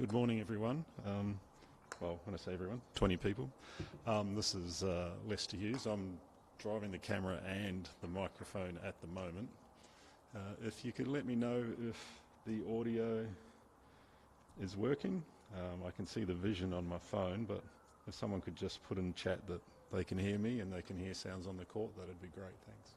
Good morning, everyone. Well, when I say everyone, 20 people. This is Lester Hughes. I'm driving the camera and the microphone at the moment. If you could let me know if the audio is working. I can see the vision on my phone, but if someone could just put in chat that they can hear me and they can hear sounds on the court, that'd be great. Thanks.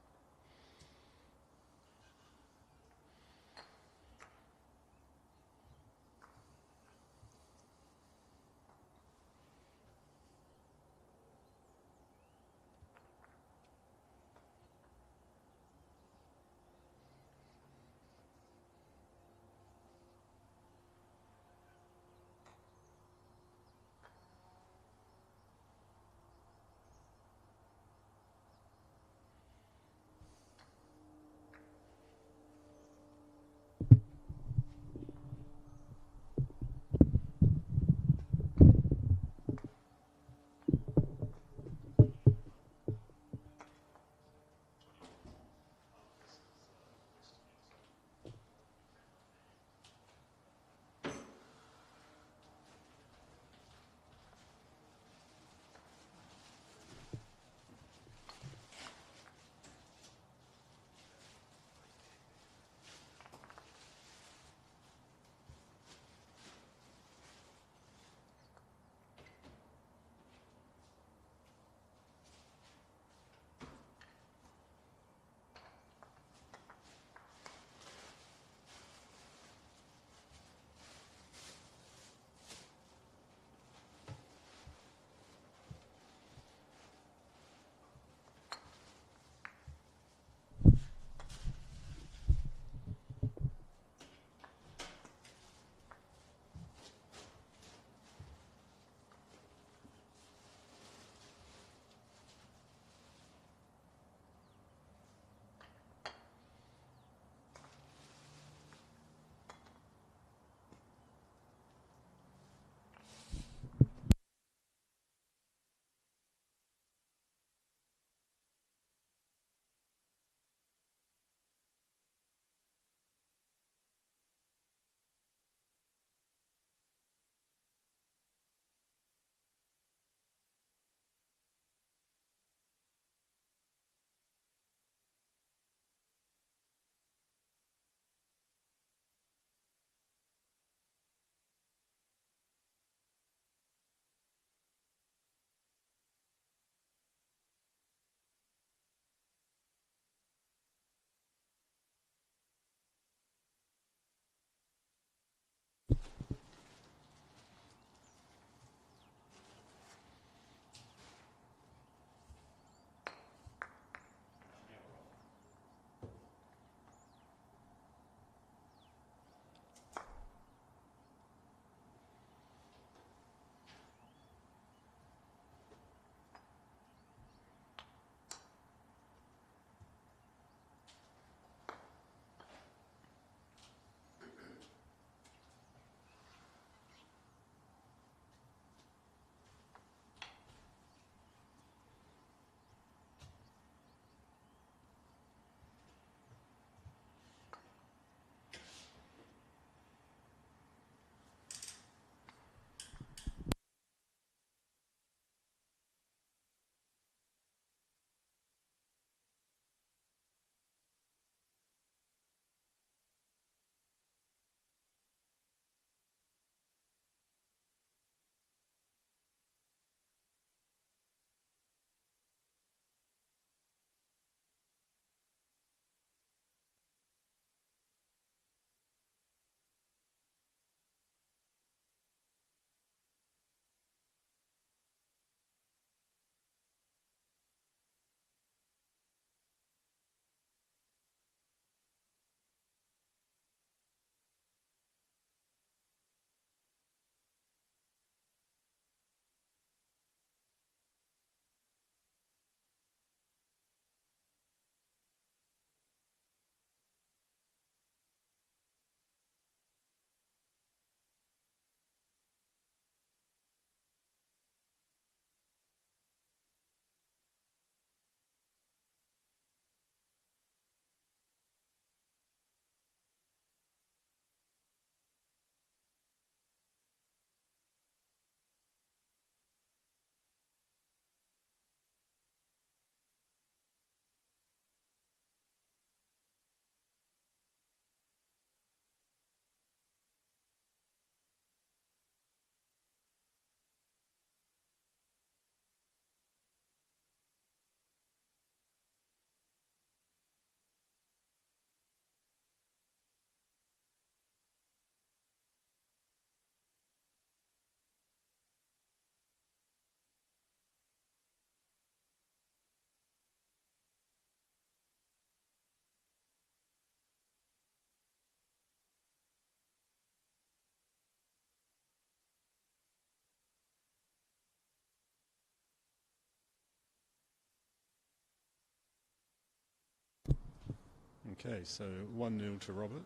Okay, so 1-0 to Robert.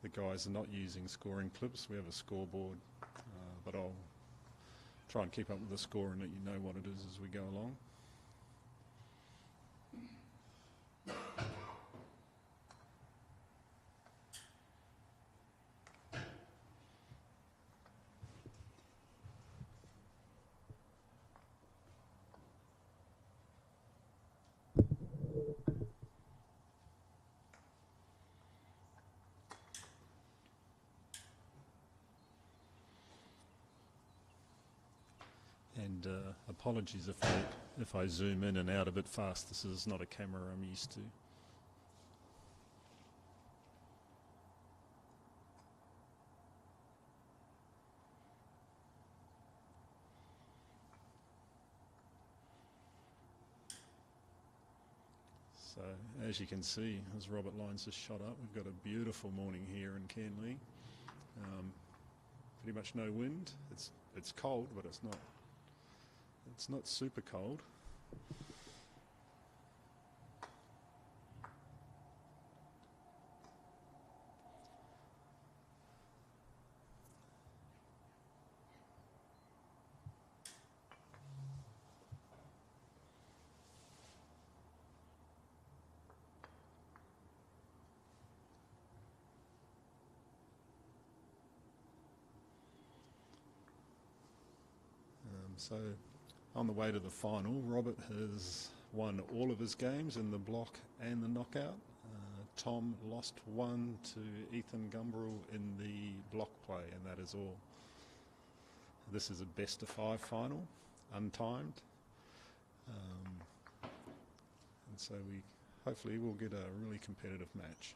The guys are not using scoring clips. We have a scoreboard, but I'll try and keep up with the score and let you know what it is as we go along. And apologies if I zoom in and out a bit fast. This is not a camera I'm used to. So as you can see, as Robert lines this shot up, we've got a beautiful morning here in Canley. Pretty much no wind. It's cold, but it's not super cold. So on the way to the final, Robert has won all of his games in the block and the knockout. Tom lost one to Ethan Gumbrell in the block play, and that is all. This is a best of 5 final, untimed. And so hopefully we'll get a really competitive match.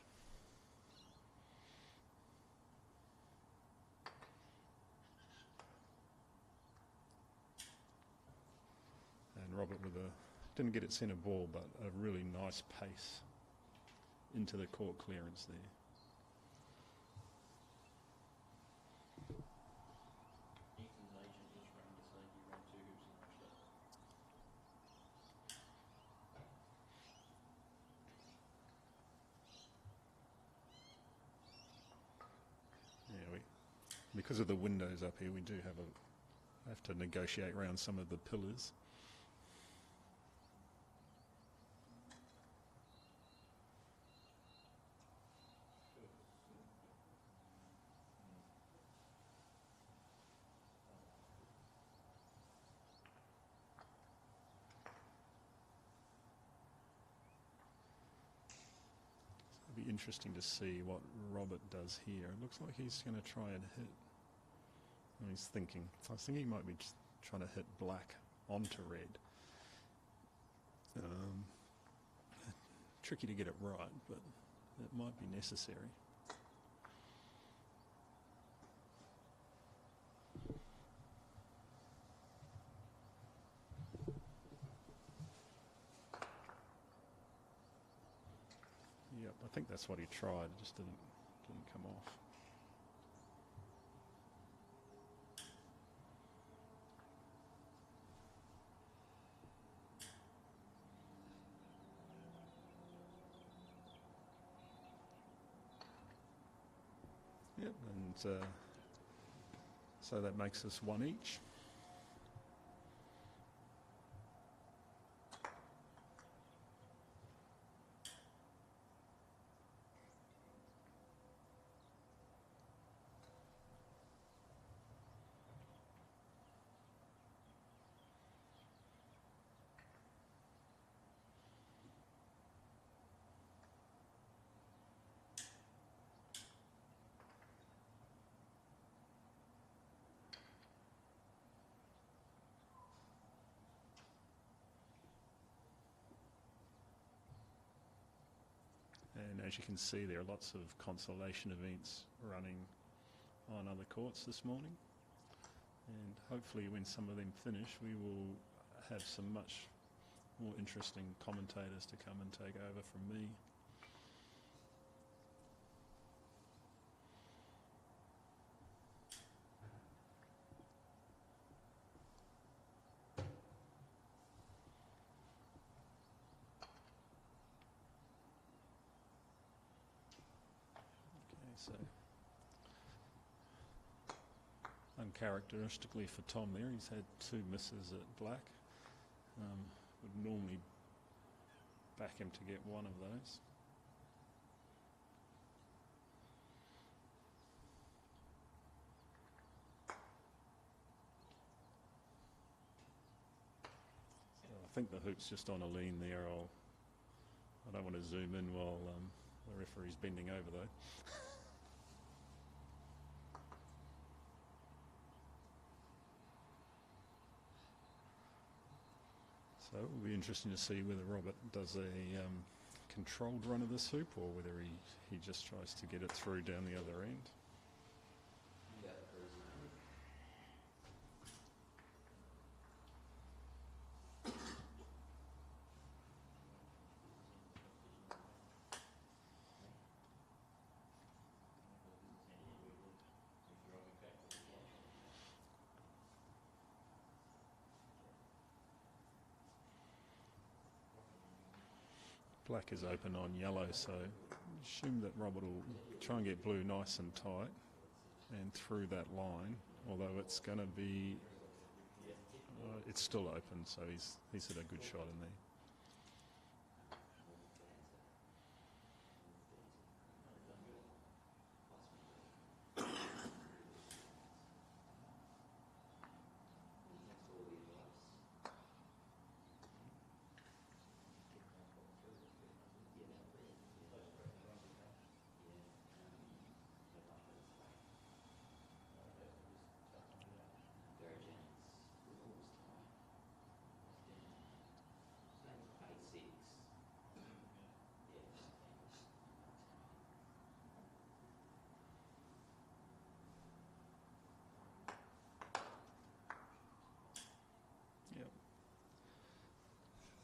And Robert didn't get it centre ball, but a really nice pace into the court clearance there. Ethan's agent just rang to say he ran 2 hoops and matched up. Yeah, because of the windows up here, we do have to negotiate around some of the pillars. It'll be interesting to see what Robert does here. It looks like he's going to try and hit. He's thinking. I was thinking he might be just trying to hit black onto red. Tricky to get it right, but it might be necessary. Yep, I think that's what he tried. It just didn't come off. Yep, and so that makes us 1 each. And as you can see, there are lots of consolation events running on other courts this morning. And hopefully when some of them finish, we will have some much more interesting commentators to come and take over from me. So uncharacteristically for Tom there, he's had 2 misses at black. Would normally back him to get one of those. So I think the hoop's just on a lean there. I don't want to zoom in while the referee's bending over though. So it will be interesting to see whether Robert does a controlled run of this hoop or whether he just tries to get it through down the other end. Black is open on yellow, so assume that Robert will try and get blue nice and tight and through that line, although it's going to be, it's still open, so he's hit a good shot in there.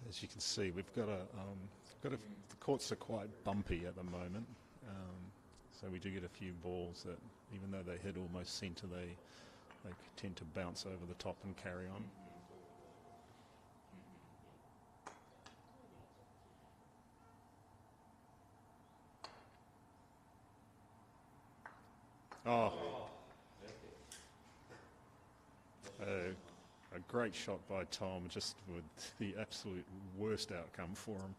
As you can see, we've got the courts are quite bumpy at the moment, so we do get a few balls that, even though they hit almost centre, they tend to bounce over the top and carry on. Oh, a great shot by Tom, just with the absolute worst outcome for him.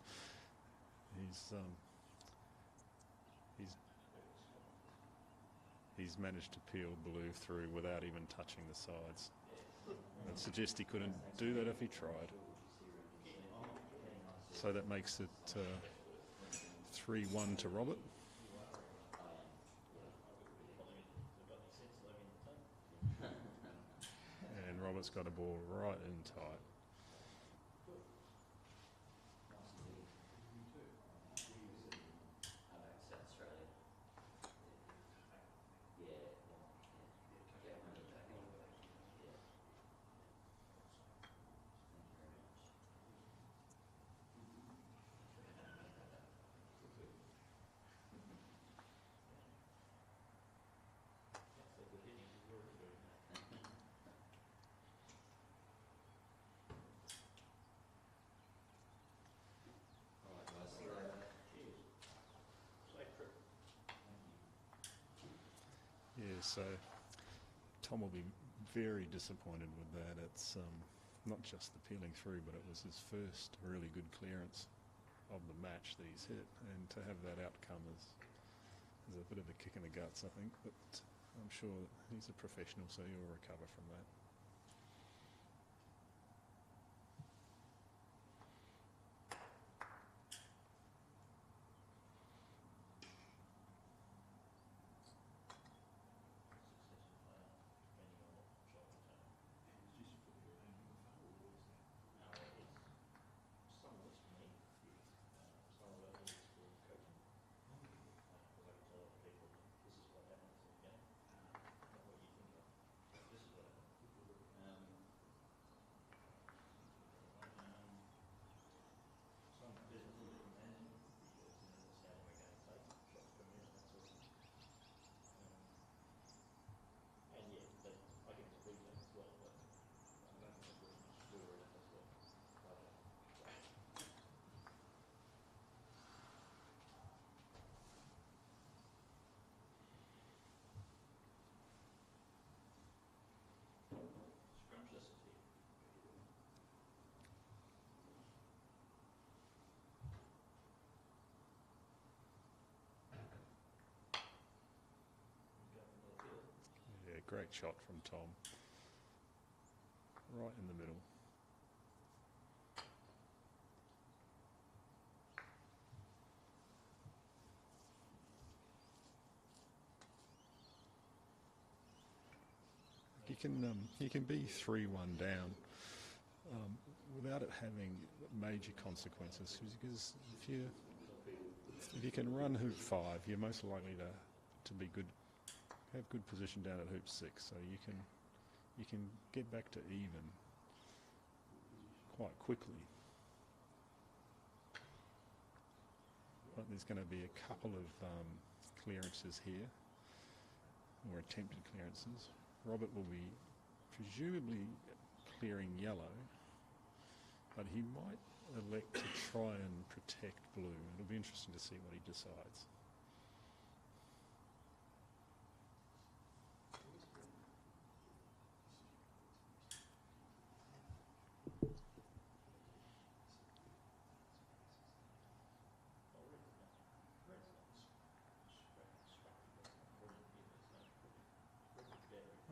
He's managed to peel blue through without even touching the sides. I'd suggest he couldn't do that if he tried. So that makes it 3-1 to Robert. And Robert's got a ball right in tight. Yeah, so Tom will be very disappointed with that. It's not just the peeling through, but it was his first really good clearance of the match that he's hit, and to have that outcome is a bit of a kick in the guts, I think, but I'm sure he's a professional, so he'll recover from that. great shot from Tom. Right in the middle. You can be 3-1 down without it having major consequences. Because if you can run hoop 5, you're most likely to be good, have good position down at hoop 6. So you can get back to even quite quickly. But there's going to be a couple of clearances here, or attempted clearances. Robert will be presumably clearing yellow, but he might elect to try and protect blue. It'll be interesting to see what he decides.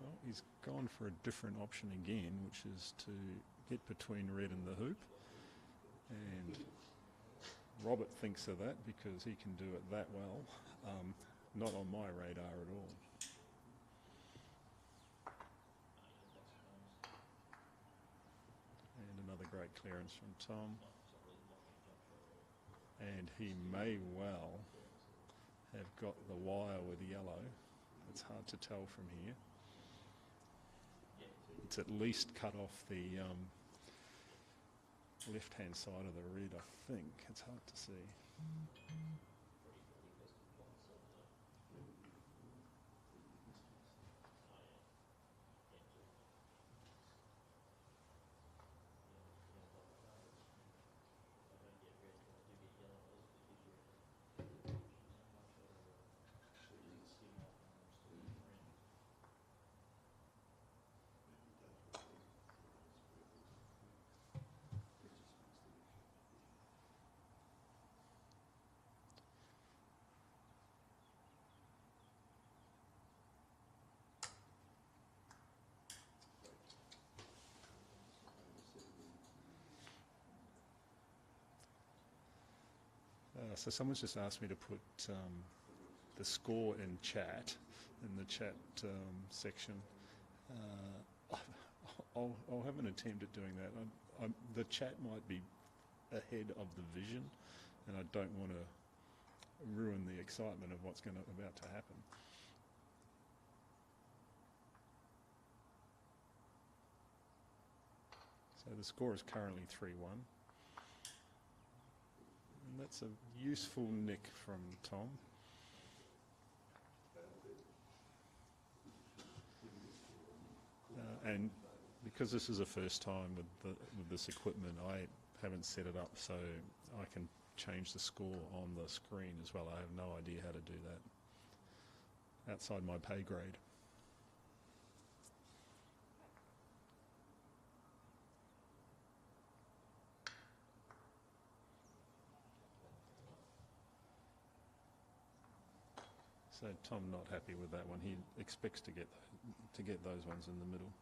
Well, he's gone for a different option again, which is to get between red and the hoop. And Robert thinks of that because he can do it that well. Not on my radar at all. And another great clearance from Tom. And he may well have got the wire with yellow. It's hard to tell from here. It's at least cut off the left-hand side of the red, I think. It's hard to see. So someone's just asked me to put the score in chat, in the chat section. I'll have an attempt at doing that. The chat might be ahead of the vision, and I don't want to ruin the excitement of what's about to happen. So the score is currently 3-1. And that's a useful nick from Tom. And because this is the first time with this equipment, I haven't set it up so I can change the score on the screen as well. I have no idea how to do that. Outside my pay grade. So Tom not happy with that one. He expects to get those ones in the middle.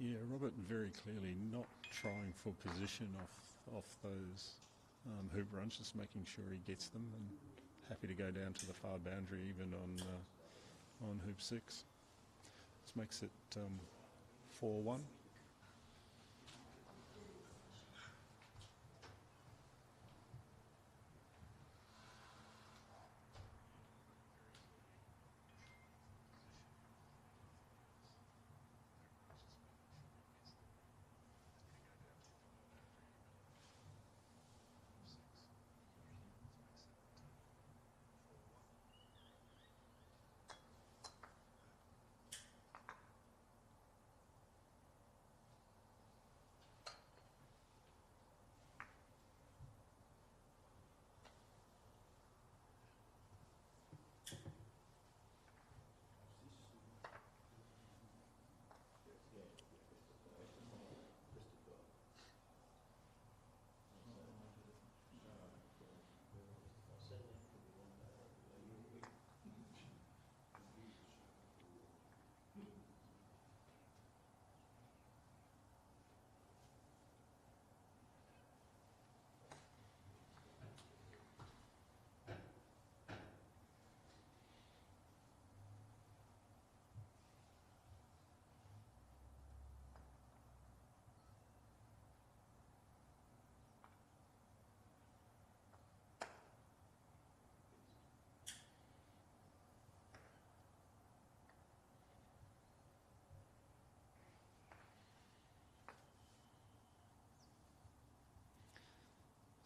Yeah, Robert very clearly not trying for position off those hoop runs, just making sure he gets them, and happy to go down to the far boundary even on hoop 6. This makes it 4-1.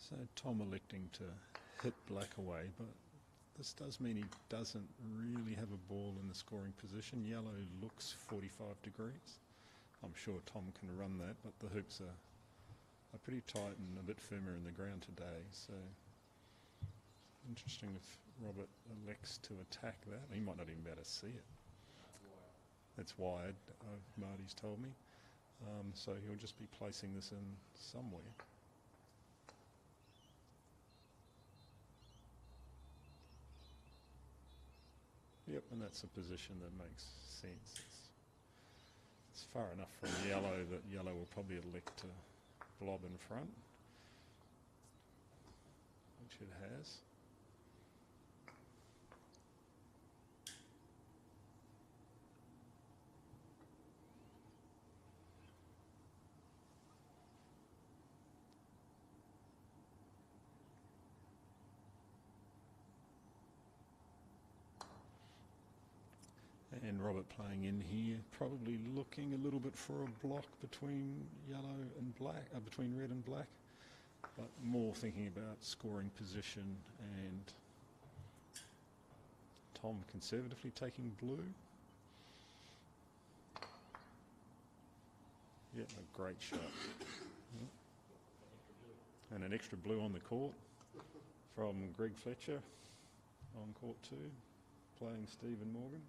So Tom electing to hit black away, but this does mean he doesn't really have a ball in the scoring position. Yellow looks 45 degrees. I'm sure Tom can run that, but the hoops are pretty tight and a bit firmer in the ground today. So interesting if Robert elects to attack that. He might not even be able to see it. It's wide, Marty's told me. So he'll just be placing this in somewhere. Yep, and that's a position that makes sense. It's far enough from yellow that yellow will probably elect to blob in front, which it has. And Robert playing in here, probably looking a little bit for a block between yellow and black, between red and black, but more thinking about scoring position, and Tom conservatively taking blue. Yeah, a great shot. Yep. And an extra blue on the court from Greg Fletcher on court 2, playing Stephen Morgan.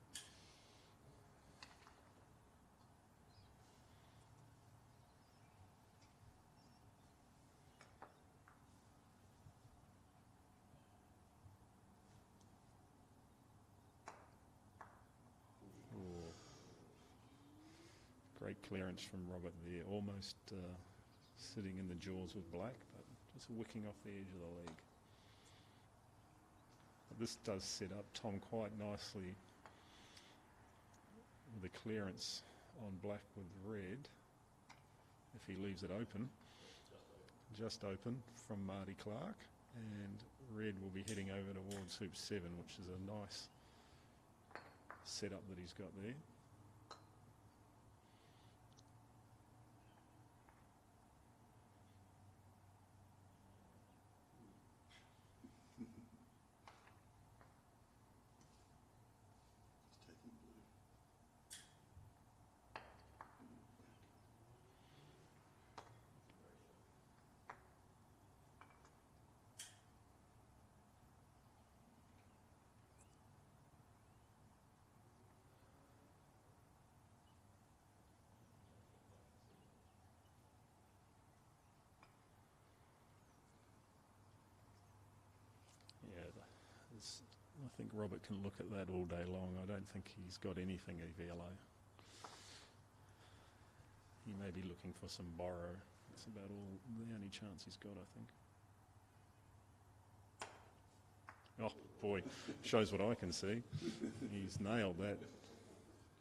Great clearance from Robert there, almost sitting in the jaws with black, but just wicking off the edge of the leg. But this does set up Tom quite nicely with a clearance on black with red, if he leaves it open. Just open from Marty Clark, and red will be heading over towards hoop 7, which is a nice setup that he's got there. I think Robert can look at that all day long. I don't think he's got anything of yellow. he may be looking for some borrow. That's about the only chance he's got, I think. Oh boy, shows what I can see. He's nailed that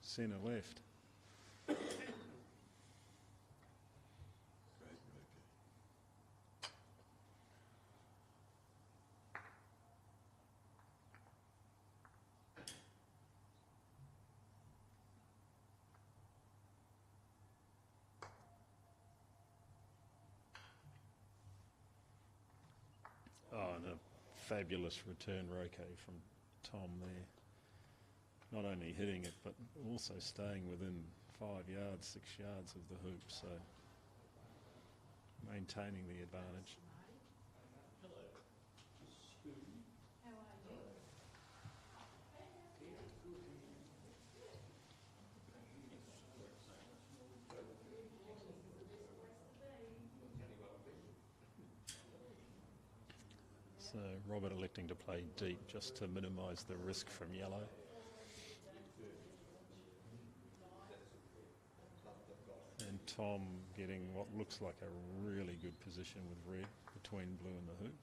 centre left. Oh, and a fabulous return roquet from Tom there. Not only hitting it, but also staying within 5 yards, 6 yards of the hoop, so maintaining the advantage. So Robert electing to play deep just to minimise the risk from yellow. And Tom getting what looks like a really good position with red between blue and the hoop.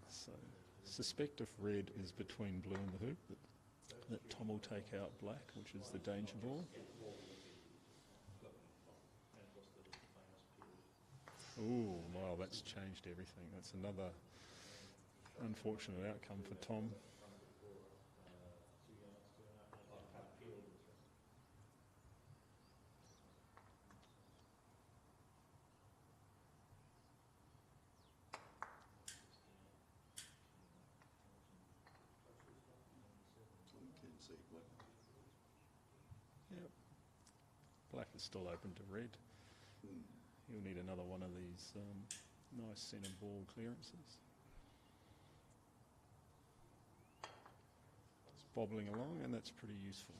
So suspect if red is between blue and the hoop that Tom will take out black, which is the danger ball. Ooh, wow, that's changed everything. That's another unfortunate outcome for Tom. Yep. Black is still open to red. He'll need another one of these nice centre ball clearances. It's bobbling along, and that's pretty useful.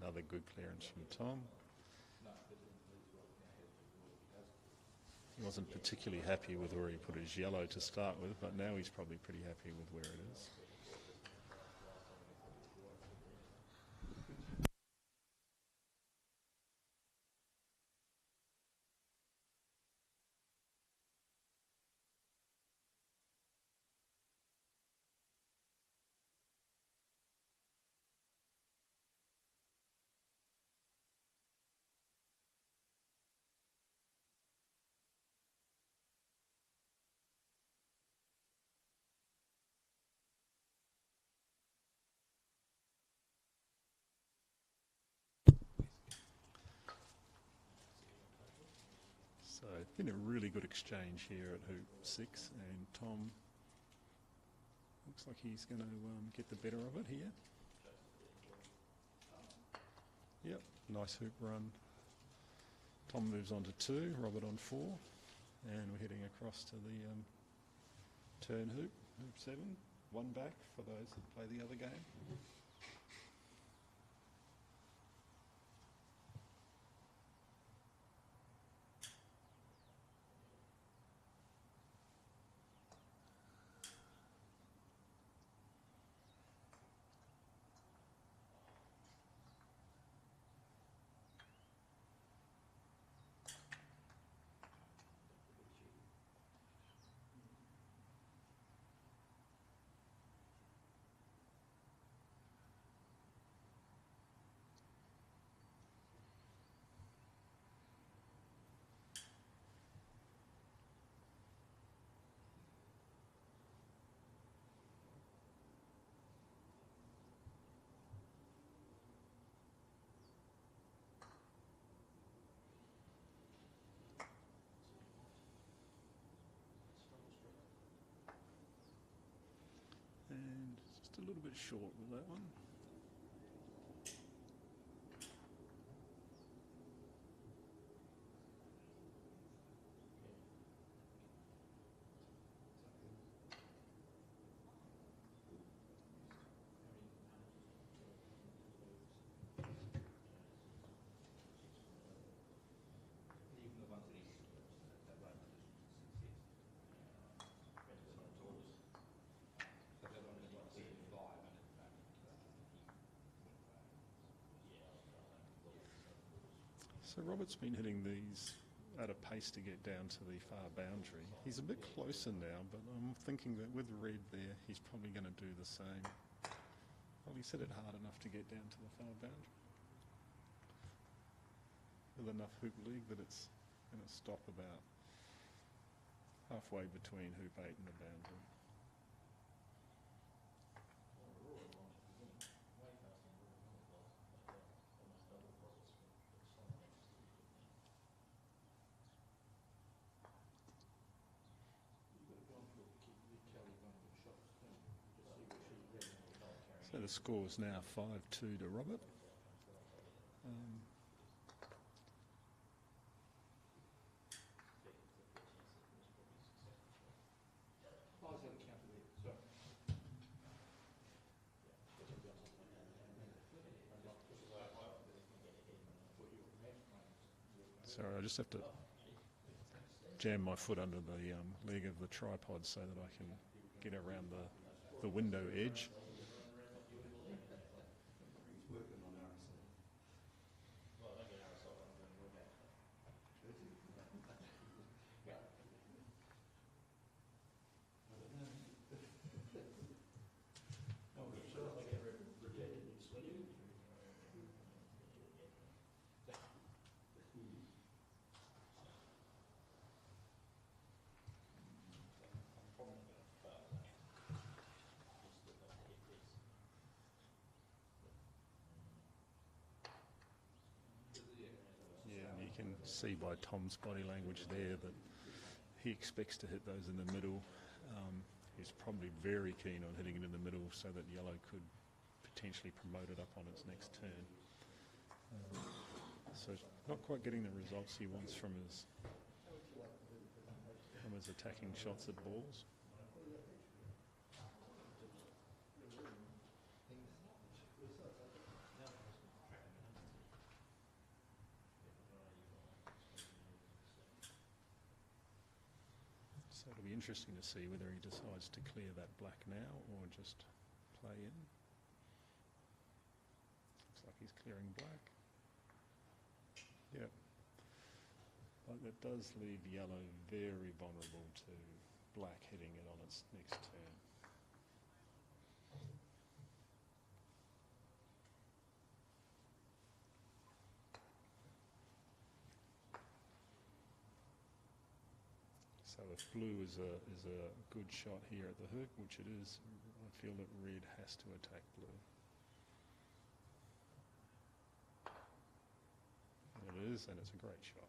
Another good clearance from Tom. He wasn't particularly happy with where he put his yellow to start with, but now he's probably pretty happy with where it is. So it's been a really good exchange here at hoop 6, and Tom looks like he's going to get the better of it here. Yep, nice hoop run. Tom moves on to 2, Robert on 4, and we're heading across to the turn hoop, hoop 7. One back for those that play the other game. a little bit short with that one. Even the ones that he's that run the distance at 6 6. So that one is what 75 and it's So Robert's been hitting these at a pace to get down to the far boundary. He's a bit closer now, but I'm thinking that with red there, he's probably going to do the same. Well, he's hit it hard enough to get down to the far boundary. With enough hoop leg that it's going to stop about halfway between hoop 8 and the boundary. So the score's now 5-2 to Robert. Sorry, I just have to jam my foot under the leg of the tripod so that I can get around the window edge. You can see by Tom's body language there that he expects to hit those in the middle. He's probably very keen on hitting it in the middle so that yellow could potentially promote it up on its next turn. So not quite getting the results he wants from his attacking shots at balls. So it'll be interesting to see whether he decides to clear that black now or just play in. Looks like he's clearing black. Yep. But that does leave yellow very vulnerable to black hitting it on its next turn. So if blue is a good shot here at the hook, which it is, I feel that red has to attack blue. And it is, and it's a great shot.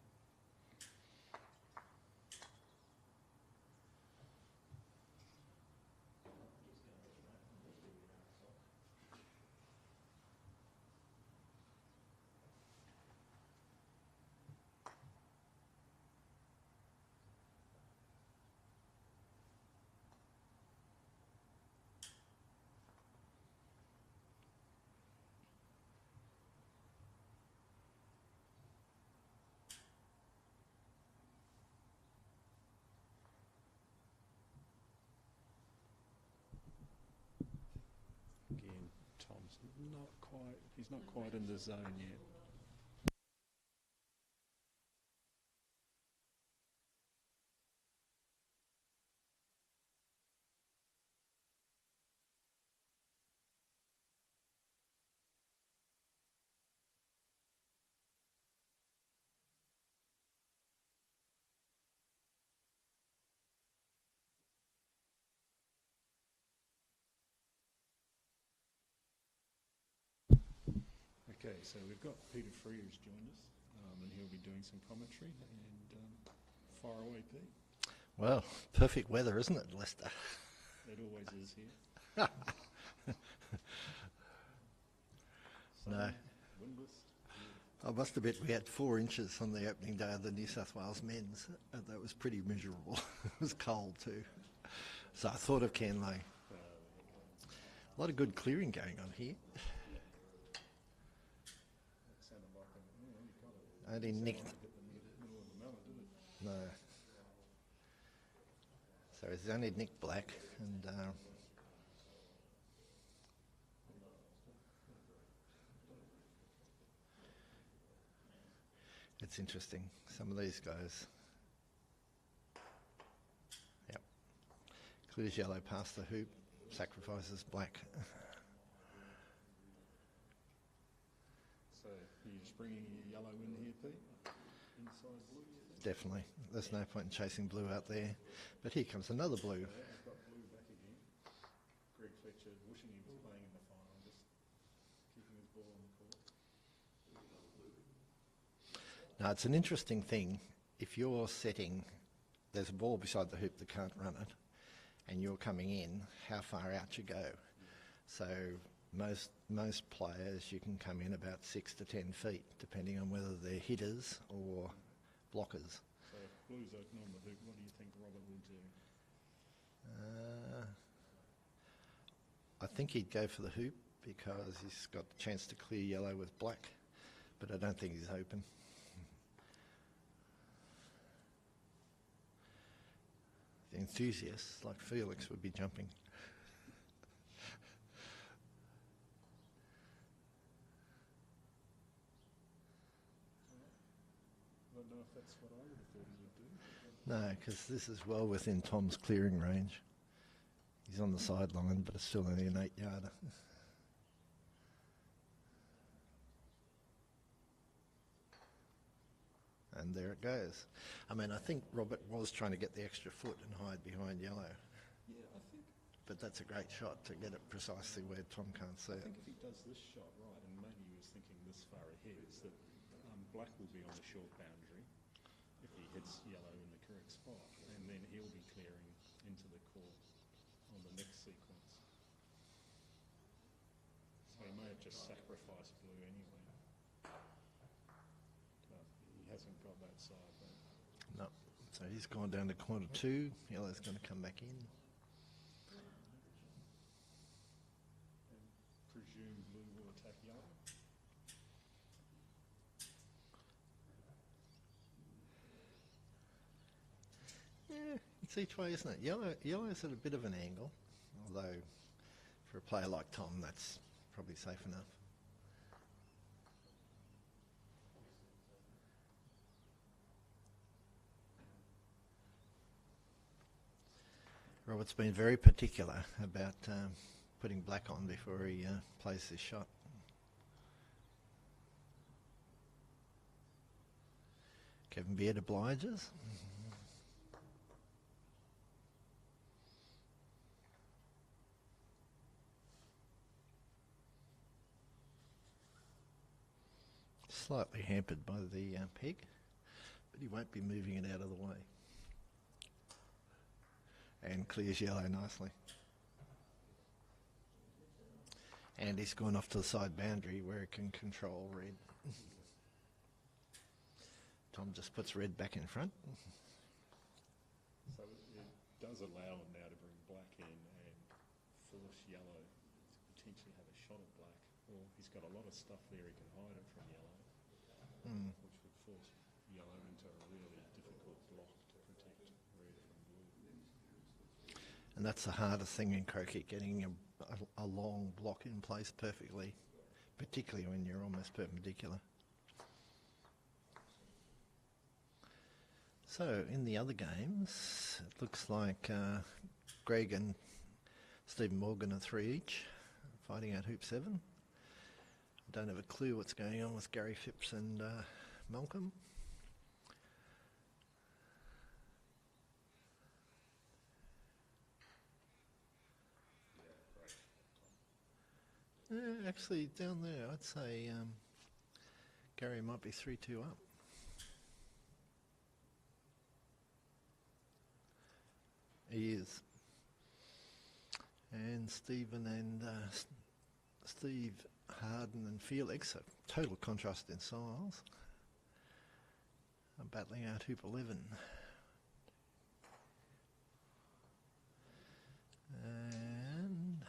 Again, Tom's he's not quite in the zone yet. Okay, so we've got Peter Freer's joined us, and he'll be doing some commentary. And fire away, Pete. Well, perfect weather, isn't it, Lester? It always is here. sunny, windless. I must admit we had 4 inches on the opening day of the New South Wales men's, and that was pretty miserable. It was cold too. So I thought of Canlay. A lot of good clearing going on here. Only nicked. No. So he's only nicked black, and it's interesting. Some of these guys. Yep. Clears yellow past the hoop, sacrifices black. So you're just bringing your yellow in here, Pete? Inside blue, you think? Definitely. There's no point in chasing blue out there. But here comes another blue. Yeah, I've got blue back again. Greg Fletcher wishing he was playing in the final, just keeping his ball on the court. Now, it's an interesting thing. If you're setting, there's a ball beside the hoop that can't run it, and you're coming in, how far out you go. So most players, you can come in about 6 to 10 feet, depending on whether they're hitters or blockers. So if blue's open on the hoop, what do you think Robert will do? I think he'd go for the hoop because he's got the chance to clear yellow with black, but I don't think he's open. The enthusiasts like Felix would be jumping. I don't know if that's what I would have thought he would do. No, because this is well within Tom's clearing range. He's on the sideline, but it's still only an 8-yarder. And there it goes. I mean, I think Robert was trying to get the extra foot and hide behind yellow. Yeah, I think. But that's a great shot to get it precisely where Tom can't see I it. think if he does this shot right, and maybe he was thinking this far ahead, is that black will be on the short boundary if he hits yellow in the correct spot, and then he'll be clearing into the court on the next sequence. So he may have just sacrificed blue anyway. But he hasn't got that side, though. No. So he's gone down to corner 2. Yellow's going to come back in. Presume blue will attack yellow. Yeah, it's each way, isn't it? Yellow's at a bit of an angle, although for a player like Tom, that's probably safe enough. Robert's been very particular about putting black on before he plays this shot. Kevin Beard obliges. Slightly hampered by the peg, but he won't be moving it out of the way. And clears yellow nicely. And he's gone off to the side boundary where it can control red. Tom just puts red back in front. So it does allow him now to bring black in and force yellow to potentially have a shot at black. Or he's got a lot of stuff there he can hide it from yellow, which would force yellow into a really difficult block to protect red from blue. And that's the hardest thing in croquet, getting a long block in place perfectly, particularly when you're almost perpendicular. So in the other games, it looks like Greg and Stephen Morgan are 3 each, fighting out hoop 7. I don't have a clue what's going on with Gary Phipps and Malcolm. Yeah, actually, down there, I'd say Gary might be 3-2 up. He is. And Stephen and Steve Harden and Felix, a total contrast in styles. I'm battling out hoop 11. And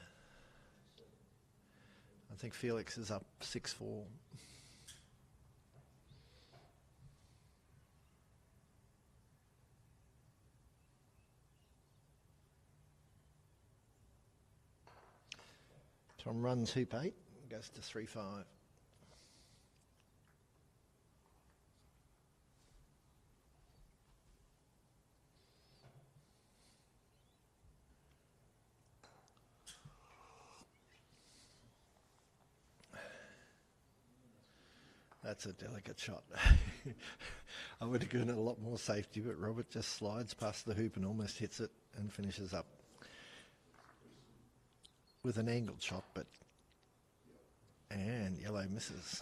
I think Felix is up 6-4. Tom runs hoop 8, goes to 3-5. That's a delicate shot. I would have given it a lot more safety, but Robert just slides past the hoop and almost hits it and finishes up with an angled shot, and yellow misses.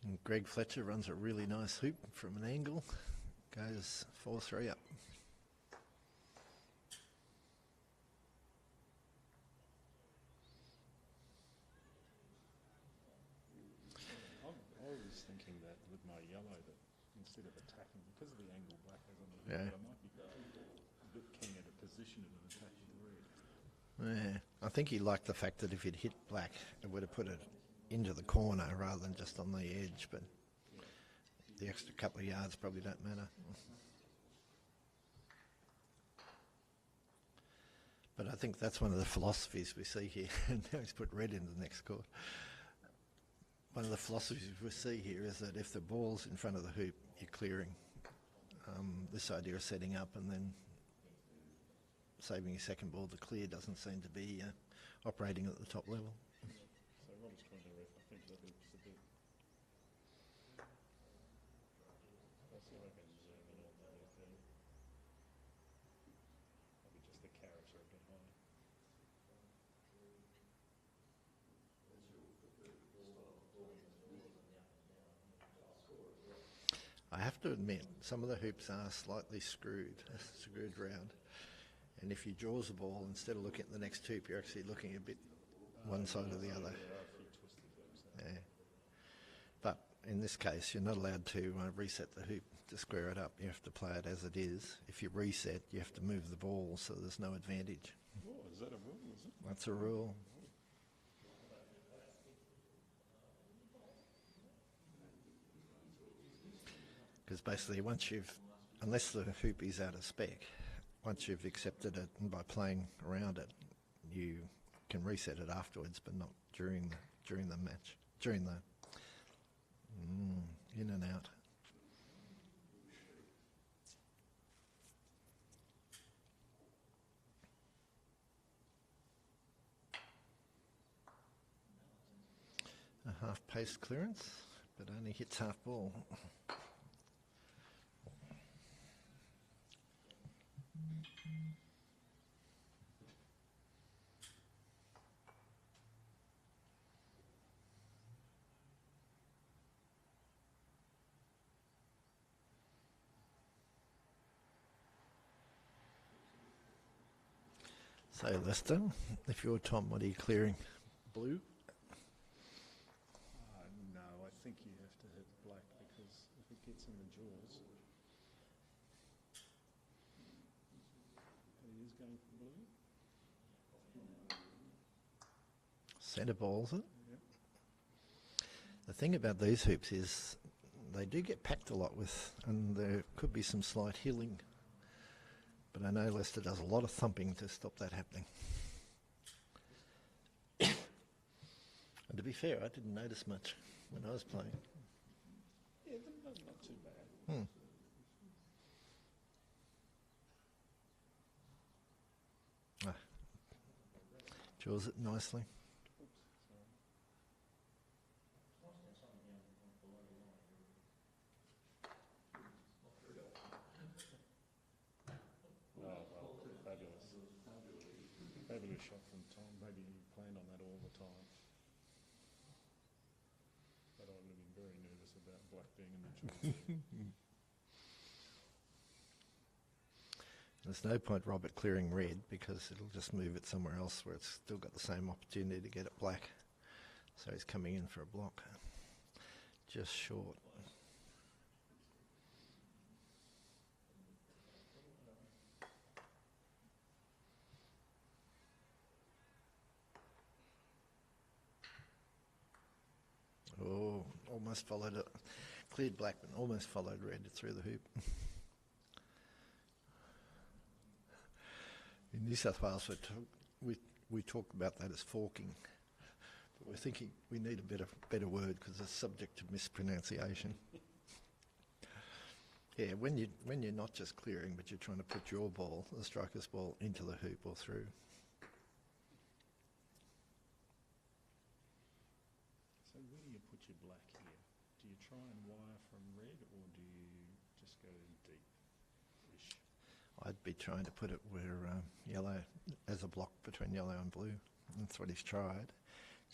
And Greg Fletcher runs a really nice hoop from an angle, goes 4-3 up. I was thinking that with my yellow, that instead of attacking, because of the angle black is on the hoop, I might be a bit keen at a position of attacking the red. Yeah, I think he liked the fact that if he'd hit black, it would have put it into the corner rather than just on the edge, but the extra couple of yards probably don't matter. But I think that's one of the philosophies we see here. And now he's put red in the next court. One of the philosophies we see here is that if the ball's in front of the hoop, you're clearing. This idea of setting up and then saving your second ball to clear doesn't seem to be operating at the top level. So Robert's trying to ref, I think the hoop's a bit... I'll see if I can zoom in on the hoop there. Maybe just the carrots are a bit high. I have to admit, some of the hoops are slightly screwed round. And if you draws the ball, instead of looking at the next hoop, you're actually looking a bit one side or the other. Yeah. But in this case, you're not allowed to reset the hoop to square it up. You have to play it as it is. If you reset, you have to move the ball, so there's no advantage. Oh, is that a rule, is it? That's a rule. Because basically, unless the hoop is out of spec, once you've accepted it and by playing around it, you can reset it afterwards, but not during the match, during the in and out. A half-pace clearance, but only hits half ball. So Lester, if you're Tom, what are you clearing? Blue? No, I think you have to hit black because if it gets in the jaws, he is going for blue. Centre balls it. Yep. The thing about these hoops is they do get packed a lot and there could be some slight hilling. But I know Lester does a lot of thumping to stop that happening. And to be fair, I didn't notice much when I was playing. Yeah, not too bad. Draws it nicely. Fabulous shot from Tom. Maybe he planned on that all the time. But I would have been very nervous. black being in the joint. There's no point Robert clearing red because it'll just move it somewhere else where it's still got the same opportunity to get it black. So he's coming in for a block. Just short. Oh, almost followed it. Cleared black but almost followed red through the hoop. In New South Wales, we talk about that as forking, but we're thinking we need a better word because it's subject to mispronunciation. Yeah, when you're not just clearing, but you're trying to put your ball, the striker's ball, into the hoop or through. So where do you put your black here? Do you try and wire from red, or do you just go deep-ish? I'd be trying to put it where yellow, as a block between yellow and blue. That's what he's tried.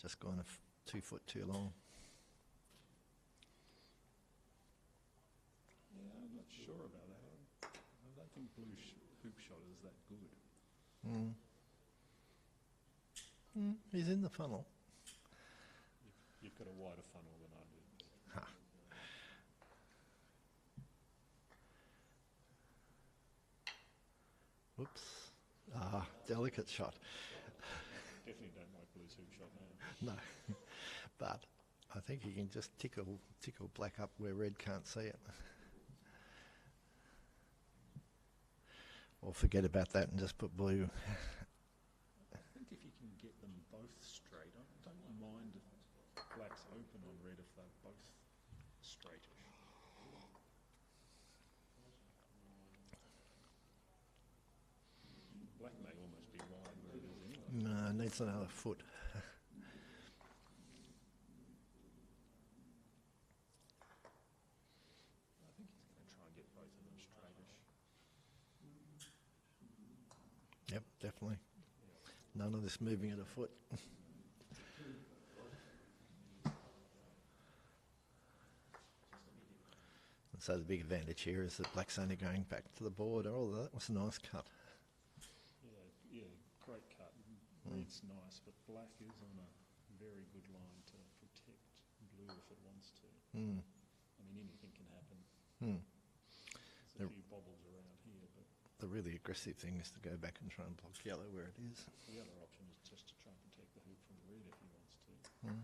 Just gone 2 foot too long. Yeah, I'm not sure about that. I don't think blue hoop shot is that good. He's in the funnel. You've got a wider funnel than I do. Ha. Whoops. Delicate shot. Definitely don't like blue's hoop shot now. No. But I think you can just tickle black up where red can't see it. Or forget about that and just put blue. I think if you can get them both straight, I don't mind if black's open on red if they're both straightish. Black may almost be wide where it is anyway. No, it needs another foot. I think he's going to try and get both of them straightish. Yep, definitely. None of this moving at a foot. And so the big advantage here is that black's only going back to the board. Oh, that was a nice cut. Yeah, great cut. Red's nice, but black is on a very good line to protect blue if it wants to. I mean, anything can happen. There's a few bobbles around here, but The really aggressive thing is to go back and try and block yellow where it is. the other option is just to try and protect the hoop from red if he wants to. And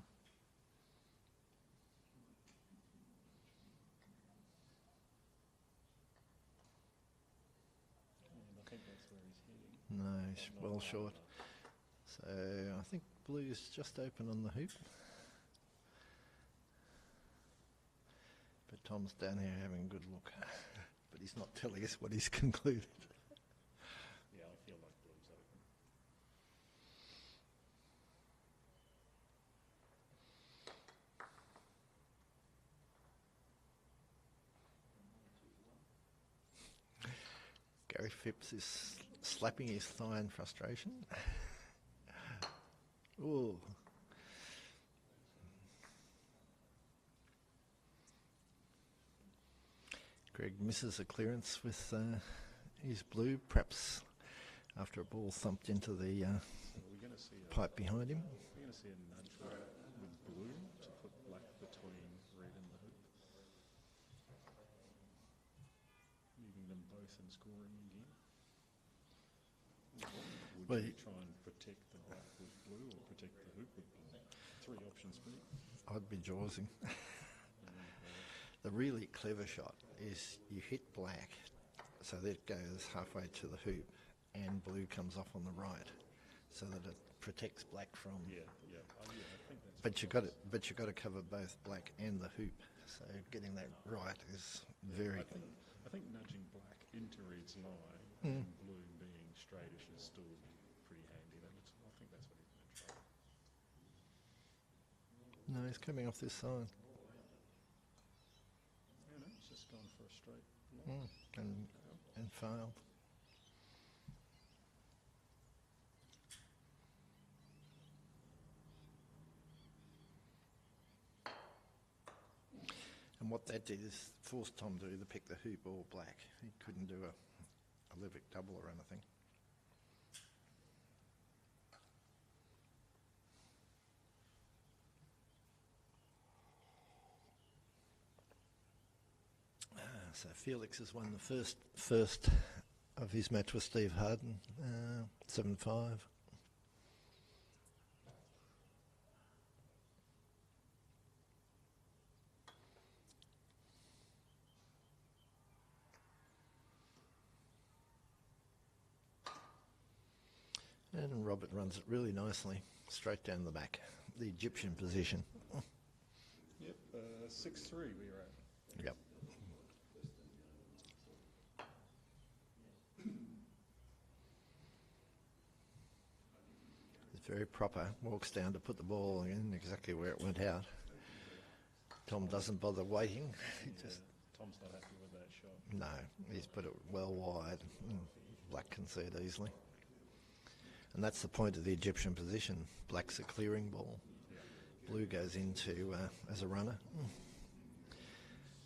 I think that's where he's heading. No, he's Not well high short. enough. So I think blue's just open on the hoop. But Tom's down here having a good look. But he's not telling us what he's concluded. Yeah, I feel like blue's open. Gary Phipps is slapping his thigh in frustration. Ooh. Greg misses a clearance with his blue, perhaps after a ball thumped into the So we're going to see pipe behind him. we're going to see a nudge with blue to put black between red and the hoop. Leaving them both and scoring again. Would Well, you try and protect the black with blue or protect the hoop with blue? 3 options, Pete. I'd be jawsing. The really clever shot is you hit black so that it goes halfway to the hoop and blue comes off on the right so that it protects black from. Yeah, I think that's. But you got to cover both black and the hoop. So getting that right is very. I think nudging black into red's line and blue being straightish is still pretty handy. I think that's what he's going to try. No, he's coming off this side Yeah, no, it's just gone for a straight block. and failed. And And what that did is forced Tom to either pick the hoop or black. He couldn't do a Levick double or anything. So Felix has won the first of his match with Steve Harden, 7-5. And Robert runs it really nicely, straight down the back, the Egyptian position. Yep, 6-3 we were at. Yep. It's very proper, walks down to put the ball in exactly where it went out. Tom doesn't bother waiting, he just... Tom's not happy with that shot. No, he's put it well wide. Black can see it easily. And that's the point of the Egyptian position. Black's a clearing ball. Blue goes into as a runner.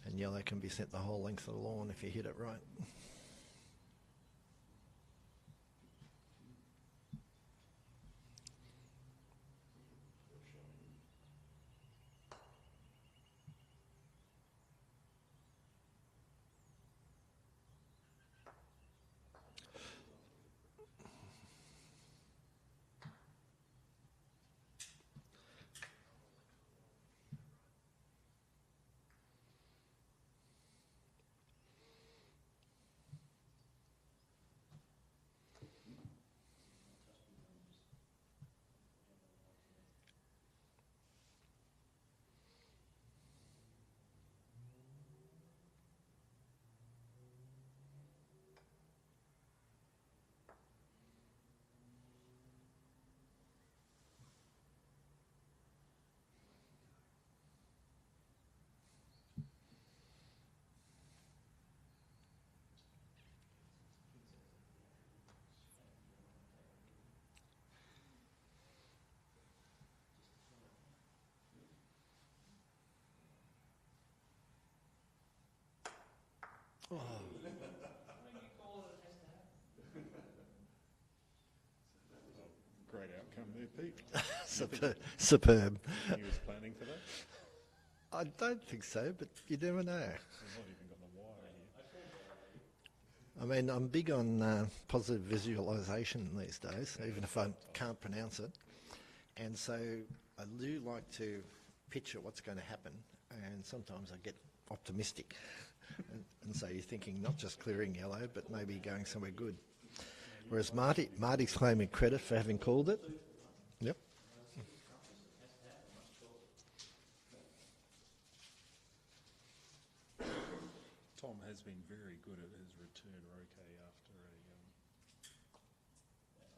And yellow can be sent the whole length of the lawn if you hit it right. Oh. Great outcome there, Pete. Superb. He was planning for that. I don't think so, but you never know. We've not even got the wire here. I mean, I'm big on positive visualisation these days, even if I can't pronounce it. And so I do like to picture what's going to happen, and sometimes I get optimistic. And so you're thinking not just clearing yellow, but maybe going somewhere good. Whereas Marty's claiming credit for having called it. Yep. Tom has been very good at his return roquet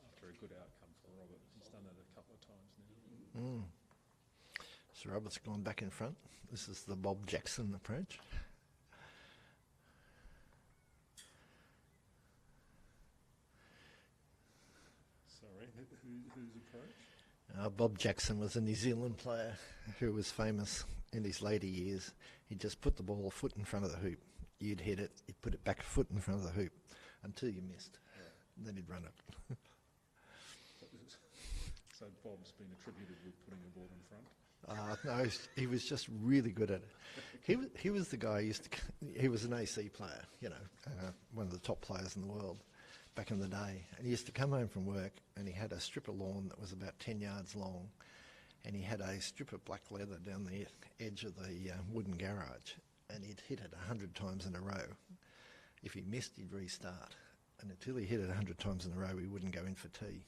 after a good outcome for Robert. He's done it a couple of times now. So Robert's gone back in front. This is the Bob Jackson approach. Sorry, whose approach? Bob Jackson was a New Zealand player who was famous in his later years. He'd just put the ball a foot in front of the hoop. You'd hit it, he'd put it back a foot in front of the hoop until you missed. Yeah. Then he'd run it. So Bob's been attributed with putting the ball in front? No, he was just really good at it. He was the guy he was an AC player, you know, one of the top players in the world back in the day. And he used to come home from work and he had a strip of lawn that was about 10 yards long, and he had a strip of black leather down the edge of the wooden garage, and he'd hit it 100 times in a row. If he missed, he'd restart. And until he hit it 100 times in a row, he wouldn't go in for tea.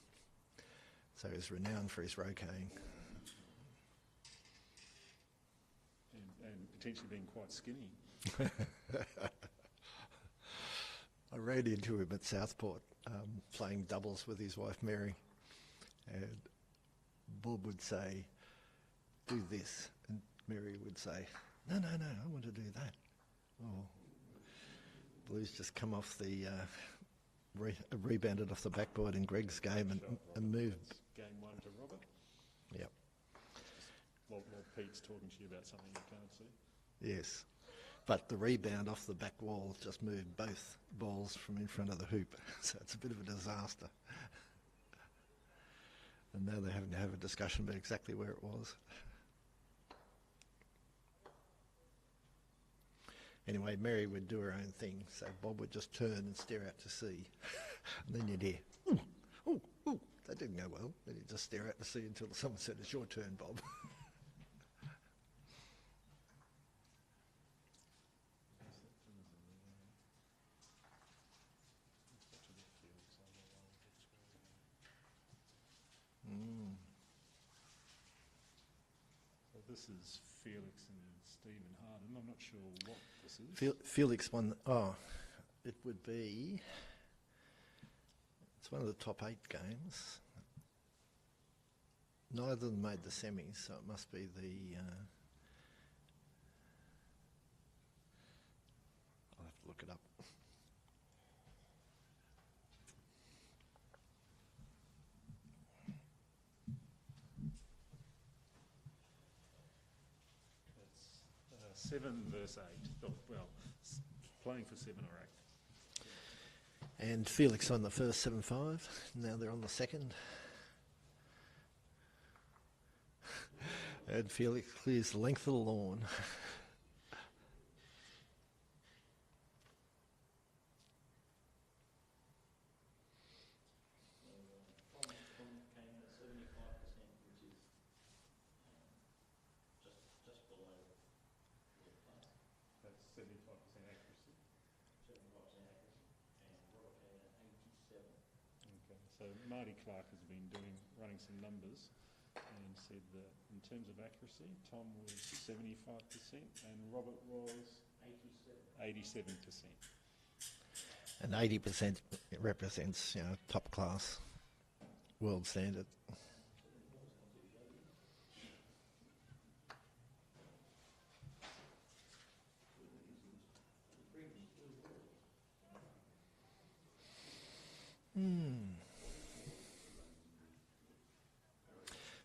So he was renowned for his roqueing. And potentially being quite skinny. I ran into him at Southport playing doubles with his wife Mary, and Bob would say, "Do this," and Mary would say, No, I want to do that. Oh, Blues just come off the rebounded off the backboard in Greg's game and moved. Game 1 to Robert. Yep. While Pete's talking to you about something you can't see. Yes. But the rebound off the back wall just moved both balls from in front of the hoop, so it's a bit of a disaster. And now they're having to have a discussion about exactly where it was. Anyway, Mary would do her own thing, so Bob would just turn and stare out to sea. And then you'd hear, ooh, ooh, ooh. That didn't go well. Then you'd just stare out to sea until someone said, it's your turn, Bob. So this is Felix and Stephen Harden. I'm not sure what this is. Felix won. It would be. It's one of the top 8 games. Neither of them made the semis, so it must be the. I'll have to look it up. It's 7 versus 8. Well, playing for 7 or 8. And Felix on the first 7-5. Now they're on the second. And Felix clears the length of the lawn. Tom came at 75%, which is just below world class. That's 75% accuracy. 75% accuracy, and Robert came at 87. Okay, so Marty Clark has been running some numbers and said that in terms of accuracy, Tom was 75% and Robert was 87%. And 80% represents, top class, world standard.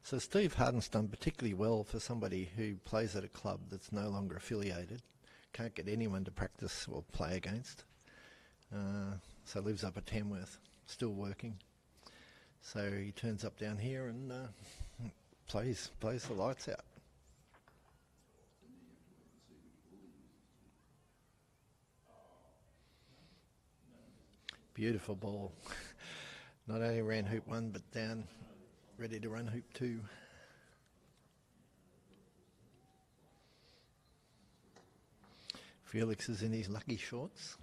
So Steve Harden's done particularly well for somebody who plays at a club that's no longer affiliated, can't get anyone to practice or play against. So lives up at Tamworth, still working. So he turns up down here and plays the lights out. Beautiful ball. Not only ran hoop 1 but down, ready to run hoop 2. Felix is in his lucky shorts.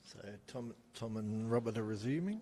So Tom and Robert are resuming.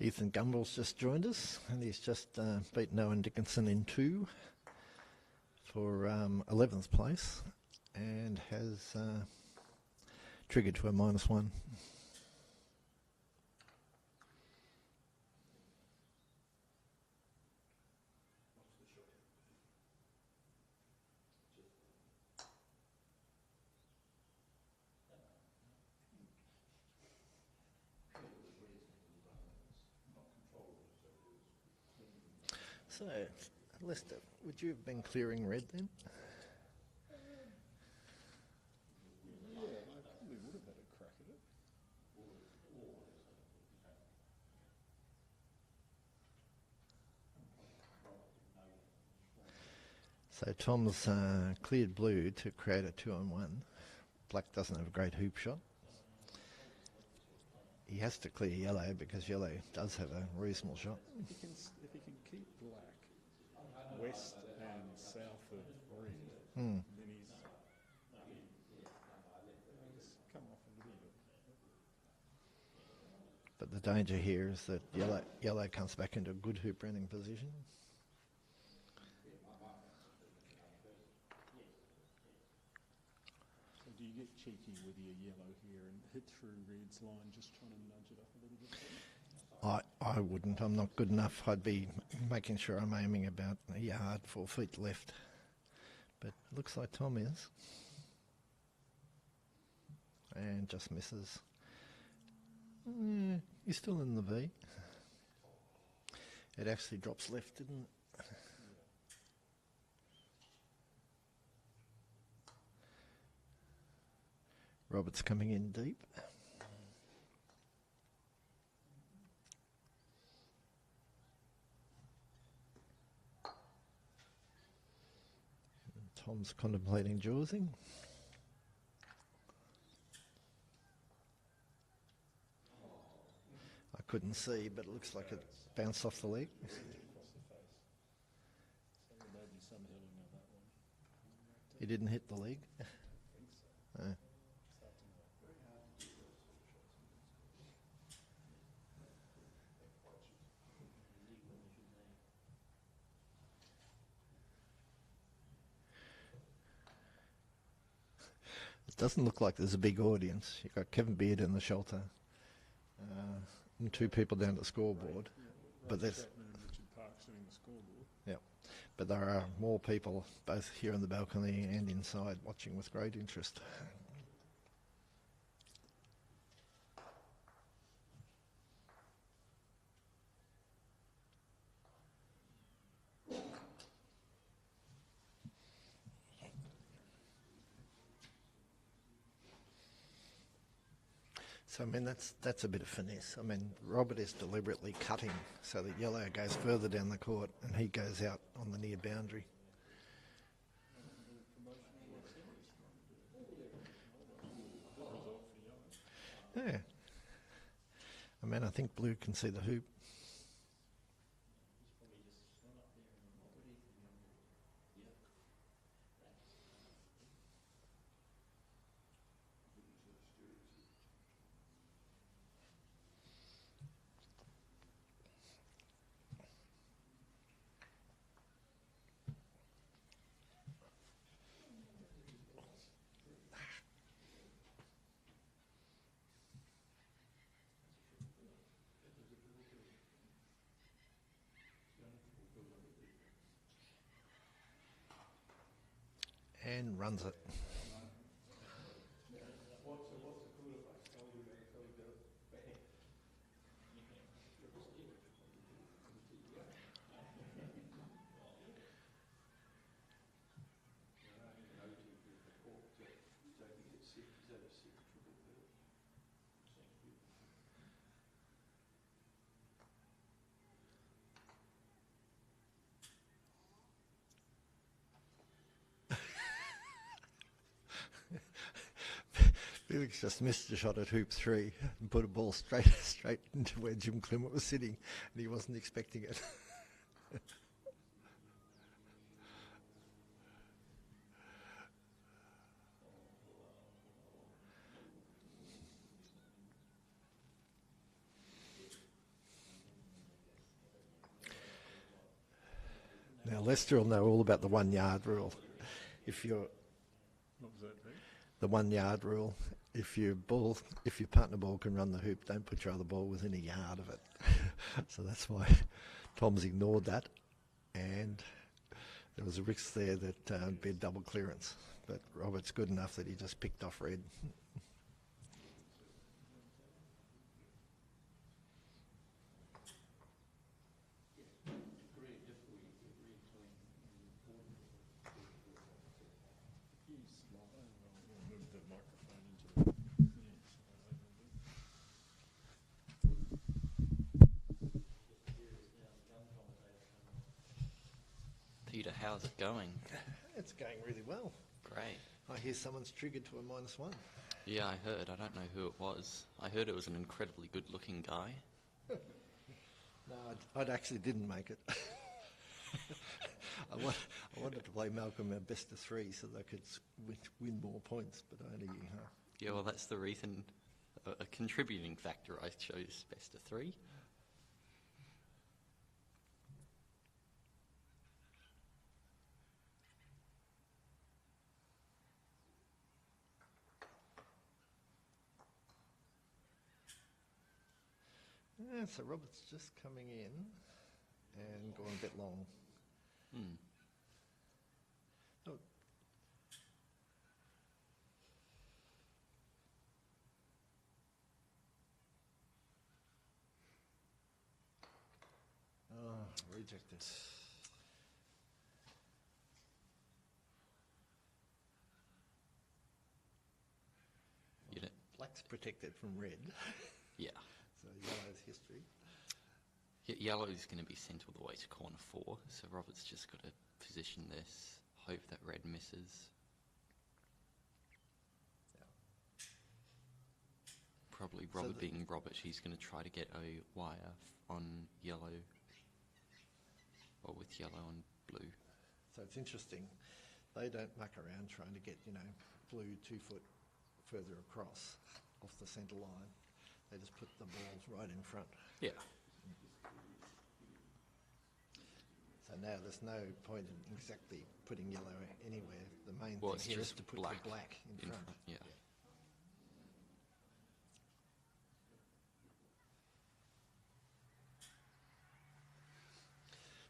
Ethan Gumbel's just joined us, and he's just beaten Owen Dickinson in 2 for 11th place, and has triggered to a -1. So, Lester, would you have been clearing red then? Yeah, I probably would have had a crack at it. So Tom's cleared blue to create a 2-on-1. Black doesn't have a great hoop shot. He has to clear yellow because yellow does have a reasonable shot. If he can keep black west and south of red, then he's come off a little bit. But the danger here is that yellow comes back into a good hoop running position. So do you get cheeky with your yellow here and hit through red's line, just trying to nudge it up a little bit? I wouldn't. I'm not good enough. I'd be making sure I'm aiming about a yard, 4 feet left. But it looks like Tom is. And just misses. He's still in the V. It actually drops left, didn't it? Robert's coming in deep. Tom's contemplating jawsing. I couldn't see, but it looks like it bounced off the leg. Across the face. So there may be some healing of that one. He didn't hit the leg. I think so. No. It doesn't look like there's a big audience. You've got Kevin Beard in the shelter, and 2 people down at the scoreboard. But there's, Chapman and Richard Park sitting the scoreboard. but there are more people both here on the balcony and inside watching with great interest. So, I mean, that's a bit of finesse. I mean, Robert is deliberately cutting so that yellow goes further down the court and he goes out on the near boundary. Yeah. I mean, I think blue can see the hoop. And runs it. Felix just missed a shot at hoop 3 and put a ball straight into where Jim Clement was sitting, and he wasn't expecting it. Lester will know all about the 1 yard rule. If you're What was that, Pete? the 1 yard rule, if your partner ball can run the hoop, don't put your other ball within a yard of it. So that's why Tom's ignored that, and there was a risk there that be a double clearance. But Robert's good enough that he just picked off red. Move the microphone into Peter, how's it going? It's going really well. Great. I hear someone's triggered to a -1. Yeah, I heard. I don't know who it was. I heard it was an incredibly good-looking guy. No, I actually didn't make it. I wanted to play Malcolm a best of 3 so they could win more points, but only Yeah, well, that's the reason, a contributing factor I chose best of 3. Yeah, so Robert's just coming in and going a bit long. Oh. Oh, rejected. You know, Black's protected from red, yeah. so yellow's history. Yellow's going to be sent all the way to corner 4, so Robert's just got to position this, hope that red misses. Probably Robert being Robert, he's going to try to get a wire on yellow, or with yellow on blue. So it's interesting. They don't muck around trying to get, blue 2 foot further across off the centre line. They just put the balls right in front. Yeah. So now there's no point in exactly putting yellow anywhere. The main Well, thing it's here is just to put black the black in front. Yeah.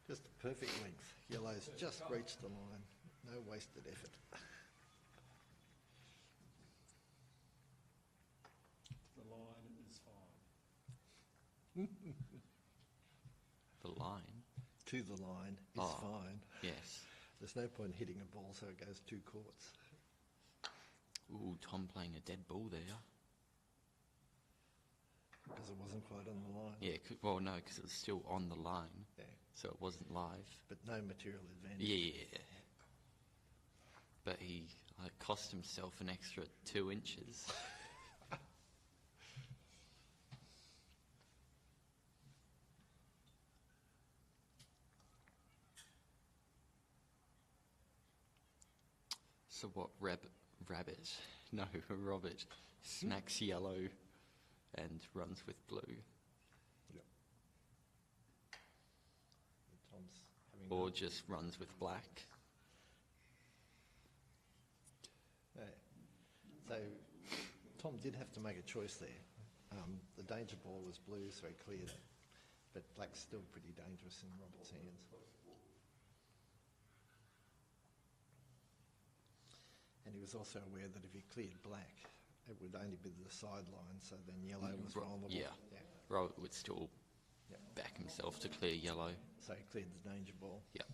Just a perfect length. Yellow's just reached the line. No wasted effort. the line is fine. The line? To the line is Oh. fine. Yes. There's no point hitting a ball so it goes 2 courts. Ooh, Tom playing a dead ball there. Because it wasn't quite on the line. Yeah, well, no, because it was still on the line, Yeah. so it wasn't live. But no material advantage. Yeah. But he cost himself an extra 2 inches. So what, Robert smacks yellow and runs with blue. Yep. Tom's having Or just runs with black. So Tom did have to make a choice there. The danger ball was blue, so he cleared it. But black's still pretty dangerous in Robert's hands. And he was also aware that if he cleared black, it would only be the sideline, so then yellow was vulnerable. Yeah. Robert would still back himself to clear yellow. So he cleared the danger ball. Yeah.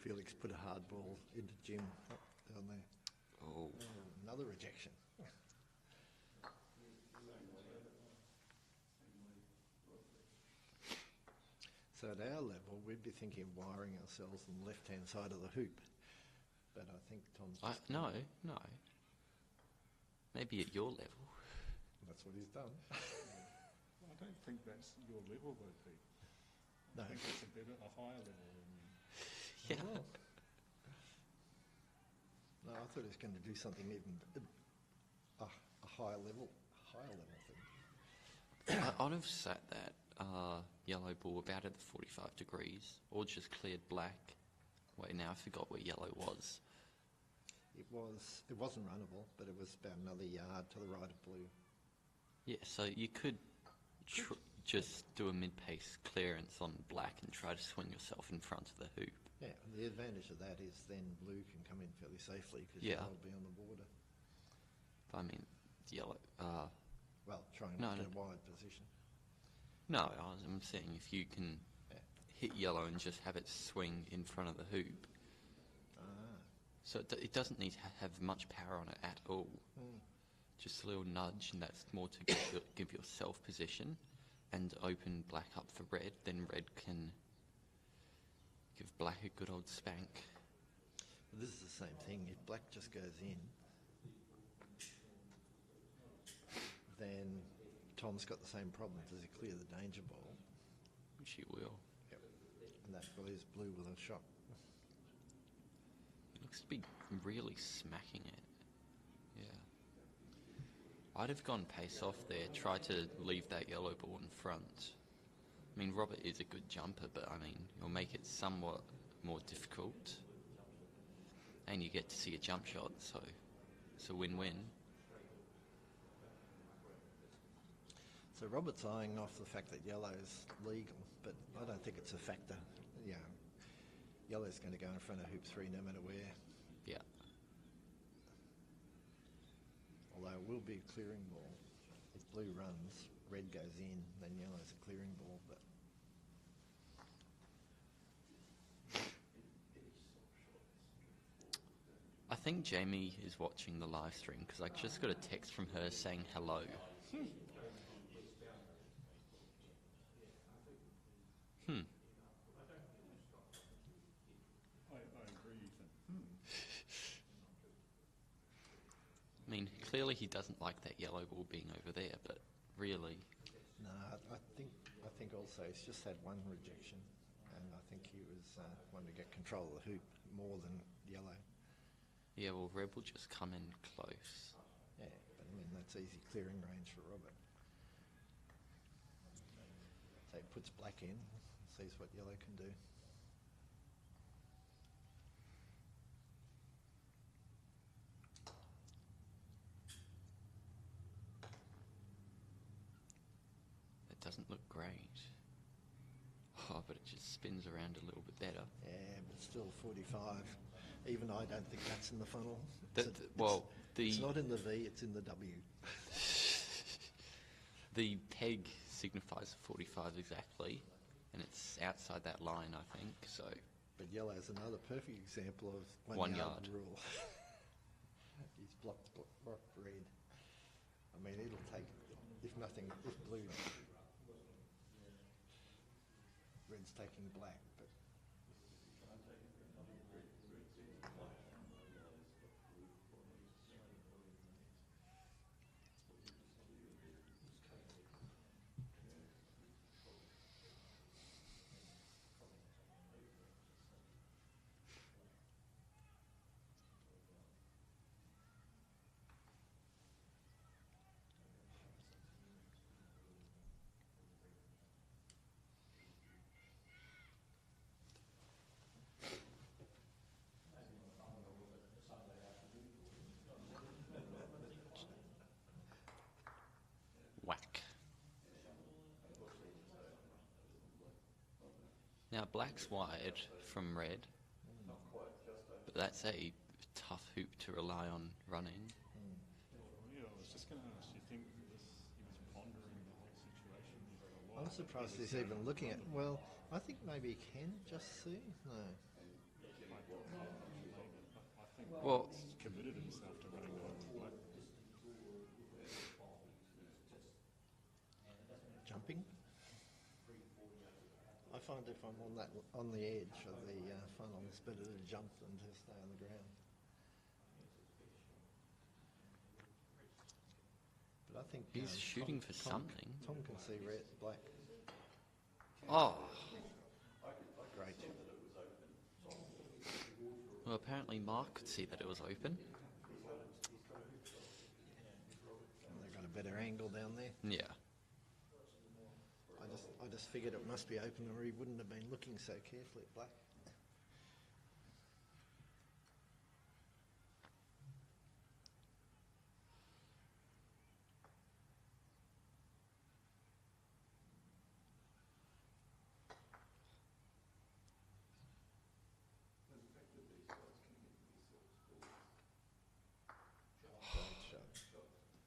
Felix put a hard ball into Jim down there. Oh. Another rejection. So at our level, we'd be thinking of wiring ourselves on the left-hand side of the hoop. But I think Tom's just... No. Maybe at your level. That's what he's done. I don't think that's your level, though, Pete. No. I think it's a higher level. Yeah. Oh. No, I thought he was going to do something even a higher level thing. I'd have sat that yellow ball about at the 45 degrees, or just cleared black. Wait, now I forgot where yellow was. It wasn't runnable, but it was about another yard to the right of blue. Yeah, so you could just do a mid-pace clearance on black and try to swing yourself in front of the hoop. Yeah, the advantage of that is then blue can come in fairly safely because Yeah. yellow will be on the border. But I mean, yellow. Well, trying No, to get no. a wide position. No, I'm saying if you can Yeah. hit yellow and just have it swing in front of the hoop. So it doesn't need to have much power on it at all. Just a little nudge, and that's more to give yourself position and open black up for red. Then red can give black a good old spank. But this is the same thing. If black just goes in, then Tom's got the same problem. Does he clear the danger ball? Which he will. Yep. And that leaves blue with a shot. Looks to be really smacking it. Yeah. I'd have gone pace off there, try to leave that yellow ball in front. I mean, Robert is a good jumper, but I mean, you'll make it somewhat more difficult. And you get to see a jump shot, so it's a win-win. So Robert's eyeing off the fact that yellow's legal, but I don't think it's a factor. Yeah, yellow's going to go in front of hoop 3 no matter where. Yeah. Although it will be a clearing ball. If blue runs, red goes in, then yellow's a clearing ball. But I think Jamie is watching the live stream because I just got a text from her saying hello. I agree, Ethan. I mean, clearly he doesn't like that yellow ball being over there, but really, no, I think also he's just had one rejection, and I think he was wanting to get control of the hoop more than yellow. yeah, well, red will just come in close. Yeah, but I mean that's easy clearing range for Robert. So he puts black in, sees what yellow can do. It doesn't look great. Oh, but it just spins around a little bit better. Yeah, but still 45. Even I don't think that's in the funnel. The It's not in the V, it's in the W. the peg signifies 45 exactly, and it's outside that line, I think. So But yellow's another perfect example of 1 1 yard. rule. He's blocked red. I mean, it'll take, if nothing, if blue, red's taking black, but whack. Now black's wide from red, but that's a tough hoop to rely on running. Yeah, I was just going to ask, you think he was pondering the whole situation for a while? I'm surprised he's even looking at, well, I think maybe he can just see. No. I think Well, he's committed himself to running the hoop black. Jumping. I find if I'm on the edge of the funnel, it's better to jump than to stay on the ground. But I think He's shooting for something. Tom can see red, black. Oh, Great. Well, apparently Mark could see that it was open. And they've got a better angle down there. Yeah. I just figured it must be open, or he wouldn't have been looking so carefully at black.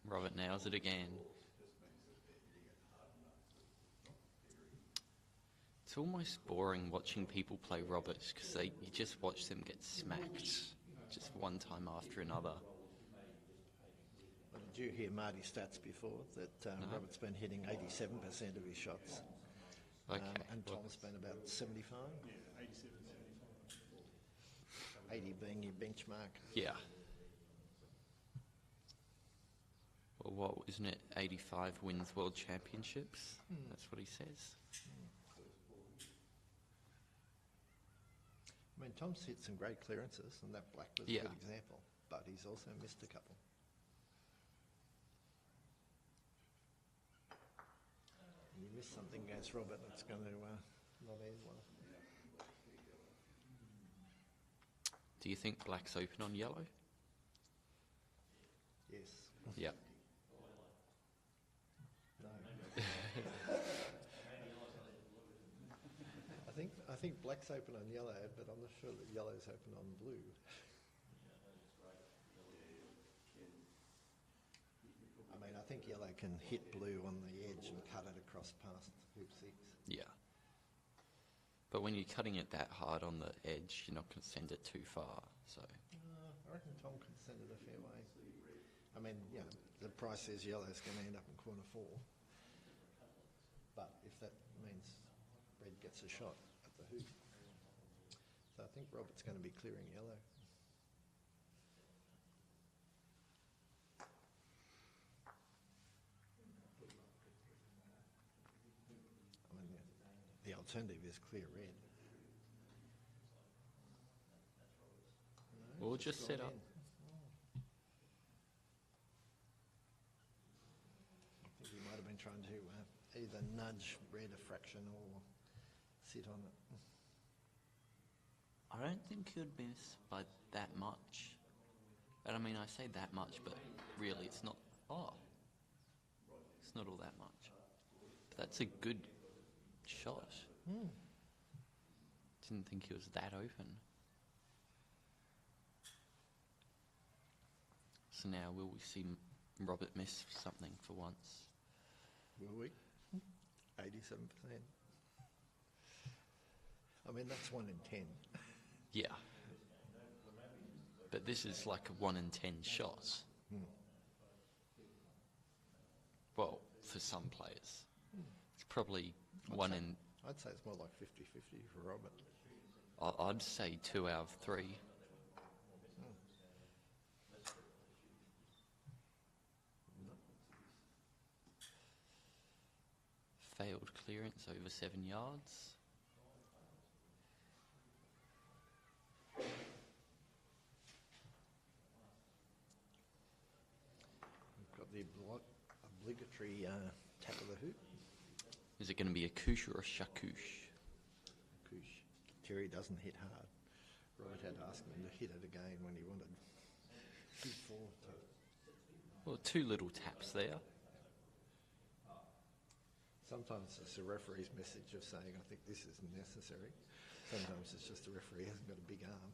Robert nails it again. It's almost boring watching people play Roberts because you just watch them get smacked just one time after another. Well, did you hear Marty's stats before that No. Robert's been hitting 87% of his shots? Okay. And well, Tom's been about 75? Yeah, 87, 80 being your benchmark. yeah. Well, what, isn't it 85 wins world championships? That's what he says. I mean, Tom's hit some great clearances, and that black was Yeah. a good example, but he's also missed a couple. And you miss something against Robert, it's going to not end well. Do you think black's open on yellow? Yes. Yeah. No. I think black's open on yellow, but I'm not sure that yellow's open on blue. I mean, I think yellow can hit blue on the edge and cut it across past hoop 6. Yeah. But when you're cutting it that hard on the edge, you're not going to send it too far. So I reckon Tom could send it a fair way. I mean, you know, the price says yellow's going to end up in corner 4. But if that means red gets a shot at the hoop. So I think Robert's going to be clearing yellow. I mean, the alternative is clear red. No, we'll it's just set gone up. in. I think he might have been trying to either nudge red a fraction or sit on it. I don't think you'd miss by that much. And I mean, I say that much, but really it's not. Oh, it's not all that much. But that's a good shot. Didn't think he was that open. So now will we see Robert miss something for once? Will we? 87%. I mean, that's 1 in 10. Yeah. But this is like a 1 in 10 shot. Well, for some players. It's probably I'd say it's more like 50-50 for Robert. I'd say 2 out of 3. Failed clearance over 7 yards. We've got the obligatory tap of the hoop. Is it going to be a couche or a shakouche? Koosh. Terry doesn't hit hard. Robert had to ask him to hit it again when he wanted. 2-4 to Well, 2 little taps there. Sometimes it's a referee's message of saying, I think this isn't necessary. Sometimes it's just the referee hasn't got a big arm.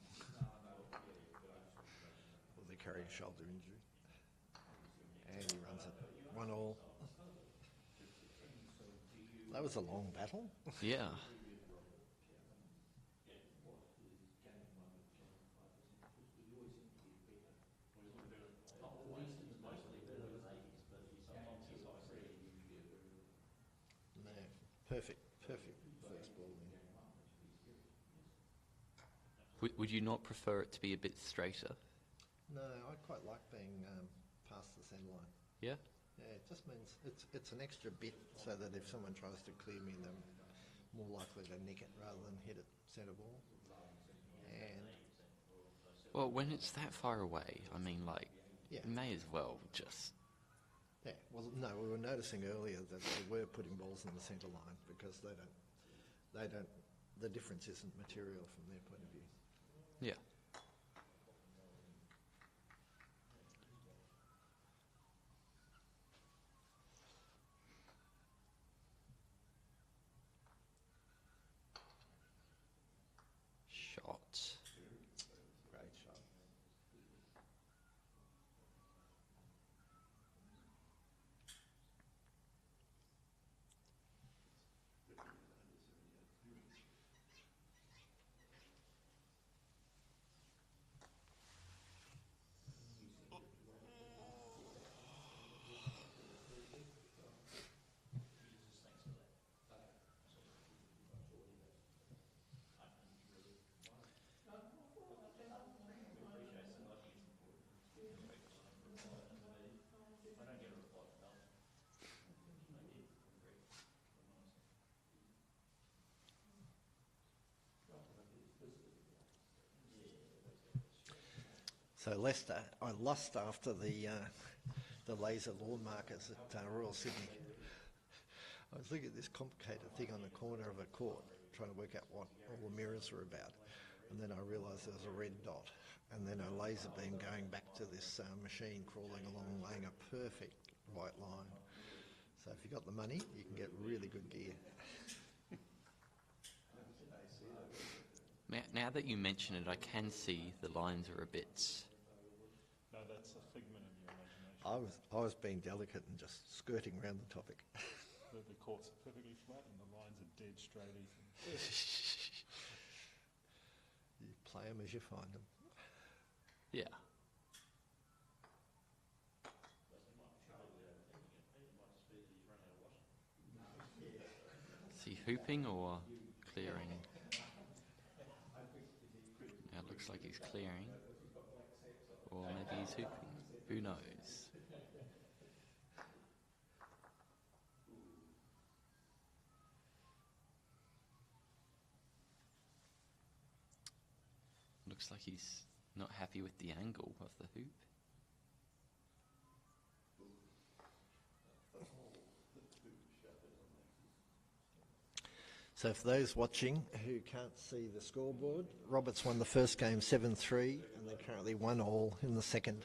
Or they're carrying a shoulder injury. And he runs it 1-1. That was a long battle. Yeah. No, perfect first ball then. Would you not prefer it to be a bit straighter? No, I quite like being past the centre line. Yeah? Yeah, it just means it's an extra bit so that if someone tries to clear me, they're more likely to nick it rather than hit it centre ball. And Well, when it's that far away, I mean, like, Yeah. you may as well just... Yeah, well, no, we were noticing earlier that they were putting balls in the centre line because the difference isn't material from their point of view. Yeah. Shot. Great shot. So Leicester, I lost after the laser lawn markers at Royal Sydney. I was looking at this complicated thing on the corner of a court, trying to work out what all the mirrors were about, and then I realised there was a red dot, and then a laser beam going back to this machine crawling along, laying a perfect white line. So if you've got the money, you can get really good gear. Now that you mention it, I can see the lines are a bit... No, that's a figment of your imagination. I was being delicate and just skirting around the topic. The courts are perfectly flat and the lines are dead straight even. You play them as you find them. Yeah. Is he hooping or clearing? Yeah, it looks like he's clearing. Or maybe he's hooping. Who knows? Looks like he's not happy with the angle of the hoop. So for those watching who can't see the scoreboard, Roberts won the first game 7-3 and they're currently 1-1 in the second.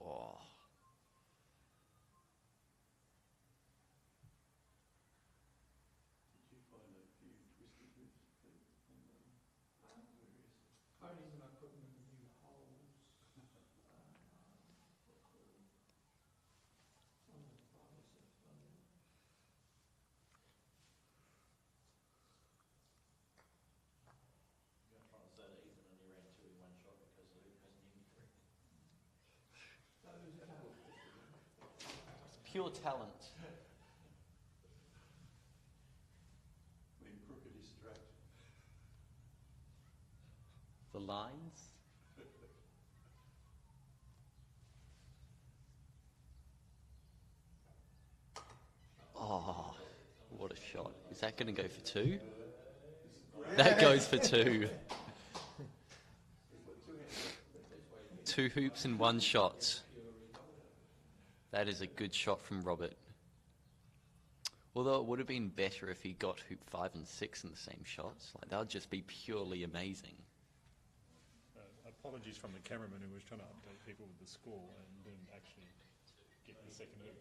Oh. Pure talent. When Croquet distracted. The lines. Oh, what a shot. Is that going to go for two? That goes for two. Two hoops in one shot. That is a good shot from Robert. Although it would have been better if he got hoop 5 and 6 in the same shots. Like, that would just be purely amazing. Apologies from the cameraman who was trying to update people with the score and didn't actually get the second hoop.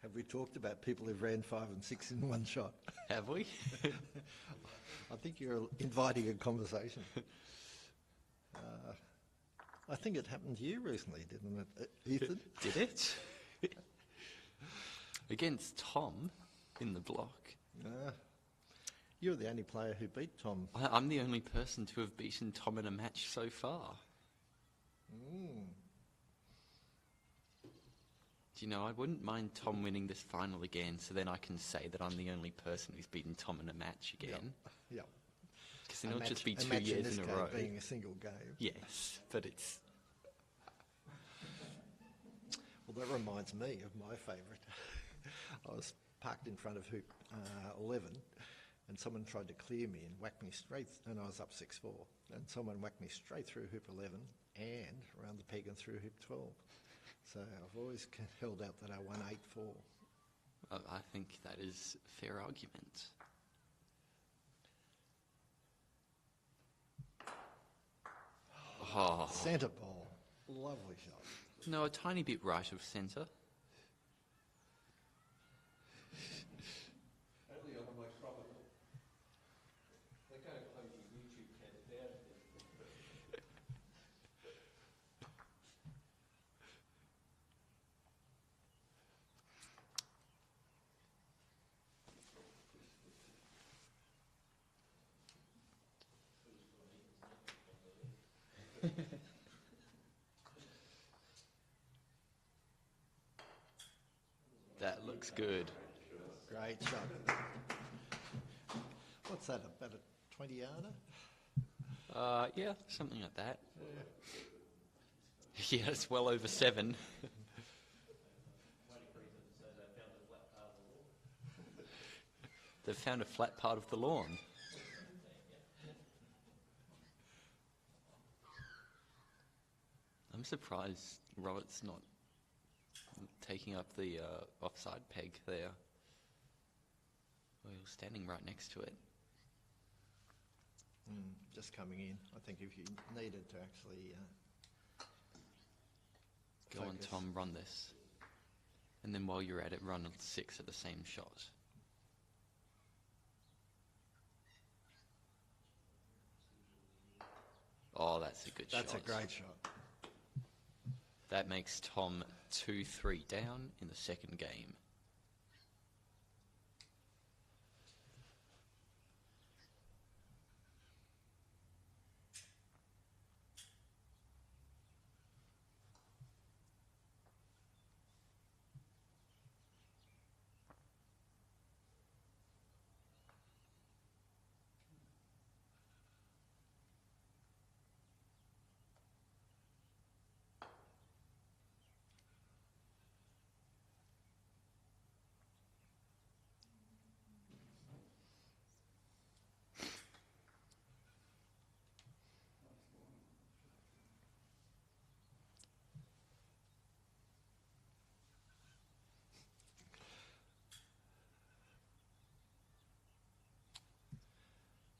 Have we talked about people who've ran 5 and 6 in one shot? Have we? I think you're inviting a conversation. I think it happened to you recently, didn't it, Ethan? Did it? Against Tom in the block. You're the only player who beat Tom. I'm the only person to have beaten Tom in a match so far. Do you know, I wouldn't mind Tom winning this final again, so then I can say that I'm the only person who's beaten Tom in a match again. Yep. Because then it'll just be 2 years in a row. Being a single game. Yes, but it's... Well, that reminds me of my favourite. I was parked in front of hoop 11, and someone tried to clear me and whacked me straight, and I was up 6-4, and someone whacked me straight through hoop 11 and around the peg and through hoop 12. So I've always held out that I won 8-4. I think that is a fair argument. Oh. Centre ball. Lovely shot. No, a tiny bit right of centre. Only on the most probable. They're going to close your YouTube channel down. That looks good. Great shot. What's that, about a 20-yarder? Yeah, something like that. Yeah, it's well over 7. They've found a flat part of the lawn. I'm surprised Robert's not taking up the offside peg there. Well, he was standing right next to it. Just coming in. I think if you needed to actually Go on, focus. Tom, run this. And then while you're at it, run 6 at the same shot. Oh, that's a good shot. That's a great shot. That makes Tom 2-3 down in the second game.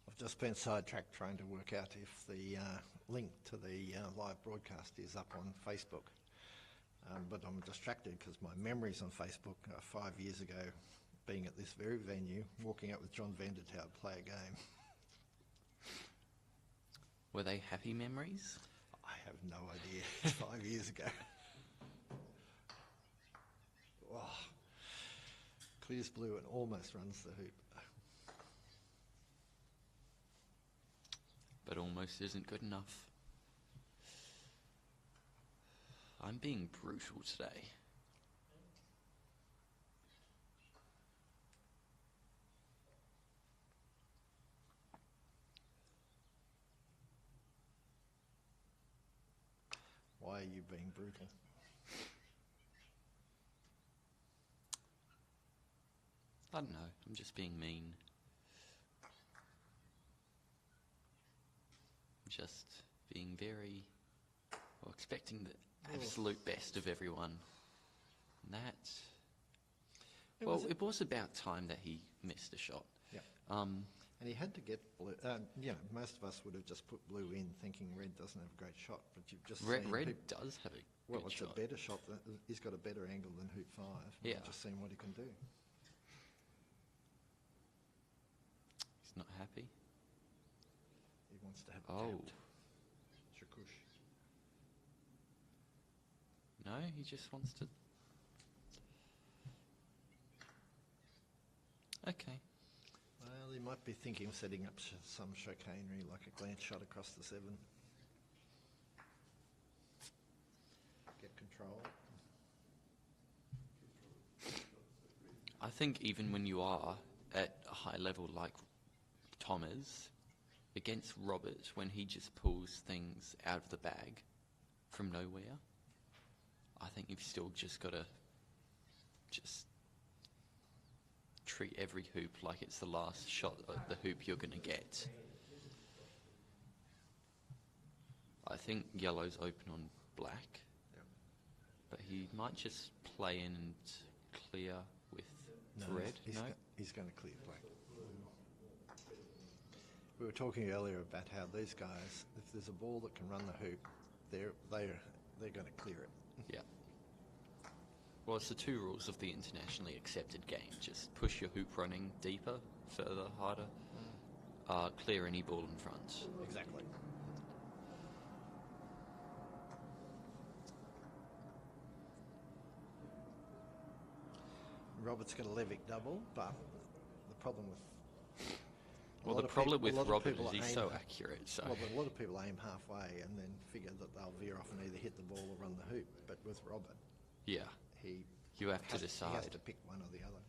I've just been sidetracked trying to work out if the link to the live broadcast is up on Facebook. But I'm distracted because my memories on Facebook are 5 years ago, being at this very venue, walking out with John Vandertout to play a game. Were they happy memories? I have no idea. It's 5 years ago. Oh, clears blue and almost runs the hoop. But almost isn't good enough. I'm being brutal today. Why are you being brutal? I don't know, I'm just being mean. Just being very, or expecting the absolute best of everyone. And that, it was about time that he missed a shot. Yeah. And he had to get blue. Most of us would have just put blue in thinking red doesn't have a great shot, but you've just Red seen does have a well, good it's shot. a better shot. He's got a better angle than hoop 5. Yeah. You've just seen what he can do. He's not happy. He wants to have it Oh. tapped. Shakush. No, he just wants to... Okay. Well, he might be thinking of setting up some chicanery, like a glance shot across the 7. control. I think even when you are at a high level like Tom is, against Robert, when he just pulls things out of the bag from nowhere, I think you've still just got to just treat every hoop like it's the last shot of the hoop you're going to get. I think yellow's open on black, but he might just play in and clear with red. He's going to clear black. We were talking earlier about how these guys, if there's a ball that can run the hoop, they're going to clear it. Yeah. Well, it's the two rules of the internationally accepted game. Just push your hoop running deeper, further, harder. Clear any ball in front. Exactly. Robert's got a Levick double, but the problem with Well, the problem with Robert people is he's aim- so accurate. So Well, but a lot of people aim halfway and then figure that they'll veer off and either hit the ball or run the hoop. But with Robert, yeah, he you have to he has decide. to pick one or the other.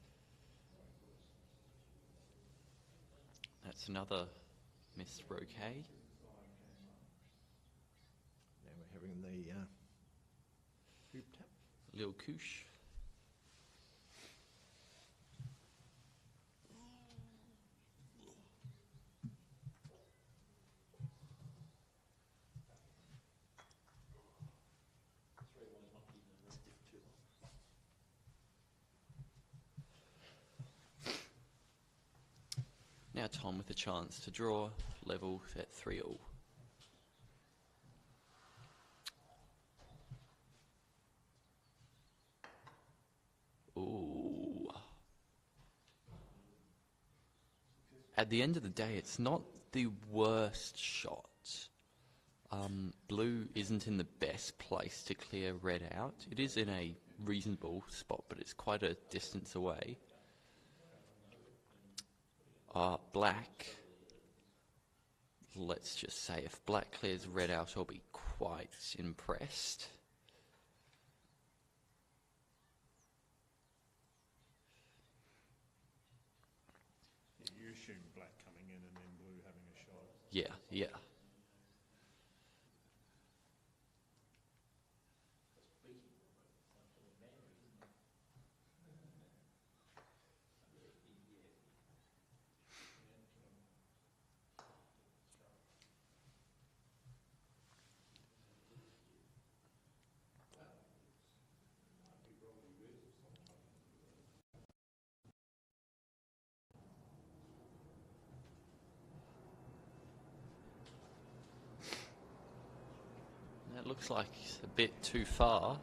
That's another missed Croquet. Now we're having the hoop tap. Lil Koosh. Now Tom with a chance to draw level at 3-all. Ooh. At the end of the day, it's not the worst shot. Blue isn't in the best place to clear red out. It is in a reasonable spot, but it's quite a distance away. Black, let's just say if black clears red out, I'll be quite impressed. You assume black coming in and then blue having a shot. Yeah, yeah. That looks like a bit too far.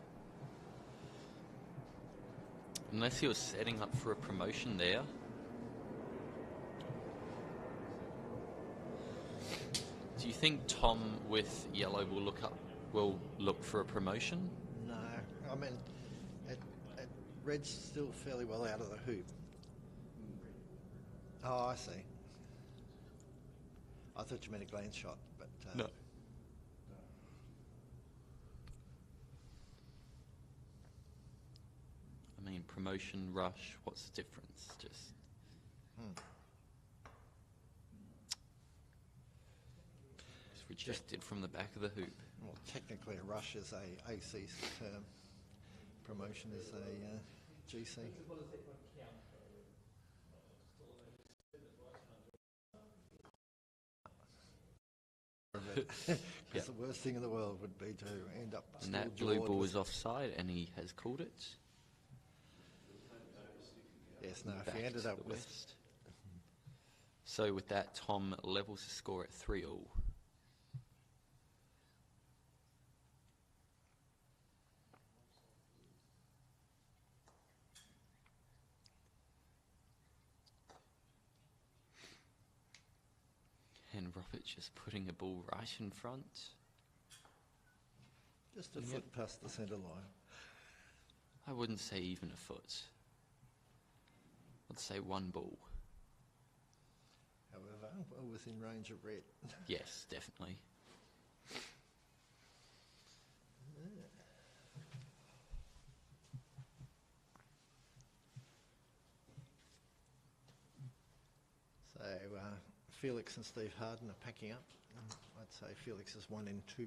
Unless he was setting up for a promotion there. Do you think Tom with yellow will look for a promotion? No, I mean, red's still fairly well out of the hoop. Oh, I see. I thought you meant a glance shot, but No. I mean, promotion, rush, what's the difference? Just rejected from the back of the hoop. Well, technically a rush is a AC term. Promotion is a GC. Because the worst thing in the world would be to end up And still that blue jawed ball with- is offside, and he has called it. Yes, no, if Back you ended to up the with... west. So with that, Tom levels the score at 3-all. And Robert just putting a ball right in front. Just a foot past the centre line. I wouldn't say even a foot. I'd say one ball. However, well within range of red. Yes, definitely. Felix and Steve Harden are packing up. And I'd say Felix is 1 in 2.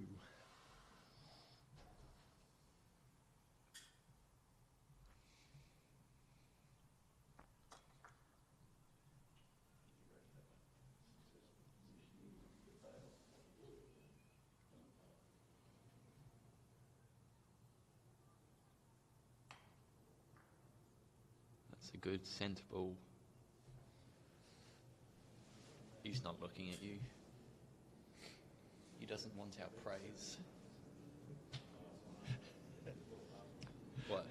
That's a good, sensible. He's not looking at you. He doesn't want our praise. What?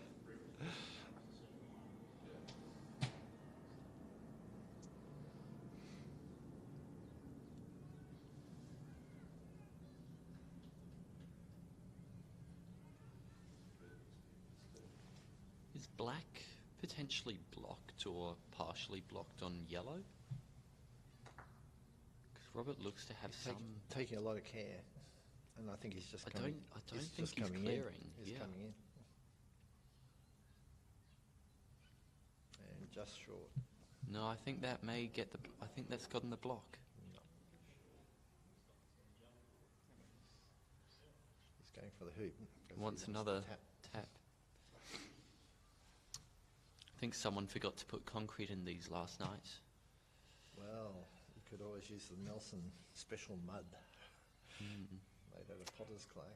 Is black potentially blocked or partially blocked on yellow? Because Robert looks to have some. Taking a lot of care, and I think he's just. I don't think he's coming clearing. In. He's Yeah. coming in, and just short. No, I think that may get the. I think that's gotten the block. No. He's going for the hoop. 'Cause he Wants the another tap. tap. I think someone forgot to put concrete in these last night. Well, you could always use the Nelson special mud made out of potter's clay.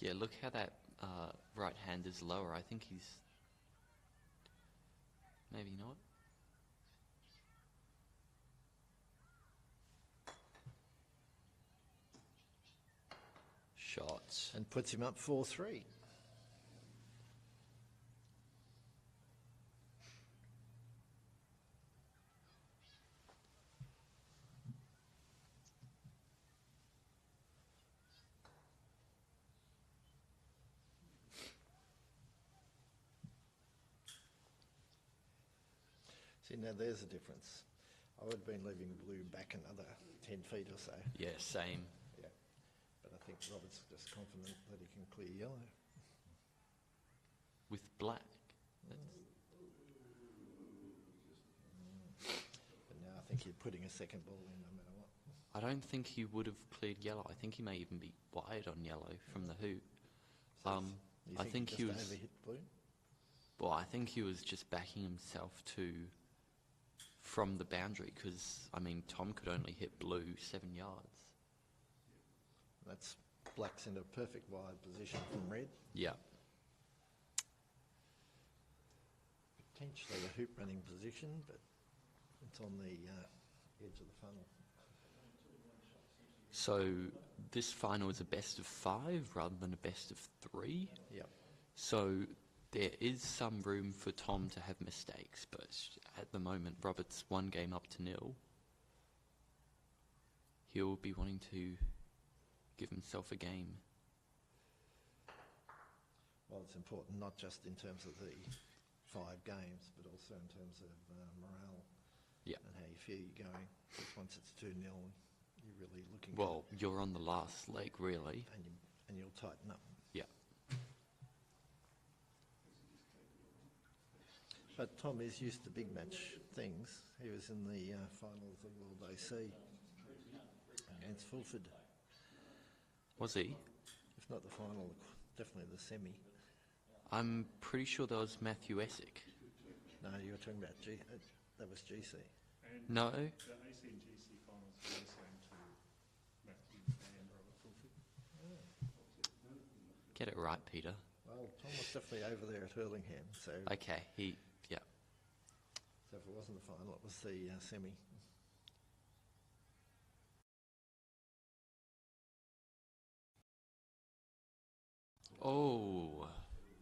Yeah, look how that right hand is lower. I think he's. Maybe not. Shots. And puts him up 4-3. See, now there's a difference. I would have been leaving blue back another 10 feet or so. Yeah, same. Yeah. But I think Robert's just confident that he can clear yellow. With black. But now I think you're putting a second ball in no matter what. I don't think he would have cleared yellow. I think he may even be wide on yellow from the hoop. You I think he just was. overhit blue? Well, I think he was just backing himself from the boundary because, I mean, Tom could only hit blue 7 yards. That's black's in a perfect wide position from red. Yeah. Potentially a hoop running position, but it's on the edge of the funnel. So this final is a best of 5 rather than a best of 3. Yep. So there is some room for Tom to have mistakes, but at the moment, Robert's 1 game up to 0. He'll be wanting to give himself a game. Well, it's important not just in terms of the 5 games, but also in terms of morale. Yeah. And how you feel you're going. Because once it's 2-0, you're really looking. Well, you're on the last leg, really. And you'll tighten up. Yeah. But Tom is used to big match things. He was in the finals of World AC against Fulford. Was he? If not the final, definitely the semi. I'm pretty sure that was Matthew Essick. No, you were talking about that was GC. No? The AC and GC finals were the same to Matthew and Robert Fulford. Get it right, Peter. Well, Tom was definitely over there at Hurlingham, so Okay, yeah. so if it wasn't the final, it was the semi. Oh,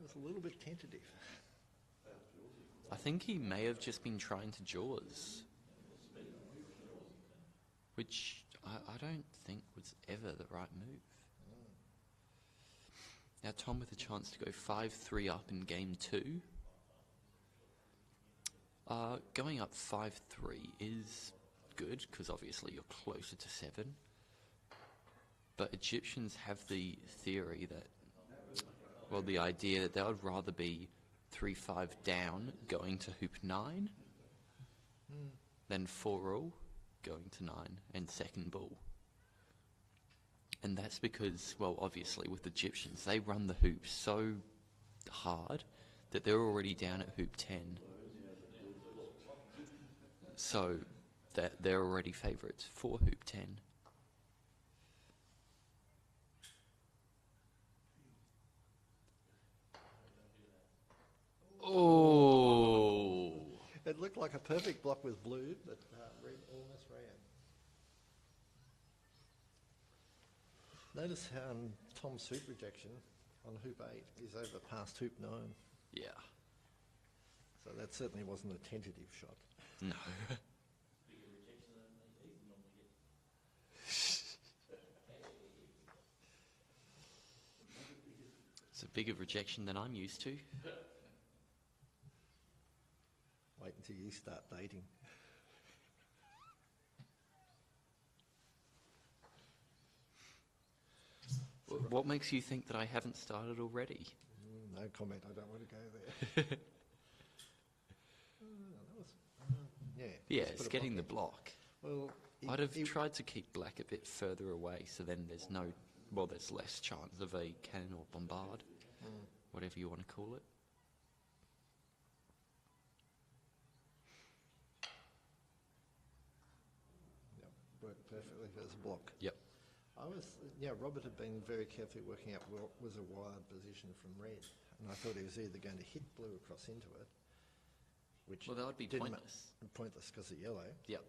It was a little bit tentative. I think he may have just been trying to jaws. Which I don't think was ever the right move. Now Tom with a chance to go 5-3 up in game 2. Going up 5-3 is good, because obviously you're closer to 7. But Egyptians have the theory that, well, the idea that they would rather be 3-5 down, going to hoop 9. then 4 all, going to 9, and second ball. And that's because, well, obviously with Egyptians, they run the hoop so hard that they're already down at hoop 10. So that they're already favourites for hoop 10. Oh! It looked like a perfect block with blue, but red almost ran. Notice how Tom's hoop rejection on hoop 8 is over past hoop 9. Yeah. So that certainly wasn't a tentative shot. No. It's a bigger rejection than I'm used to. Wait until you start dating. What makes you think that I haven't started already? No comment, I don't want to go there. Yeah. Yeah, just put it's a getting the block block. there. Well, I'd have tried to keep black a bit further away, so then there's no, well, there's less chance of a cannon or bombard, whatever you want to call it. Yep, worked perfectly as a block. Yep. Robert had been very carefully working out what was a wild position from red, and I thought he was either going to hit blue across into it, which Well, that would be didn't pointless. Pointless because of yellow. Yep.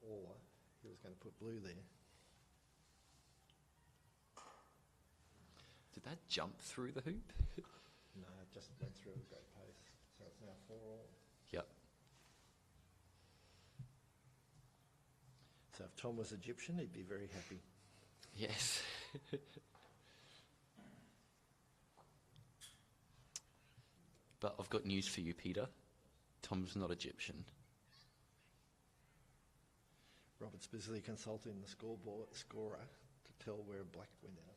Or he was going to put blue there. Did that jump through the hoop? No, it just went through at a great pace. So it's now 4 all. Yep. So if Tom was Egyptian, he'd be very happy. Yes. But I've got news for you, Peter. Tom's not Egyptian. Robert's busily consulting the scorer to tell where black went out.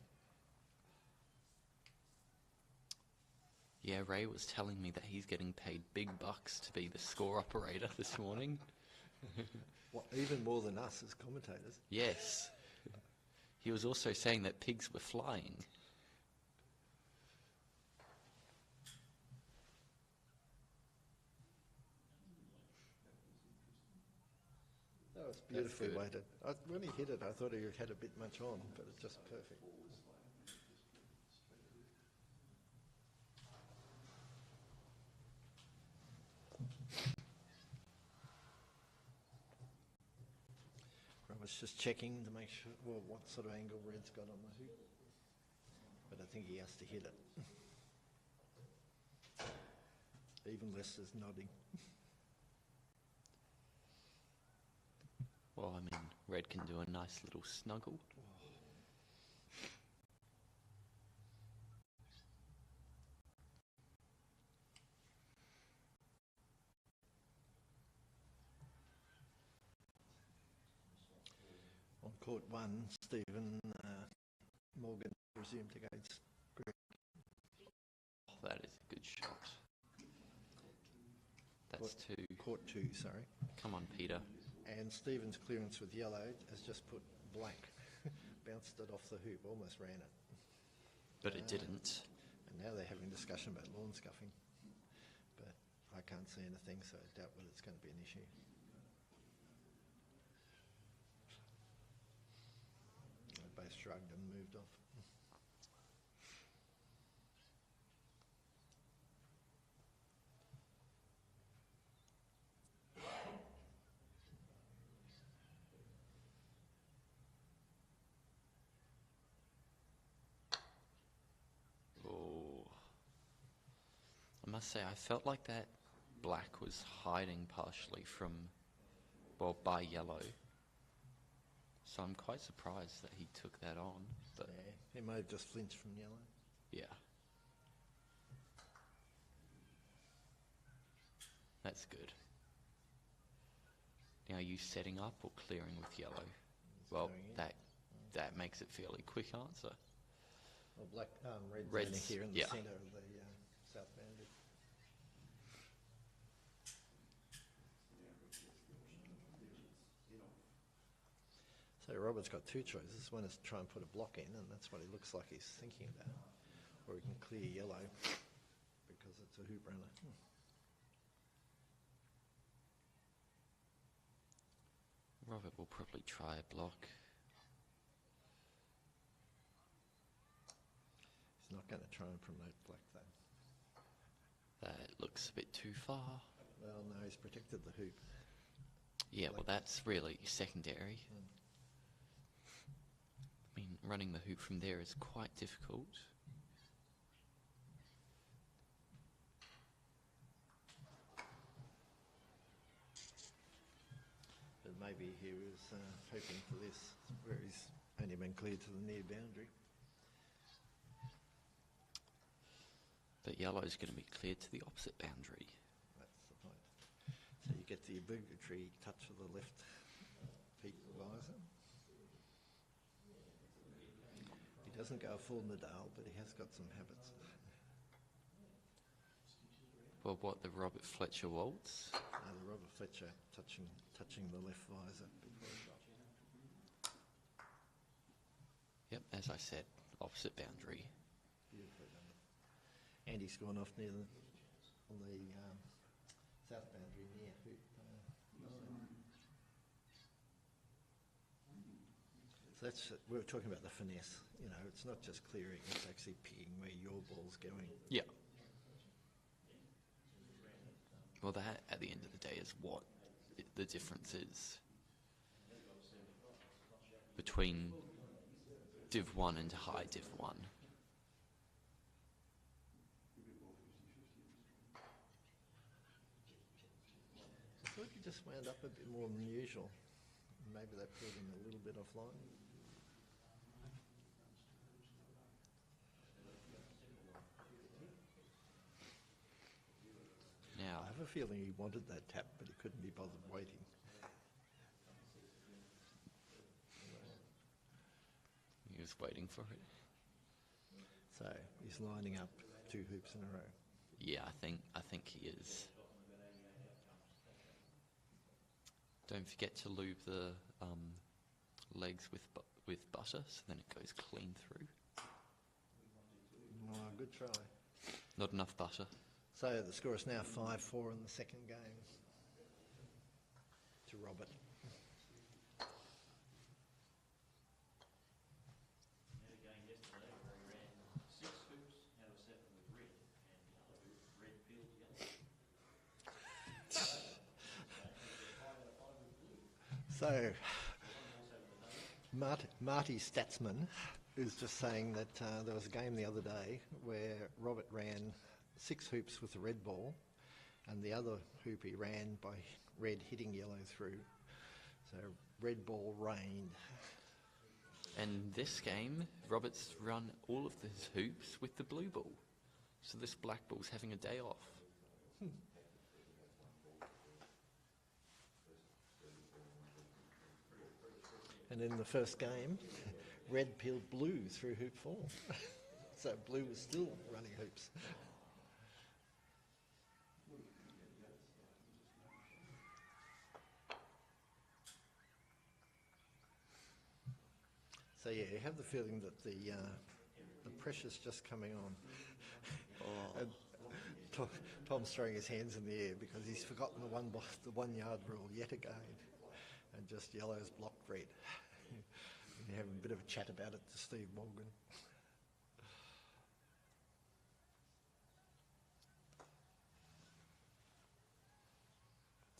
Yeah, Ray was telling me that he's getting paid big bucks to be the score operator this morning. What, even more than us as commentators? Yes. He was also saying that pigs were flying. That was beautifully good. weighted. When he hit it, I thought he had a bit much on, but it's just perfect. Robert's just checking to make sure, well, what sort of angle red's got on the hoop. But I think he has to hit it. Even Lester's nodding. Well, I mean, red can do a nice little snuggle. On court 1, Stephen Morgan resumed against Greg. Oh, that is a good shot. That's 2. Court 2, sorry. Come on, Peter. And Stephen's clearance with yellow has just put black. Bounced it off the hoop, almost ran it. But it didn't. And now they're having a discussion about lawn scuffing. But I can't see anything, so I doubt whether it's going to be an issue. They both shrugged and moved off. Oh. I must say, I felt like that black was hiding partially from, well, by yellow. So I'm quite surprised that he took that on. But Yeah, he may have just flinched from yellow. yeah. That's good. Now, are you setting up or clearing with yellow? Well, Clearing in. that makes it fairly quick answer. Well, red's Red's, only here in the yeah. centre of the south boundary. Robert's got two choices. One is to try and put a block in, and that's what he looks like he's thinking about. Or he can clear yellow because it's a hoop runner. Robert will probably try a block. He's not going to try and promote black, though. That looks a bit too far. Well, no, he's protected the hoop. Yeah, well, that's really secondary. I mean, running the hoop from there is quite difficult. But maybe he was hoping for this, where he's only been cleared to the near boundary. But yellow's going to be cleared to the opposite boundary. That's the point. So you get the obligatory touch of the left peak visor. He doesn't go full Nadal, but he has got some habits. Well, what, the Robert Fletcher waltz? The Robert Fletcher touching the left visor before he shot. Yep, as I said, opposite boundary. Beautifully done. And he's gone off near the, on the south boundary near hoop. So that's, we were talking about the finesse. You know, it's not just clearing, it's actually picking where your ball's going. Yeah. Well, that, at the end of the day, is what the difference is between Div 1 and high Div 1. I thought you just wound up a bit more than usual. Maybe they pulled him a little bit offline. Now, I have a feeling he wanted that tap, but he couldn't be bothered waiting. he was waiting for it. So he's lining up two hoops in a row. Yeah, I think he is. Don't forget to lube the legs with butter, so then it goes clean through. Oh, good try. Not enough butter. So the score is now 5-4 in the second game to Robert. Had a game yesterday where he ran 6 hoops out of 7 with red, and the other hoop, red peeled yellow. So Marty Statsman is just saying that there was a game the other day where Robert ran 6 hoops with the red ball, and the other hoop he ran by red hitting yellow through. So red ball reigned. And this game, Robert's run all of his hoops with the blue ball. So this black ball's having a day off. And in the first game, red peeled blue through hoop 4. So blue was still running hoops. So yeah, you have the feeling that the pressure's just coming on. And Tom's throwing his hands in the air because he's forgotten the 1 yard rule yet again, and just yellow's blocked red. And you're having a bit of a chat about it to Steve Morgan.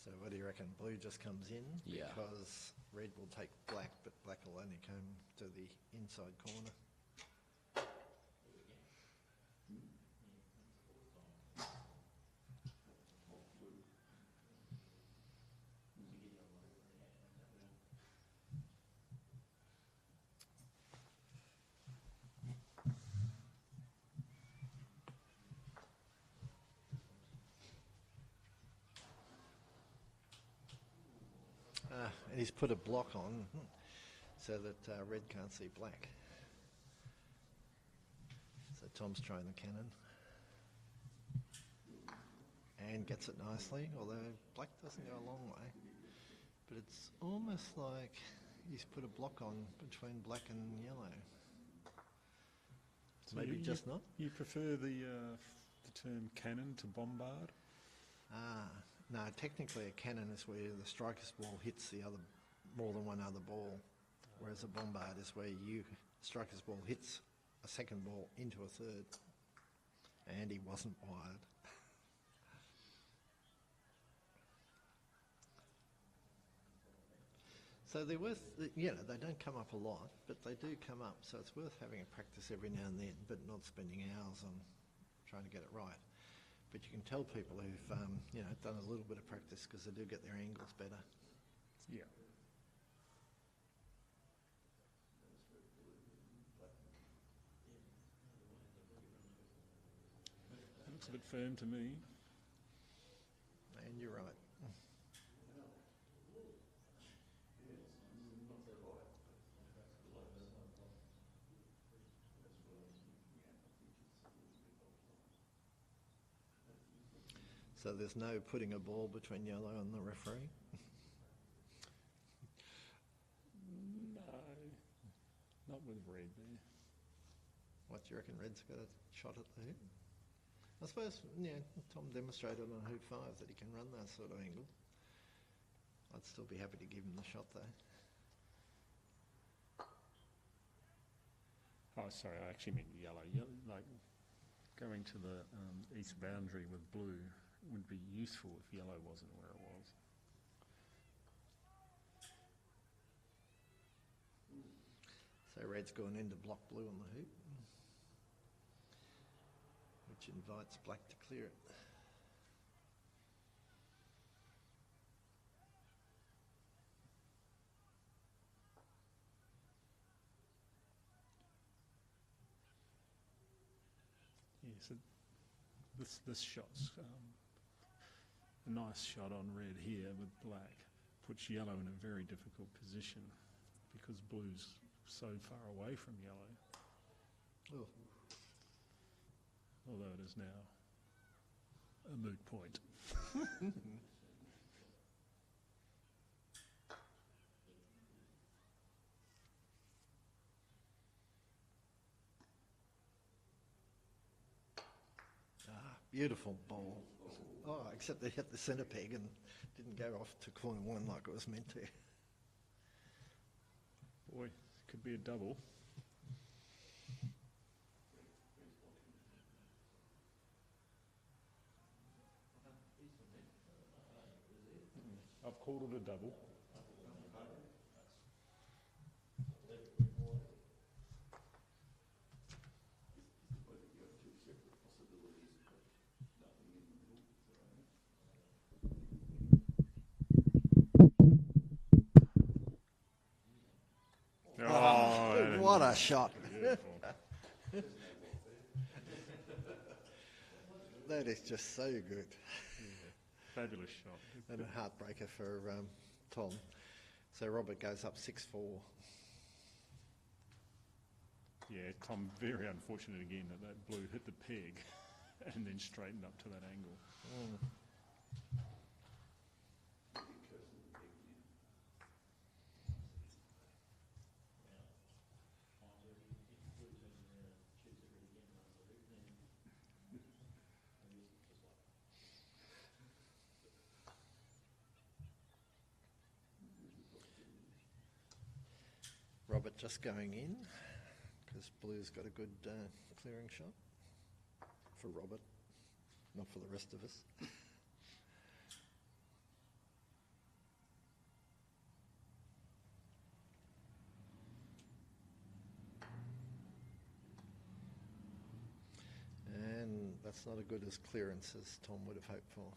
So what do you reckon? Blue just comes in Yeah. because red will take black, but black will only come to the inside corner. And he's put a block on so that red can't see black. So Tom's trying the cannon. And gets it nicely, although black doesn't go a long way. But it's almost like he's put a block on between black and yellow. So Maybe just not. You prefer the term cannon to bombard? No, technically a cannon is where the striker's ball hits the other, more than one other ball, whereas a bombard is where striker's ball hits a second ball into a third. And he wasn't wired. So they're worth, they don't come up a lot, but they do come up. So it's worth having a practice every now and then, but not spending hours on trying to get it right. But you can tell people who've, done a little bit of practice because they do get their angles better. Yeah. It looks a bit firm to me. And you're right. So there's no putting a ball between yellow and the referee? No, not with red there. What do you reckon? Red's got a shot at the hoop? I suppose, Tom demonstrated on hoop 5 that he can run that sort of angle. I'd still be happy to give him the shot though. Oh, sorry, I actually meant yellow. Like going to the east boundary with blue would be useful if yellow wasn't where it was. So red's gone in to block blue on the hoop, which invites black to clear it. Yeah, so this shot's a nice shot on red here with black. Puts yellow in a very difficult position because blue's so far away from yellow. Oh. Although it is now a moot point. Beautiful ball. Oh, except they hit the centre peg and didn't go off to corner 1 like it was meant to. Boy, could be a double. I've called it a double. Oh, What a shot. beautiful. That is just so good. Fabulous shot. And a heartbreaker for Tom. So Robert goes up 6-4. Yeah, Tom, very unfortunate again that blue hit the peg and then straightened up to that angle. Robert just going in because blue's got a good clearing shot for Robert, not for the rest of us. And that's not as good as clearance as Tom would have hoped for.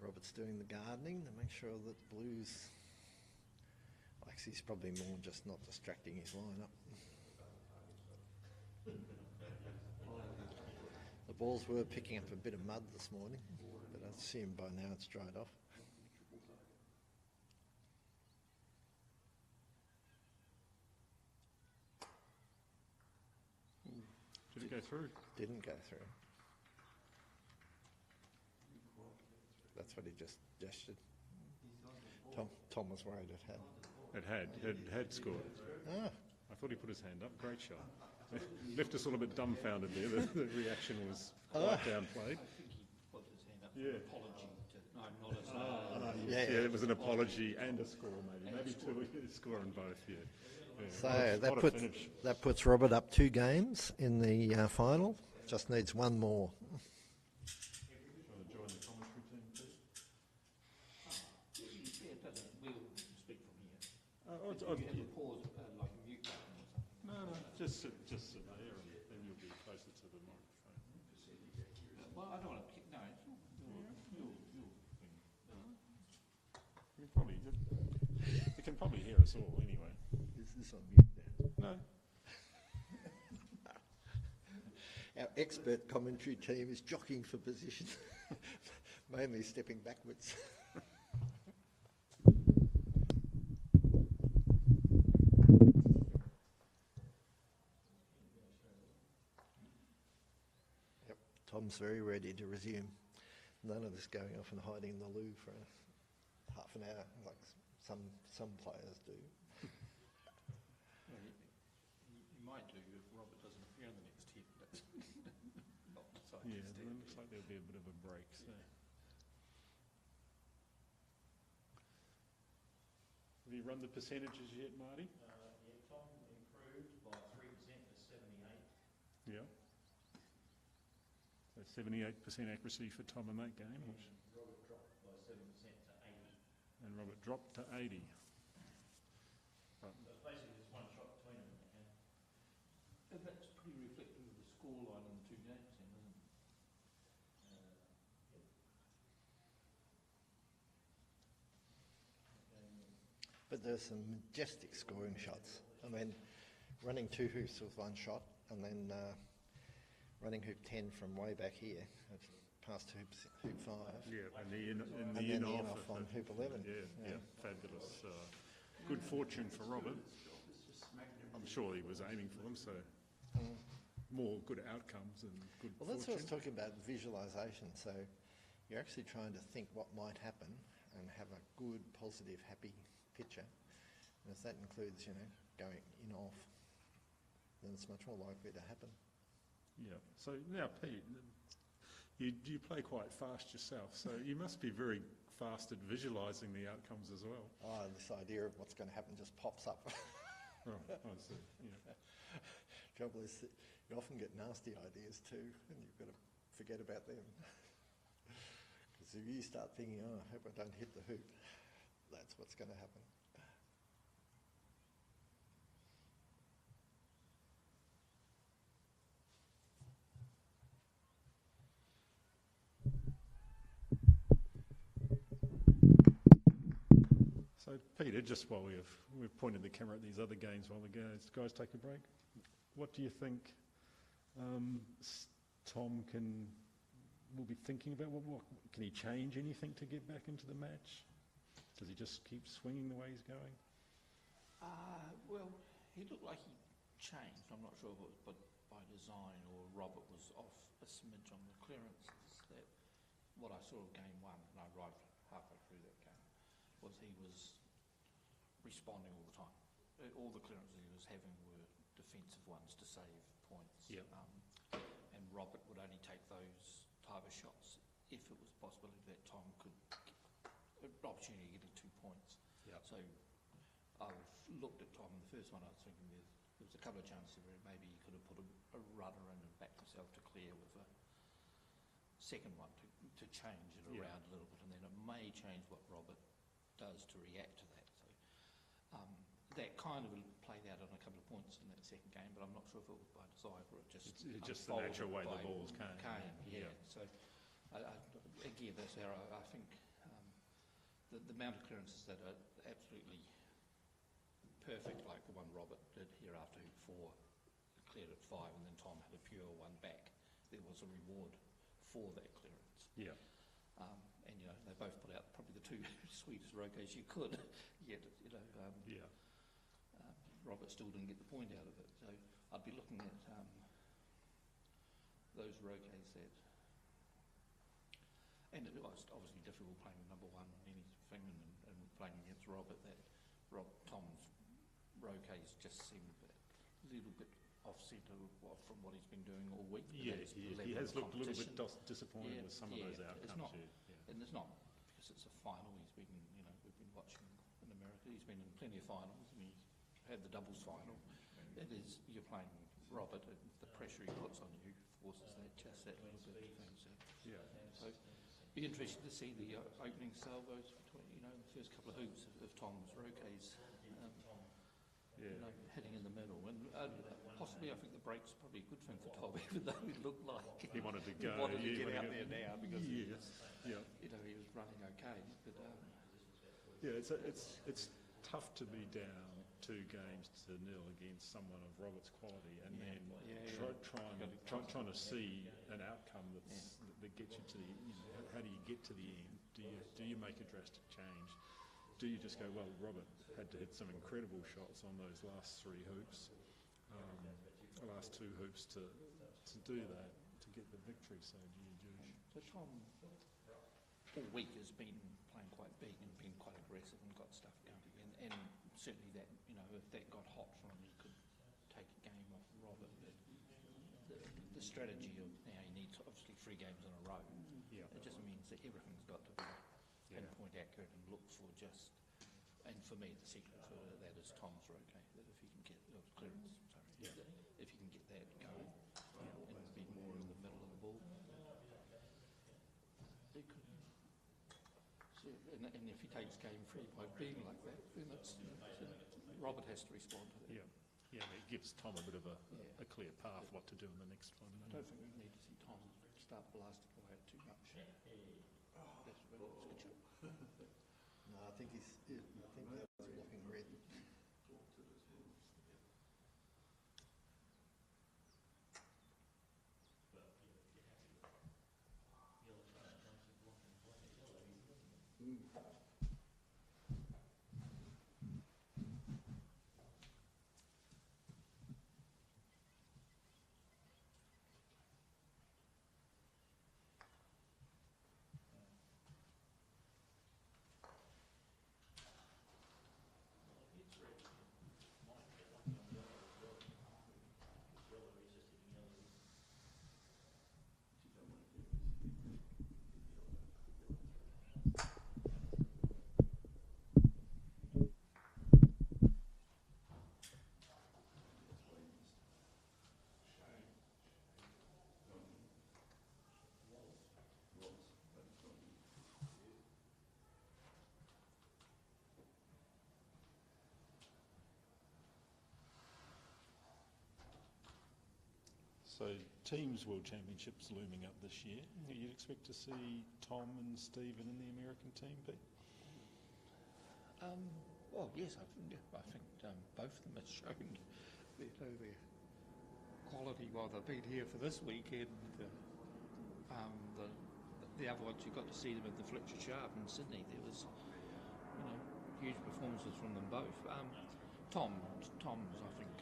Robert's doing the gardening to make sure that blue's... Actually, he's probably more just not distracting his lineup. The balls were picking up a bit of mud this morning, but I assume by now it's dried off. Did it go through? Didn't go through. That's what he just gestured. Tom was worried it had. It had scored. Ah, I thought he put his hand up. Great shot. Left us all a bit dumbfounded there. The reaction was quite downplayed. I think he put his hand up Yeah. for an apology to, no, not as Yeah. It was an apology and a score, maybe two. A score in both. Yeah. so What a finish. that puts Robert up 2 games in the final. Just needs one more. Trying to join the commentary team too. Yeah, it doesn't, we'll speak from here. I'd You have a pause, like a mute button or something. No, just sit there, and then you'll be closer to the microphone. Well, I don't want to kick, no, you'll You can probably hear us all anyway. Is this on mute now? No. Our expert commentary team is jockeying for position, mainly stepping backwards. Yep, Tom's very ready to resume. None of this going off and hiding in the loo for half an hour, like some players do. Well, you might do if Robert doesn't appear in the next hit. That's not decided Yeah, to it stand. looks like there'll be a bit of a break. So. Have you run the percentages yet, Marty? Yeah, Tom improved by 3% to 78. Yeah. So 78% accuracy for Tom in that game, And Robert dropped by 7% to 80. and Robert dropped to 80. So it's basically just one shot between them. And that's pretty reflective of the scoreline in the 2 games then, isn't it? But there's some majestic scoring shots. I mean, running 2 hoops with 1 shot, and then running hoop 10 from way back here, past hoop 5. Yeah, and the in And then the in-off on hoop 11. Yeah, fabulous. Good fortune for Robert. I'm sure he was aiming for them, so more good outcomes and good Well, that's what I was fortune. talking about, visualisation. So you're actually trying to think what might happen and have a good, positive, happy picture. And if that includes, going in-off, then it's much more likely to happen. Yeah. So now, Pete, you play quite fast yourself, so you must be very fast at visualising the outcomes as well. Oh, this idea of what's going to happen just pops up. Oh, I see. Yeah. Trouble is that you often get nasty ideas too, and you've got to forget about them. Because if you start thinking, oh, I hope I don't hit the hoop, that's what's going to happen. So, Peter, just while we've pointed the camera at these other games while the guys take a break, what do you think Tom will be thinking about? What can he change anything to get back into the match? Does he just keep swinging the way he's going? Well, he looked like he changed. I'm not sure if it was by design or Robert was off a smidge on the clearances. That what I saw of game 1, and I arrived halfway through that game, was he was responding all the time. All the clearances he was having were defensive ones to save points. Yep. And Robert would only take those type of shots if it was a possibility that Tom could an opportunity of getting 2 points. Yep. So I've looked at Tom in the first one. I was thinking there was a couple of chances where maybe he could have put a rudder in and backed himself to clear with a second one to change it Yeah. around a little bit, and then it may change what Robert does to react to that. So that kind of played out on a couple of points in that second game, but I'm not sure if it was by design or it just It's just the unfolded natural way the by balls came. Yeah. So again, that's where I think the amount of clearances that are absolutely perfect, like the one Robert did here after hoop 4, cleared at 5, and then Tom had a pure one back. There was a reward for that clearance. Yeah. And they both put out probably the 2 sweetest roquets you could. Yet Yeah. Robert still didn't get the point out of it. So I'd be looking at those roquets that, and obviously difficult playing with number one anything and playing against Robert. That Tom's Roquets just seemed a little bit off-centre from what he's been doing all week. Yeah, he has looked a little bit disappointed with some of those outcomes. And it's not because it's a final. He's been, we've been watching in America. He's been in plenty of finals, and he's had the doubles final. It is, you're playing Robert, and the pressure he puts on you forces that little bit of thing. So be interesting to see the opening salvos between, the first couple of hoops of Tom's Roquets. Heading in the middle, and possibly I think the break's probably a good thing for Tom, even though it looked like he wanted to go. He wanted to get out there now because he was running okay. But it's tough to be down 2 games to 0 against someone of Robert's quality, and then trying to see an outcome that gets you to the. How do you get to the end? Do you make a drastic change? Do you just go, well, Robert had to hit some incredible shots on those last 3 hoops, the last 2 hoops to do that, to get the victory, so do you, Josh? So Tom, all week has been playing quite big and been quite aggressive and got stuff going, and certainly that, if that got hot for him, he could take a game off Robert, but the strategy of now he needs obviously 3 games in a row. It just means that everything's got to be pinpoint accurate and look for just, and for me the secret for that is Tom's Roquet, that if he can get clearance, if he can get that going and be more in the middle of the ball, he could. So, and if he takes game free by being like that, then Robert has to respond to that. It gives Tom a bit of a clear path what to do in the next one. I don't think we need to see Tom start blasting away at too much. No, I think that was looking red. So, Teams World Championships looming up this year. You'd expect to see Tom and Stephen in the American team, Pete? Well, yes, I think both of them have shown their quality while they've been here for this weekend. The other ones, you got to see them at the Fletcher Sharp in Sydney. There was, huge performances from them both. Tom's, I think,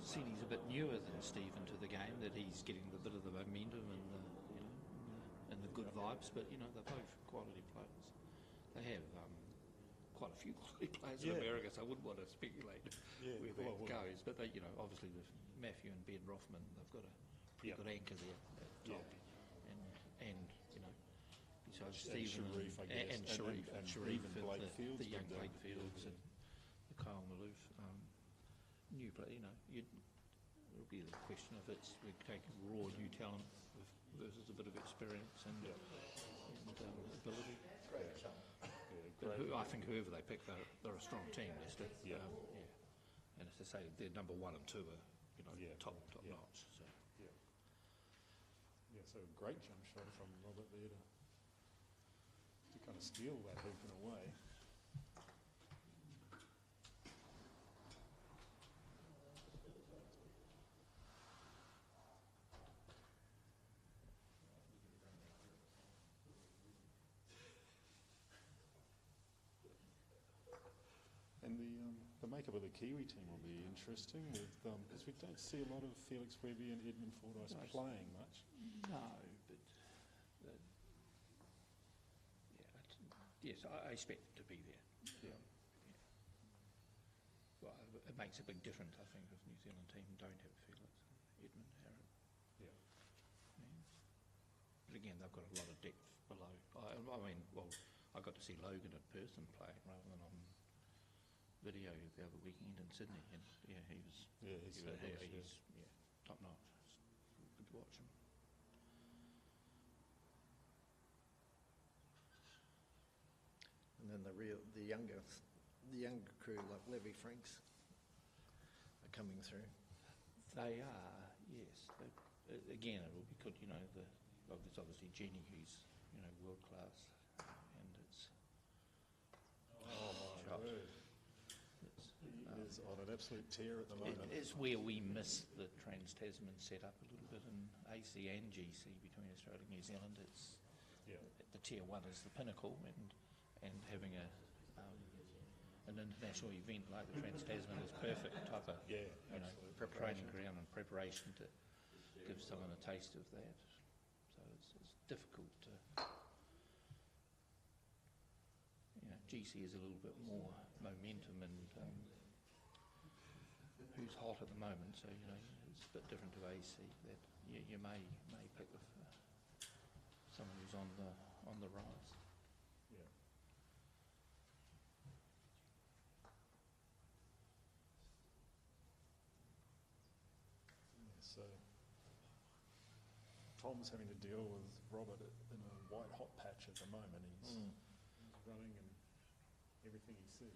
seen he's a bit newer than Stephen to the game, that he's getting a bit of the momentum and the good vibes, but they're both quality players. They have quite a few quality players in America, so I wouldn't want to speculate where that goes. But they, obviously with Matthew and Ben Rothman, they've got a pretty good anchor there at the top, and besides Stephen and Sharif and Blake Fields, the young Blake Fields and the Kyle Maloof. New player, it'll be the question if it's we're taking raw new talent versus a bit of experience and ability. But I think whoever they pick, they're a strong team, Leicester. And as I say, their number 1 and 2 are top notch. So. So a great jump shot from Robert there to kind of steal that hoop in a way. And the makeup of the Kiwi team will be interesting, because we don't see a lot of Felix Webby and Edmund Fordyce playing much. No, but Yes, I expect it to be there. Yeah. Well, it makes a big difference, I think, if New Zealand team don't have Felix and Edmund Harrod. Yeah. But again, they've got a lot of depth below. I mean, well, I got to see Logan in person play rather than on video the other weekend in Sydney, and yeah, he's top notch. It's good to watch him. And then the younger crew like Levy Franks are coming through. They are, yes. Again, it will be good, you know, there's obviously Jenny, who's, you know, world class, and it's... Oh my word. He is on an absolute tear at the moment. It's where we miss the Trans-Tasman setup a little bit in AC and GC between Australia and New Zealand. It's the Tier 1 is the pinnacle, and having an international event like the Trans-Tasman is perfect type of training ground and preparation to give someone a taste of that. So it's difficult to... GC is a little bit more momentum and who's hot at the moment, so it's a bit different to AC. That you may pick with someone who's on the rise. Yeah. So Tom's having to deal with Robert in a white hot patch at the moment. He's running and everything he sees.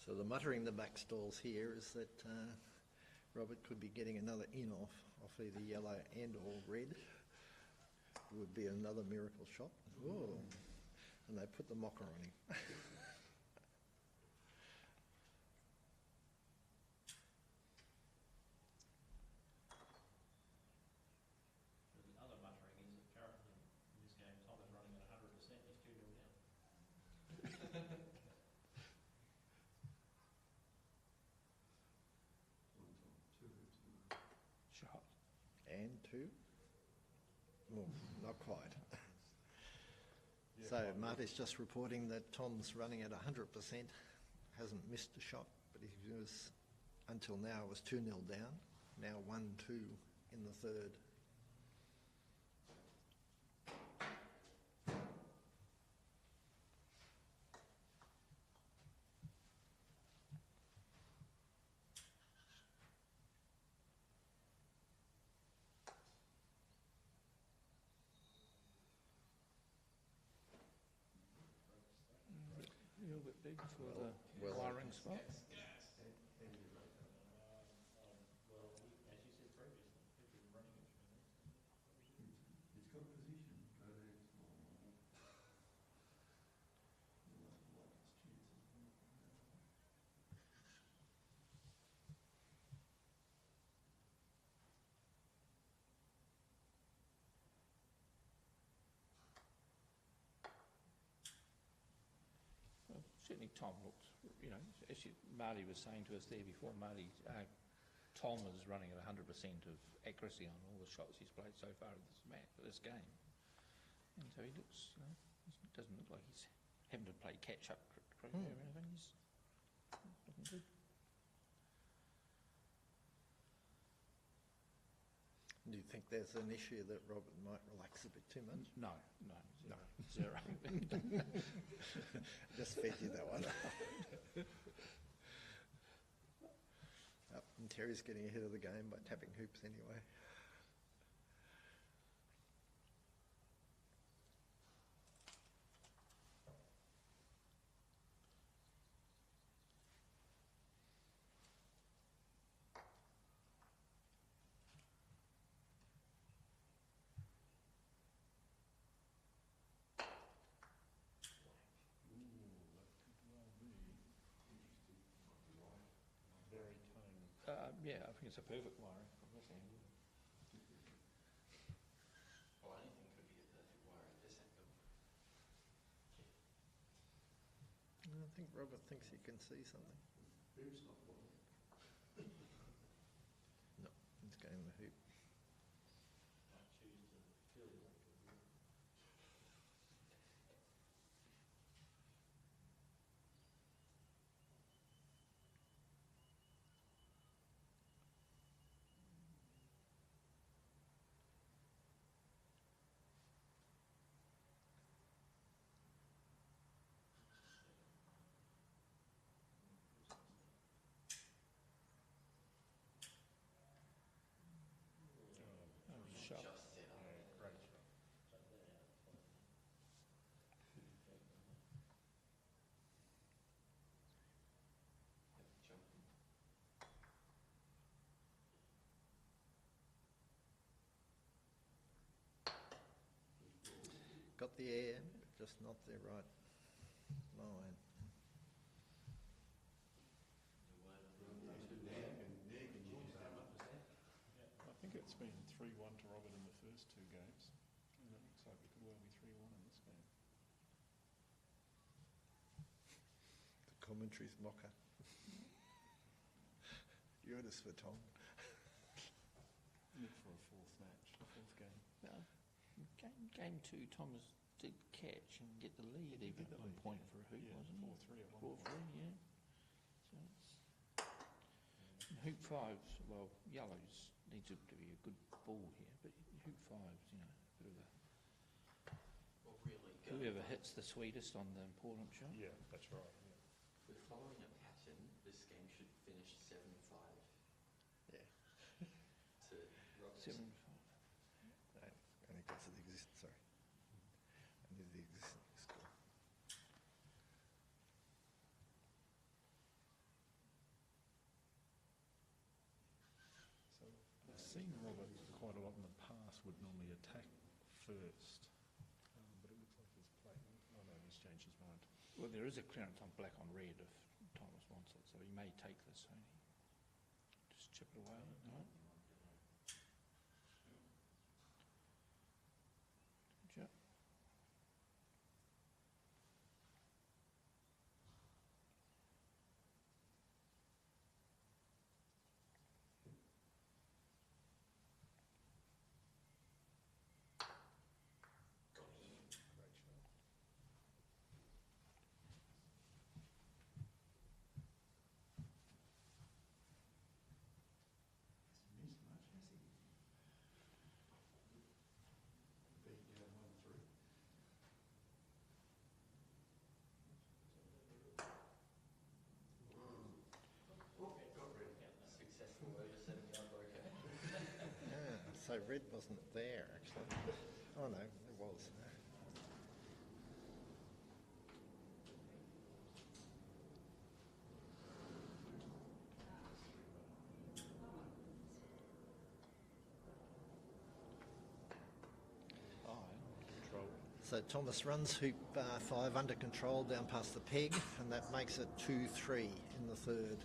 So the muttering the back stalls here is that Robert could be getting another in off either yellow and or red. It would be another miracle shot. Ooh. And they put the mocker on him. The other muttering is that currently in this game Tom is running at 100%, he's 2-0 down. Shot. And two? Oh, not quite. So Marty's just reporting that Tom's running at 100%, hasn't missed a shot, but he was, until now, was 2-0 down, now 1-2 in the third. A little bit big for the well- wiring spot. Well, as you said previously, people are running it through there. It's got position, but it's Well, certainly Tom looked, actually Marty was saying to us there before, Tom is running at 100% of accuracy on all the shots he's played so far in this match, this game. And so he looks, he doesn't look like he's having to play catch-up cricket or anything. He's looking good. Do you think there's an issue that Robert might relax a bit too much? No, zero. Just fed you that one. And Terry's getting ahead of the game by tapping hoops anyway. Yeah, I think it's a perfect wiring from this angle. Well, anything could be a perfect wire at this angle. I think Robert thinks he can see something. Hoop's not one. No, he's going the hoop. Might choose to fill it up with wood. Shot. Just set up. Great shot. Take that out. Jump. Got the air, just not the right line. I think it's been 3-1 to Robert in the first two games, and it looks like it could well be 3-1 in this game. The commentary's mocker. You heard us for Tom. Look for a fourth match, a fourth game. Game 2, Thomas did catch and get the lead He even did the at one lead, point yeah. for a hoop, Yeah, wasn't 4-3 he? at one 4-3, point. yeah. So it's... And hoop 5's, well, yellows needs to be a good ball here, but hoop 5's, you know, a bit of a... Well, really, Whoever hits the sweetest on the important shot. Yeah, that's right. Yeah. we're following a pattern. This game should finish 7-5 Yeah. to Robert's. 7-5. No, only because of the existing, sorry. Only the existing score. So I've seen Robert quite a lot in the past would normally attack first, but it looks like he's playing. Oh no, he's changed his mind. Well, there is a clearance on black on red if Thomas wants it, so he may take this only. Just chip it away, no? Good job. Great shot. Hasn't missed much, has he? Beat down 1-3. Successful over 7-yard broker. Yeah, so red wasn't there actually. Oh no, it was. Control. So Thomas runs hoop 5 under control down past the peg, and that makes it 2-3 in the third.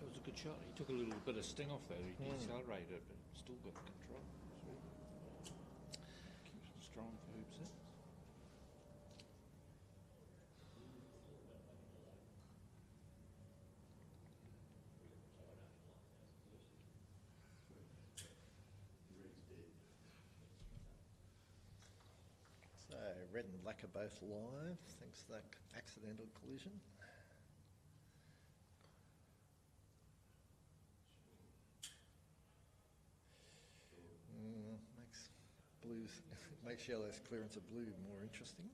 It was a good shot. He took a little bit of sting off that. He decelerated, but still got control. Keeps it strong for hoop 6. So red and black are both live, thanks to that accidental collision. Makes blues, makes yellow's clearance of blue more interesting.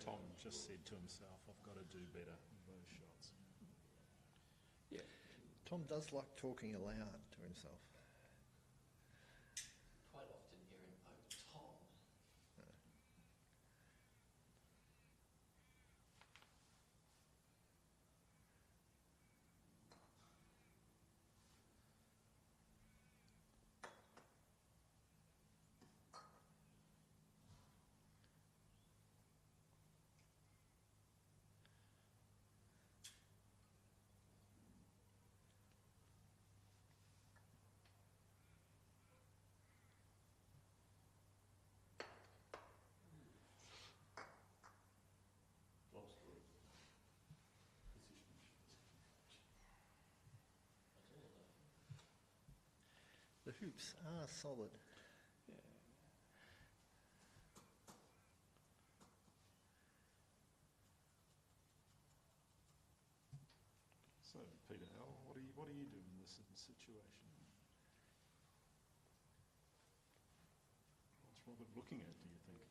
Tom just said to himself, I've got to do better in those shots. Yeah. Tom does like talking aloud to himself. Quite often hearing, oh, Tom. hoops are solid. Yeah. So, Peter L., what do you do in this situation? What's Robert looking at, do you think?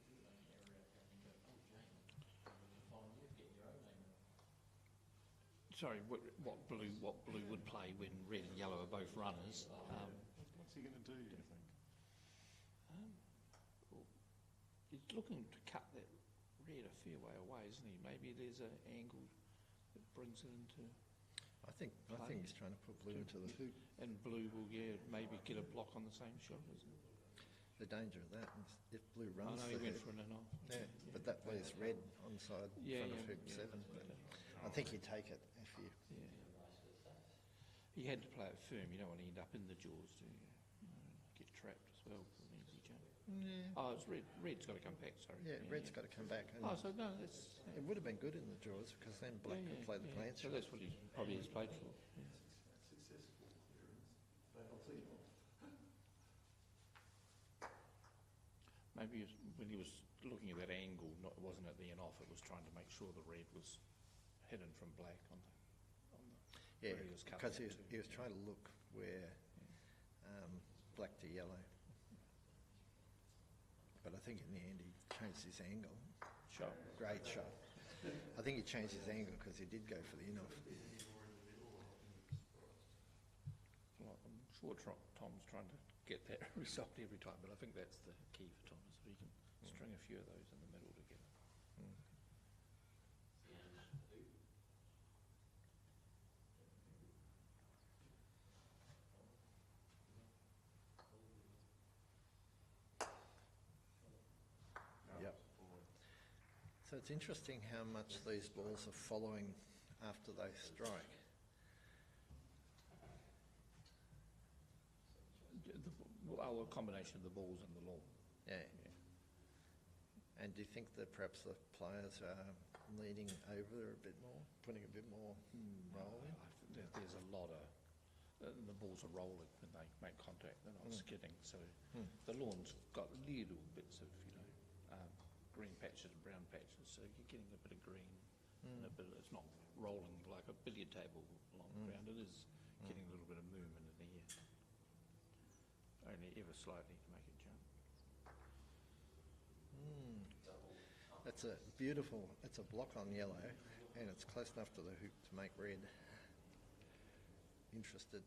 Sorry, what blue would play when red and yellow are both runners. What's he going to do, do you think? He's looking to cut that red a fair way away, isn't he? Maybe there's an angle that brings it into... I think he's trying to put blue into the hoop. And blue will, maybe get a block on the same shot, isn't it? The danger of that is if blue I runs know the he went hoop, for an off. yeah, but that leaves red onside Yeah, front of yeah, hoop yeah. 7. But I think you take it if you... Yeah. He had to play it firm. You don't want to end up in the jaws, do you? Get trapped as well for an easy jump. Yeah. Oh, it's red. Red's got to come back, sorry. Yeah, red's got to come back. And Oh, so no, that's... it would have been good in the draws because then black could play the plant So shot. that's what he probably has played for. Yeah. Successful clearance, failed tee off. Maybe when he was looking at that angle, it wasn't at the end off, it was trying to make sure the red was hidden from black on the Yeah, where he was cutting because it he was trying to look where black to yellow. But I think in the end he changed his angle. Shot. Great shot. I think he changed his angle because he did go for the in-off. Well, I'm sure Tom's trying to get that result every time, but I think that's the key for Tom, is if he can string a few of those in the middle together. Yep. So it's interesting how much these balls are following after they strike. A combination of the balls and the law. Yeah. And do you think that perhaps the players are leaning over a bit more, putting a bit more roll in? I think there's a lot of... the balls are rolling when they make contact, they're not skidding, so the lawn's got little bits of, green patches and brown patches, so you're getting a bit of green and a bit of, it's not rolling like a billiard table along the ground, it is getting a little bit of movement in the air. Only ever slightly to make it jump. That's a beautiful, it's a block on yellow and it's close enough to the hoop to make red interested.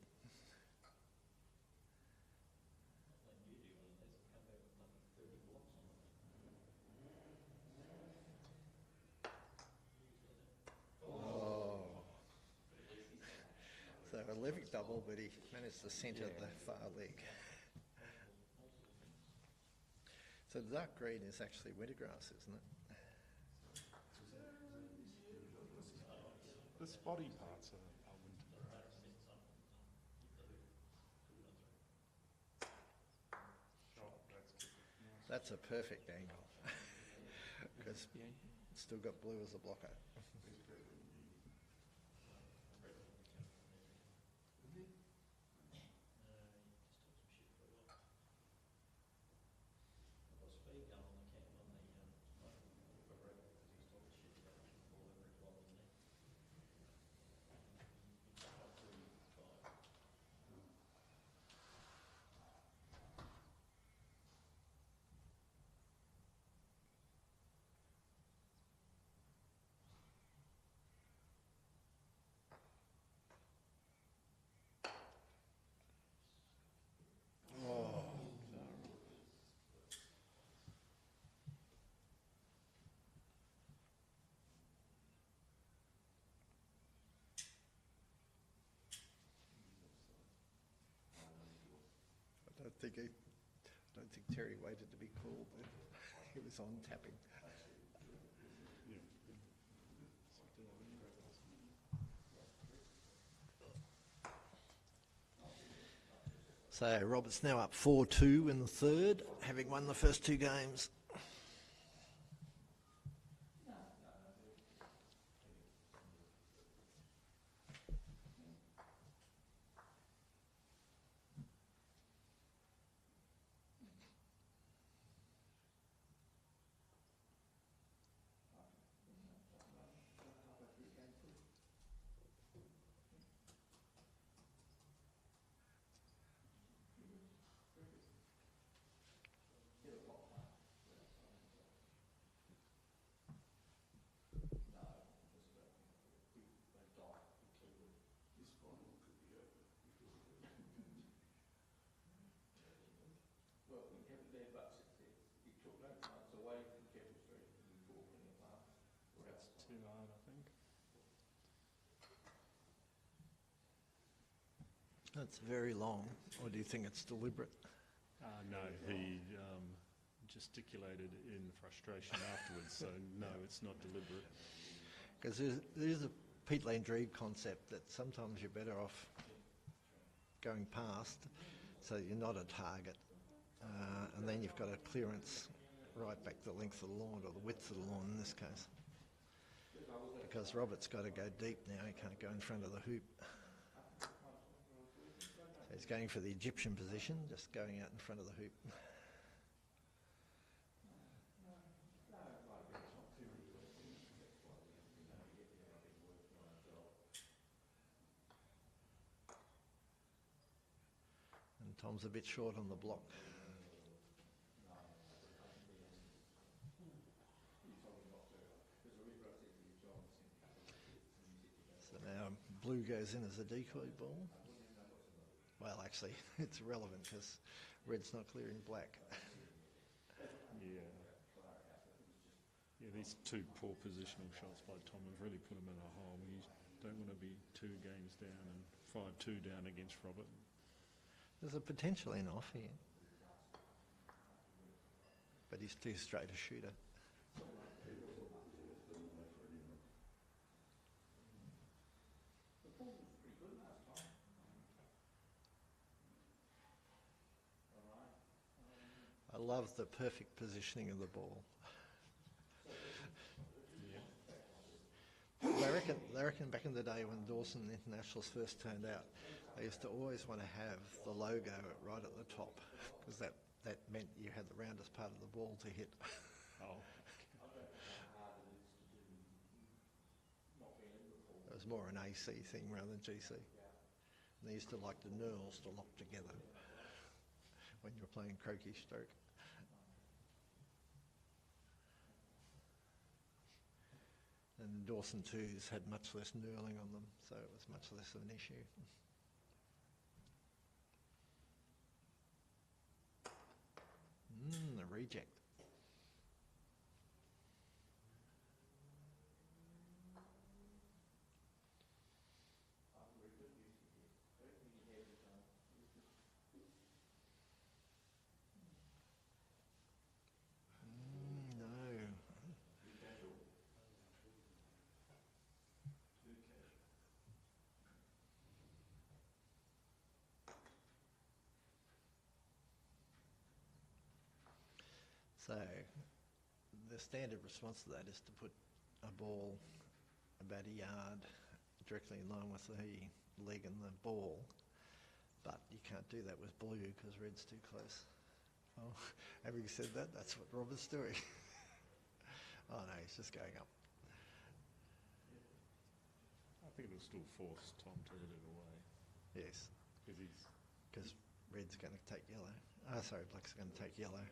Oh. So a Levick double, but he managed to centre the far leg. So the dark green is actually wintergrass, isn't it? This body part's a winter. That's a perfect angle because Yeah. it's still got blue as a blocker. I don't think Terry waited to be called. He was on tapping. So Robert's now up 4-2 in the third, having won the first two games. too hard, I think. That's very long, or do you think it's deliberate? No, he gesticulated in frustration afterwards, so no, it's not deliberate. Because there's a Pete Landry concept that sometimes you're better off going past so that you're not a target, and then you've got a clearance right back the length of the lawn, or the width of the lawn in this case. Because Robert's got to go deep now, he can't go in front of the hoop. So he's going for the Egyptian position, just going out in front of the hoop. And Tom's a bit short on the block. So now blue goes in as a decoy ball. Well, actually, it's irrelevant because red's not clearing black. Yeah. Yeah, these two poor positional shots by Tom have really put him in a hole. You don't want to be 2 games down and 5-2 down against Robert. There's a potential in off here. But he's too straight a shooter. I love the perfect positioning of the ball. They reckon back in the day when Dawson Internationals first turned out, they used to always want to have the logo right at the top because that meant you had the roundest part of the ball to hit. Oh. It was more an AC thing rather than GC. And they used to like the knurls to lock together when you were playing croquet stroke. And Dawson 2s had much less knurling on them, so it was much less of an issue. A reject. No. So the standard response to that is to put a ball about a yard directly in line with the leg and the ball, but you can't do that with blue because red's too close. Oh, having said that, that's what Robert's doing. Oh no, he's just going up. I think it'll still force Tom to hit it away. Yes, Because red's going to take yellow. Sorry, black's going to take yellow.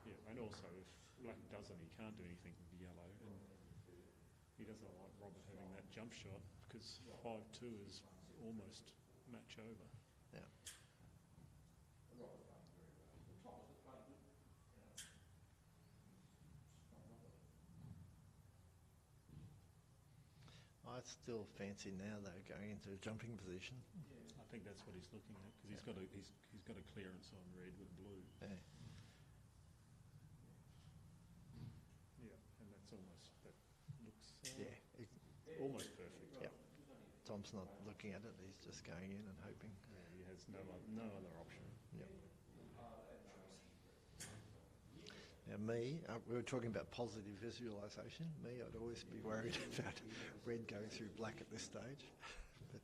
yeah, and also if black doesn't, he can't do anything with the yellow. And he doesn't like Robert having that jump shot because 5-2 is almost match over. Yeah. I still fancy now though going into a jumping position. I think that's what he's looking at because he's got a clearance on red with blue. Yeah. Yeah, and that looks Almost perfect. Yeah. Tom's not looking at it; he's just going in and hoping. Yeah, he has no other option. Yep. Now me, we were talking about positive visualisation. Me, I'd always be worried about red going through black at this stage. But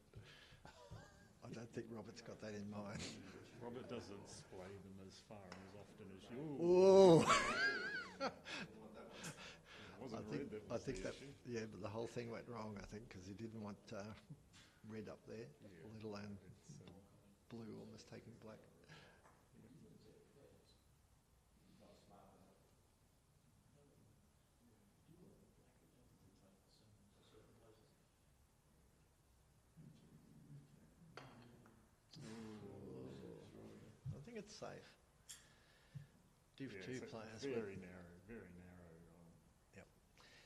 I don't think Robert's got that in mind. Robert doesn't splay them as far and as often as you. Oh! I think that, issue. yeah, but the whole thing went wrong, I think, because he didn't want red up there, let alone blue almost taking black. I think it's safe. Div 2 players. Very narrow. Yep.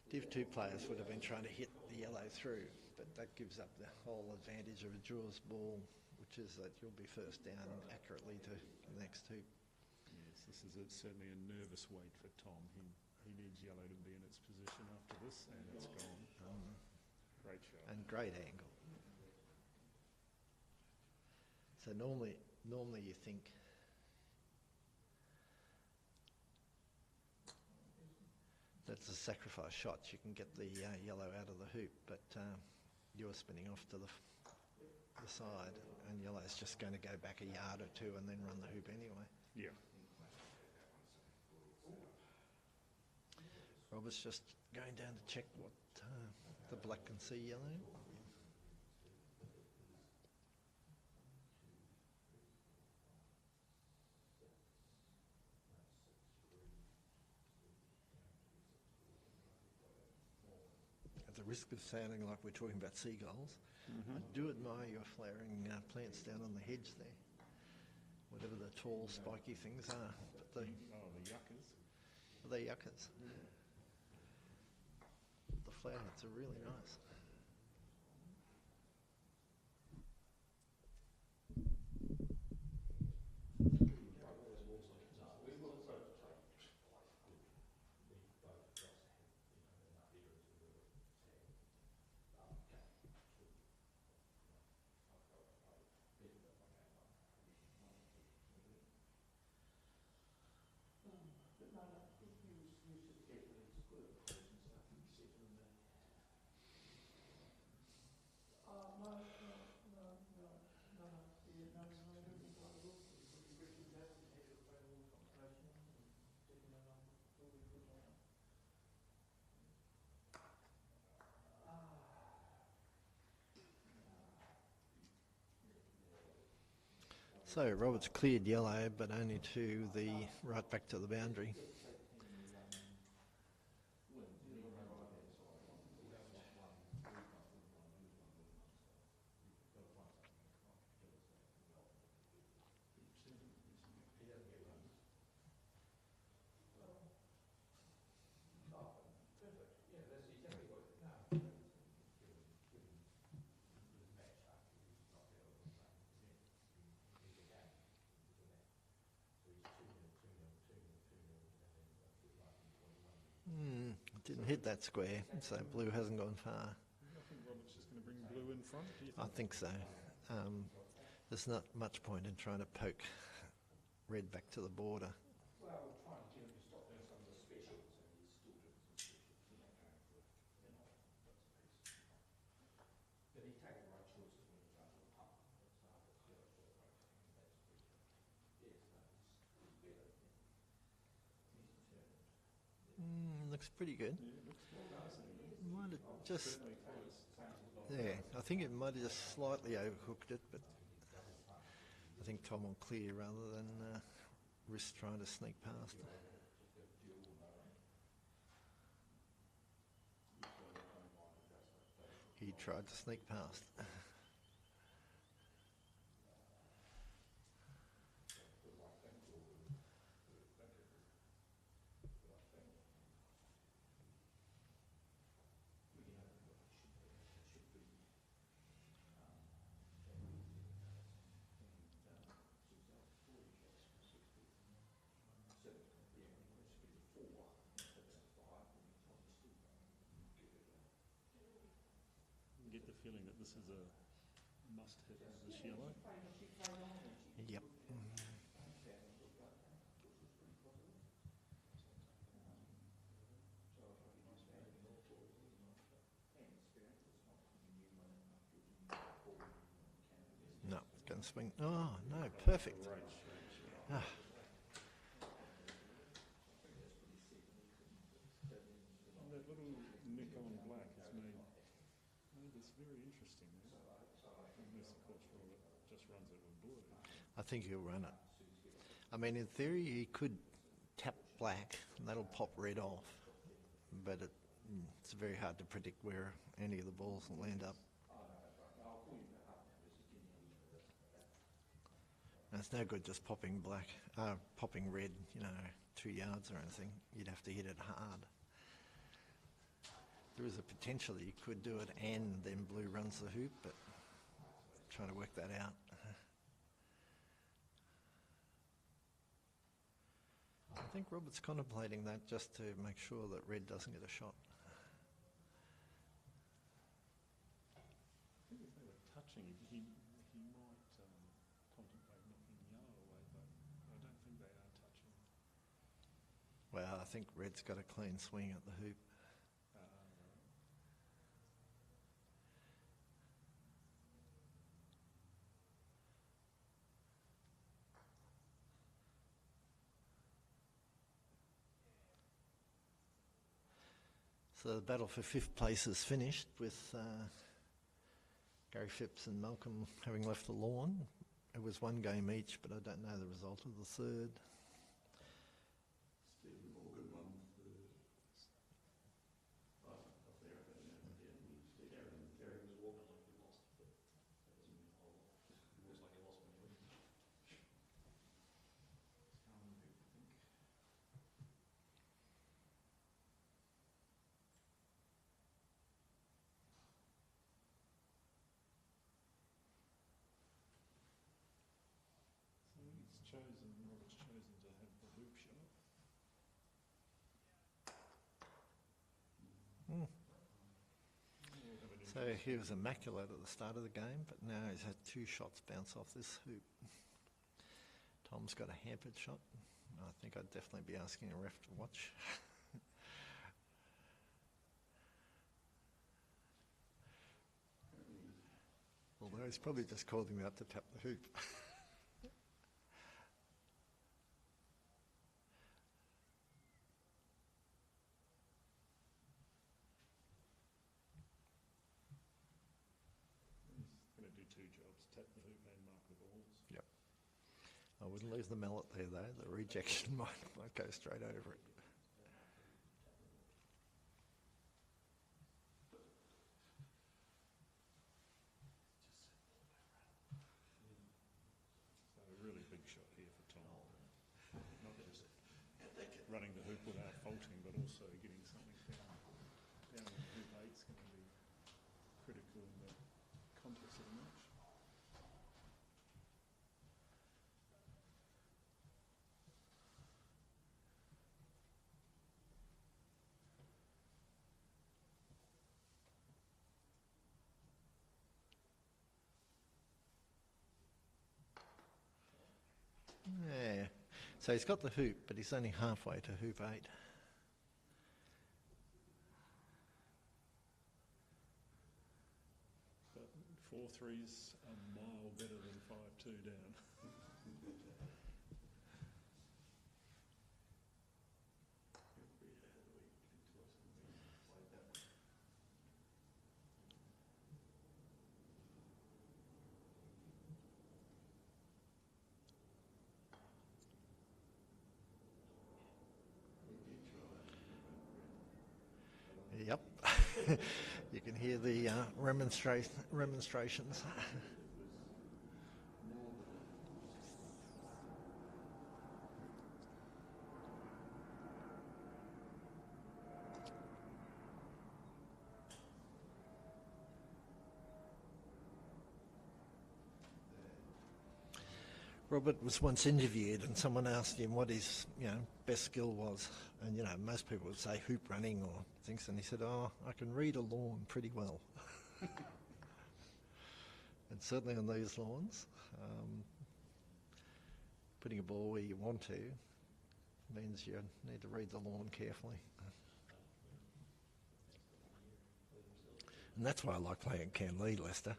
Div 2 players would have been trying to hit the yellow through, but that gives up the whole advantage of a draws ball, which is that you'll be first down accurately to the next hoop. Yes, this is certainly a nervous wait for Tom. He needs yellow to be in its position after this, and it's gone. Great shot. And great angle. So normally you think that's a sacrifice shot. You can get the yellow out of the hoop, but you're spinning off to the side, and yellow's just going to go back a yard or two and then run the hoop anyway. Yeah. Robert's just going down to check what the black can see yellow. At the risk of sounding like we're talking about seagulls, I do admire your flowering plants down on the hedge there. Whatever the tall, spiky things are. But The yuccas. they're yuccas. The flowers are really nice. So Robert's cleared yellow, but only to the right back to the boundary. Didn't hit that square, so blue hasn't gone far. I think Robert's just going to bring blue in front. Do you think? I think so. There's not much point in trying to poke red back to the border. Well, we're trying to get him to stop doing some of the specials, and he's still doing some specials. He's not going for bits and pieces. But he takes the right choices when he's under the pump. It's the great thing. Yes, he's better. He's determined. Looks pretty good. Yeah, it looks well done. Might have just, Certainly close. yeah, I think it might have just slightly overhooked it, but I think Tom will clear rather than risk trying to sneak past. He tried to sneak past. You get the feeling that this is a must-hit of this yellow. Yep. No, it's going to swing. Oh, no, perfect. Ah. And that little nick on black has made this very interesting. Unless, of course, Robert just runs it with blue. I think he'll run it. I mean, in theory, he could tap black and that'll pop red off, but it's very hard to predict where any of the balls will end up. And it's no good just popping red, 2 yards or anything. You'd have to hit it hard. is a potential that you could do it and then blue runs the hoop, but trying to work that out. I think Robert's contemplating that just to make sure that red doesn't get a shot. I think if they were touching, he might contemplate knocking yellow away, but I don't think they are touching. Well, I think red's got a clean swing at the hoop. So the battle for fifth place is finished with Gary Phipps and Malcolm having left the lawn. It was one game each, but I don't know the result of the third. Stephen Morgan won third. Up there, Gary was walking like he lost, but that doesn't mean a whole lot. It looks like he lost when he went. How many people think? So Robert's chosen to have the hoop shot. So he was immaculate at the start of the game, but now he's had 2 shots bounce off this hoop. Tom's got a hampered shot. I think I'd definitely be asking a ref to watch. Although he's probably just called him out to tap the hoop. He's going to do 2 jobs, tap the hoop and mark the balls. Yep. I wouldn't leave the mallet there though. The rejection might go straight over it. So a really big shot here for Tom. Not just running the hoop without faulting, but also getting something down in hoop 8 is going to be critical in the context of the match. Yeah. So he's got the hoop, but he's only halfway to hoop 8. But 4-3's a mile better than 5-2 down. Yep. You can hear the remonstrations. Robert was once interviewed and someone asked him what his, best skill was. And, most people would say hoop running or things. And he said, I can read a lawn pretty well. And certainly on these lawns, putting a ball where you want to means you need to read the lawn carefully. And that's why I like playing at Canley, Lester.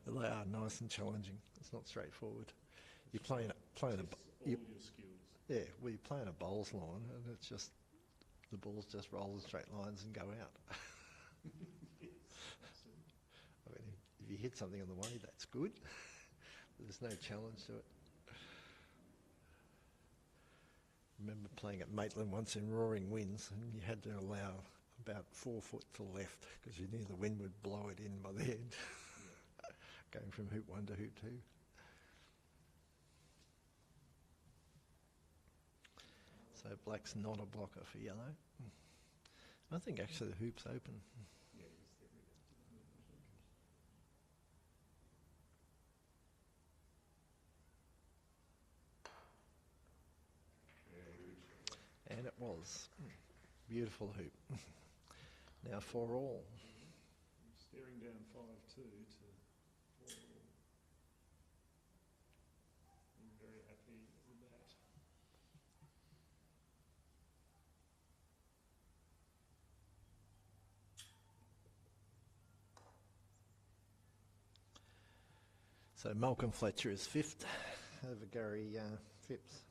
They are nice and challenging. It's not straightforward. You're playing All your skills. yeah, well, you're playing a bowls lawn, and it's just the balls just roll in straight lines and go out. I mean, if you hit something on the way, that's good. But there's no challenge to it. I remember playing at Maitland once in roaring winds, and you had to allow about 4 foot to the left because you knew the wind would blow it in by the end, going from hoop 1 to hoop 2. So black's not a blocker for yellow. I think actually the hoop's open. Yeah. balls. Beautiful hoop. Now 4 all. I'm staring down 5-2 to 4 all. I'm very happy with that. So Malcolm Fletcher is 5th over Gary Phipps.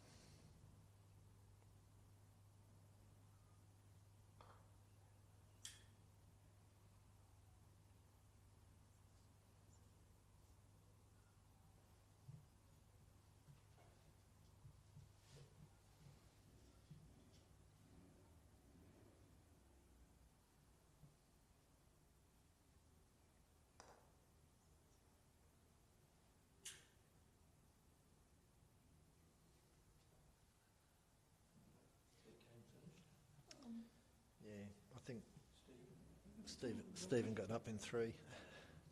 Yeah, I think Stephen got up in 3.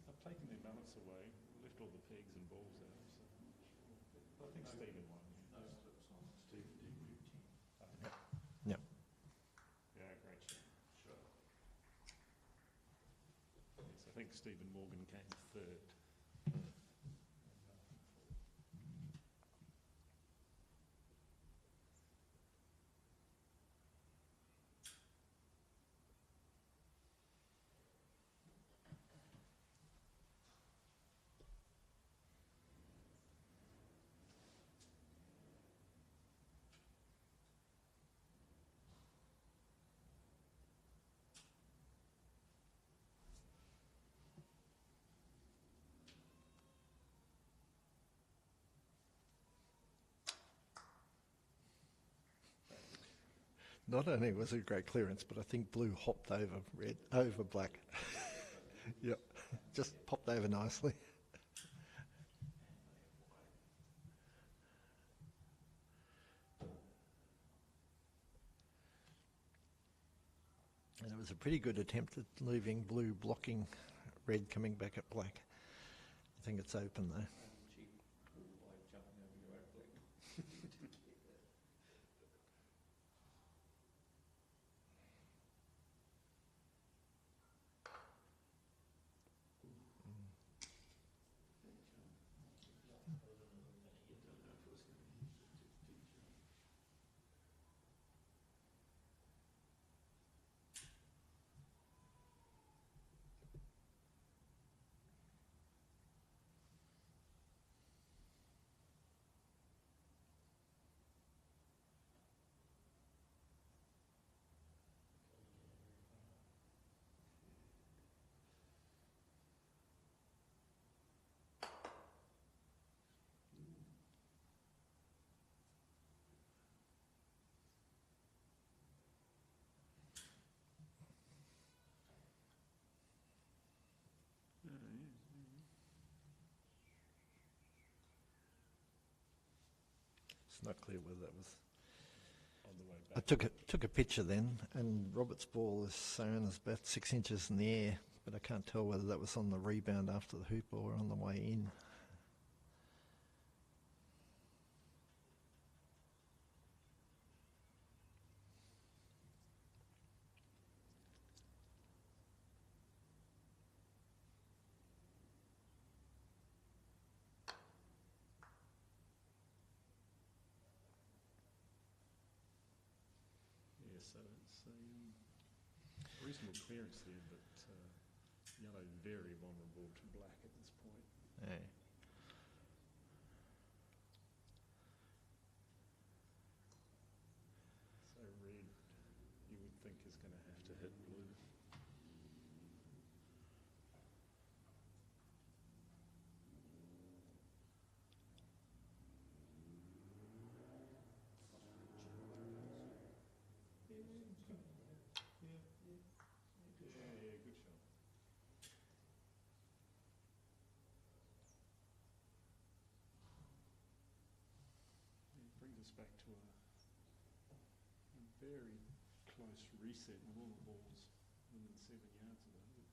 I've taken their mallets away, left all the pegs and balls out, so I think Stephen won. No, it was on Stephen did group 10. Yep. Yeah, great shot. Sure. Yes, I think Stephen Morgan came 3rd. Not only was it a great clearance, but I think blue hopped over black. Yep, just popped over nicely. And it was a pretty good attempt at leaving blue blocking red coming back at black. I think it's open though. Cheap by jumping over your own black. It's not clear whether that was. On the way I back. took a picture then, and Robert's ball is thrown as about 6 inches in the air, but I can't tell whether that was on the rebound after the hoop or on the way in. Yeah, so it's a reasonable clearance there, but yellow very vulnerable to black at this point. Yeah. So red, you would think, is going to have to hit blue. Yeah, good shot. It brings us back to a very close reset with all the balls within 7 yards of the hoop.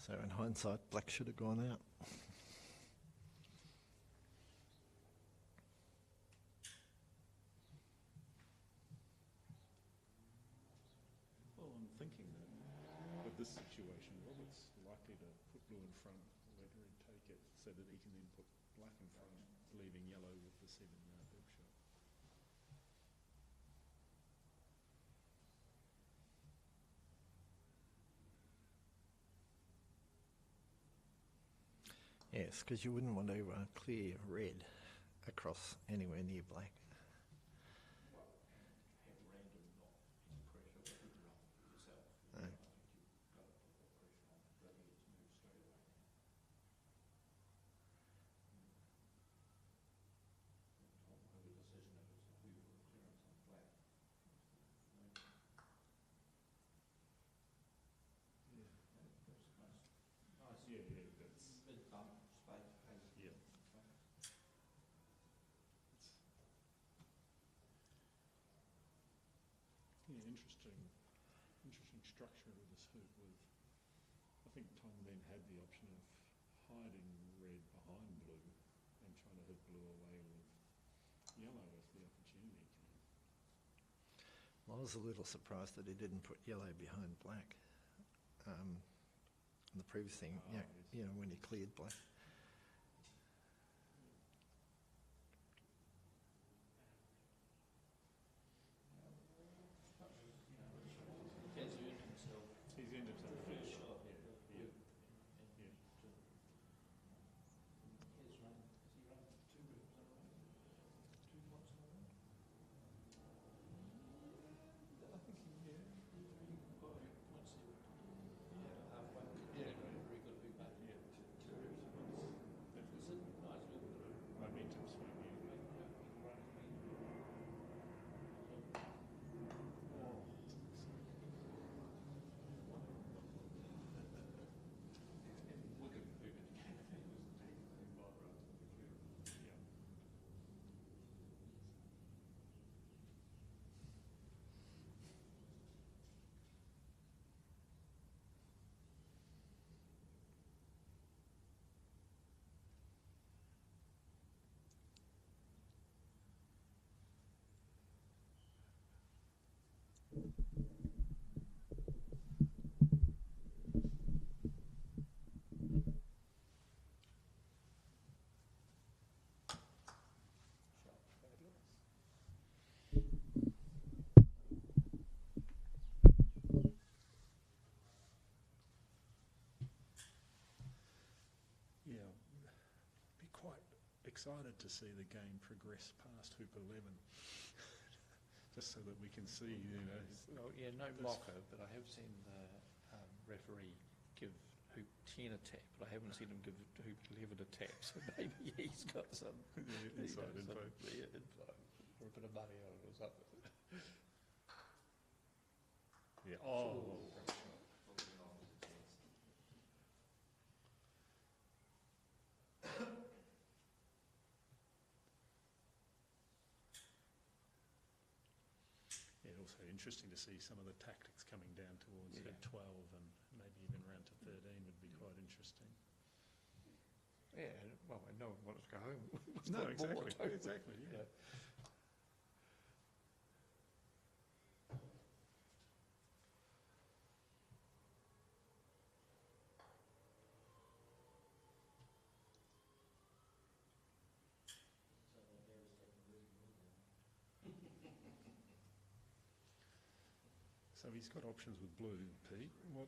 So in hindsight, black should have gone out. Well, I'm thinking that with this situation, Robert's likely to put blue in front, let Red take it, so that he can then put black in front, leaving yellow with the 7-yard hoop shot. Yes, because you wouldn't want to clear red across anywhere near black. Well, have random, not any pressure, but you run yourself. No. I think you've got to put that pressure on Brady to move straight away now. Tom will have a decision if it's a hoop or a clearance on black. Yeah. That's nice Yeah, that's... mid-bump space. Yeah. Yeah, interesting structure of this hoop with, I think Tom then had the option of hiding red behind blue and trying to hit blue away with yellow if the opportunity came. I was a little surprised that he didn't put yellow behind black. The previous thing, Yes. when he cleared black. He's earned himself He's ended up fair shot. Yeah. Has he run 2 reps in a row? 2 points in a row? I think he got a point 7. Yeah, halfway. Yeah, very good big man. Yeah. 2 reps. It's a nice little Momentum swing, yeah. Yeah. Yeah, be quite excited to see the game progress past hoop 11, just so that we can see, Well, yeah, no This- mocker, but I have seen the referee give hoop 10 a tap, but I haven't seen him give hoop 11 a tap, so maybe he's got some inside info. info or a bit of money on it or something. Yeah. Oh, great shot. Yeah, also interesting to see some of the tactics coming down towards Yeah. 12 and maybe even round to 13 would be quite interesting. Yeah, well, no one wants to go home. No, More, exactly, don't we? exactly, yeah. So he's got options with blue, Pete. What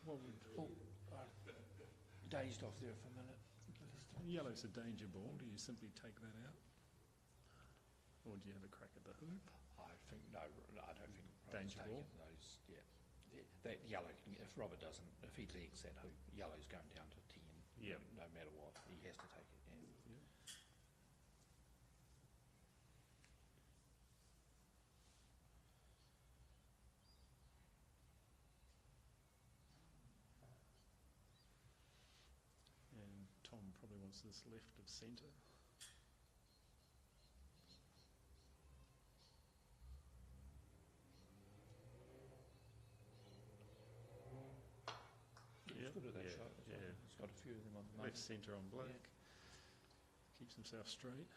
would... Oh, dazed off there for a minute. Yellow's a danger ball. Do you simply take that out? Or do you have a crack at the hoop? I think, no, I don't think Robert's Danger ball? taking those, yeah. That yellow, if Robert doesn't, if he legs that hoop, yellow's going down to 10. Yeah. No matter what, he has to take it, yeah. Yeah. And Tom probably wants this left of centre. It's good got a few of them on the Left moment. centre on black. Keeps himself straight.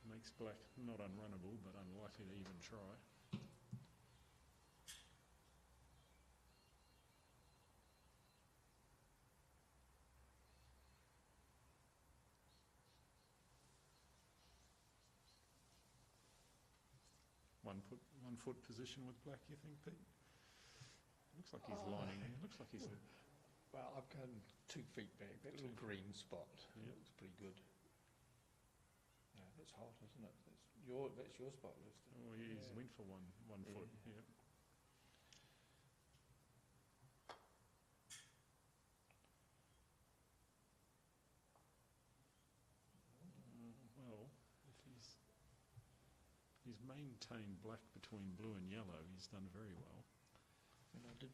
Makes black not unrunnable, but unlikely to even try. One foot position with black, you think, Pete? Looks like he's lining. Looks like he's. Well, I've gone 2 feet back. That little green spot Yeah. looks pretty good. Yeah, that's hot, isn't it? That's your spot, Lester. Oh, he's Yeah. went for one Yeah. foot. Yeah. Well, if he's maintained black between blue and yellow, he's done very well. And I did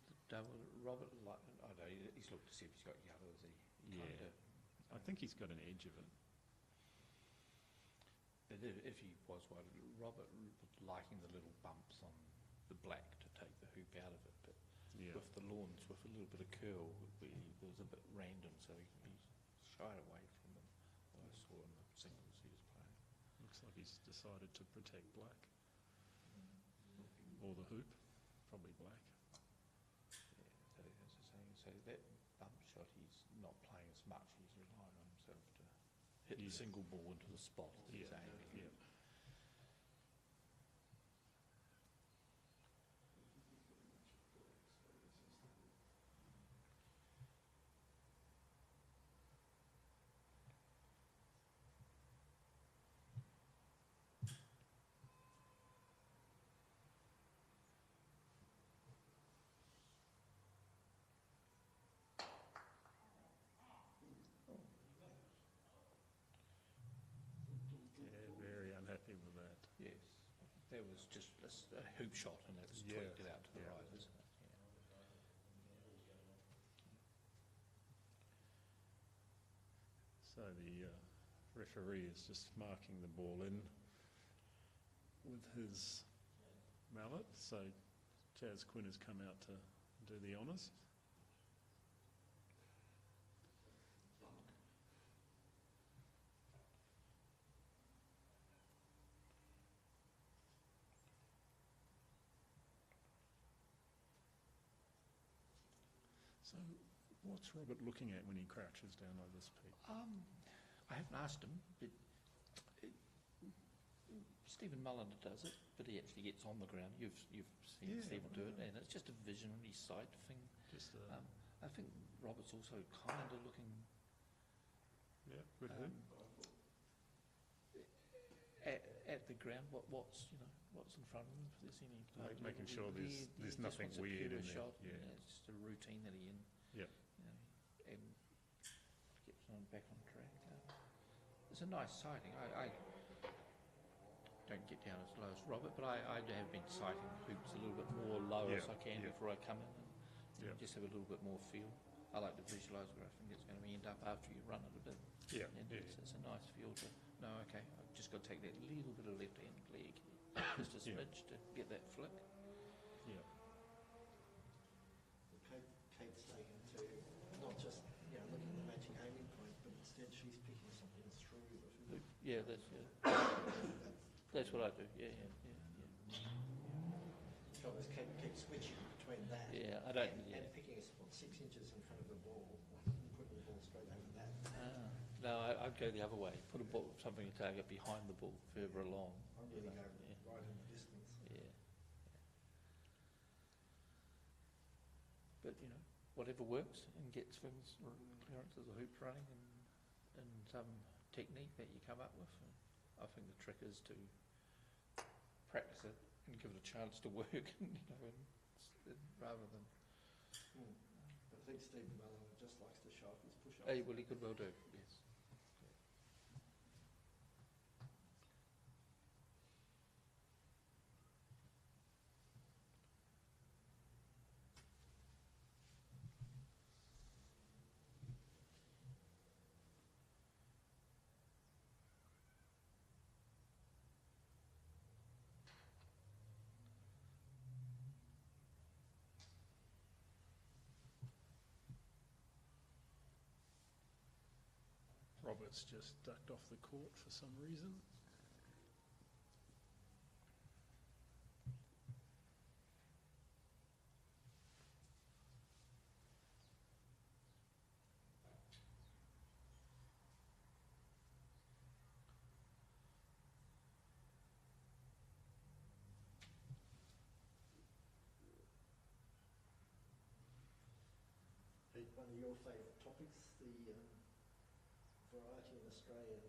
Robert like, I know he's looked to see if he's got yellow, is he? Yeah. I think he's got an edge of it. But if he was one, Robert was liking the little bumps on the black to take the hoop out of it, but Yeah. with the lawns, with a little bit of curl, it was a bit random, so he shied away from them. What I saw in the singles he was playing. Looks like he's decided to protect black. Or the hoop. Probably black. Yeah, so as I say, so that bump shot, he's not playing as much. He's relying on himself to hit the Yeah. single ball into the spot that he's Yeah. aiming. Yeah. Yeah, very unhappy with that. Yes, that was just a hoop shot, and it's Yeah, tweaked it out to the yeah. right, isn't it? So the referee is just marking the ball in with his mallet. So Chaz Quinn has come out to do the honours. So what's Robert looking at when he crouches down like this, Pete? I haven't asked him, but Stephen Mulliner does it, but he actually gets on the ground. You've seen Yeah, Stephen do it, yeah. and it's just a visionary sight thing. Just I think Robert's also kind of looking yeah, good hoop. at the ground. What's in front of him? If there's any Making sure there's just nothing wants a weird pure in there. shot. Yeah. It's just a routine that he in. Yep. And gets on back on track. It's a nice sighting. I don't get down as low as Robert, but I have been sighting hoops a little bit more low as I can before I come in and just have a little bit more feel. I like to visualise where I think it's going to end up after you run it a bit. Yeah, And yeah. it's a nice feel to know, okay, I've just got to take that little bit of left-hand leg, just a Yeah. smidge to get that flick. Yeah. Kate's taken to not just looking at the magic aiming point, but instead she's picking something through the hoop. Yeah, that's what I do. Yeah. So it's keep switching between that Yeah, I don't. and picking a spot 6 inches in front of the ball and putting the ball straight over that. No, I'd go the other way. Put a ball, something to target behind the ball, further along. I'm really go Yeah. right in the distance. Yeah. But whatever works and gets things clearances or hoops running and some technique that you come up with. And I think the trick is to practice it and give it a chance to work, rather than. But I think Stephen Mulliner just likes to show off his push-ups. Well, he could well do. Yes. Robert's just ducked off the court for some reason. Pete, one of your favourite topics, the variety in Australian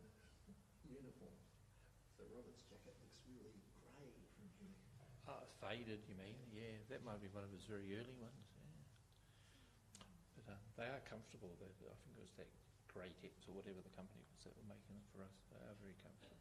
uniforms. So Robert's jacket looks really grey from here. Faded, you mean? Yeah, that might be one of his very early ones. Yeah. But they are comfortable. I think it was that Grey-Tex or whatever the company was that were making it for us. They are very comfortable.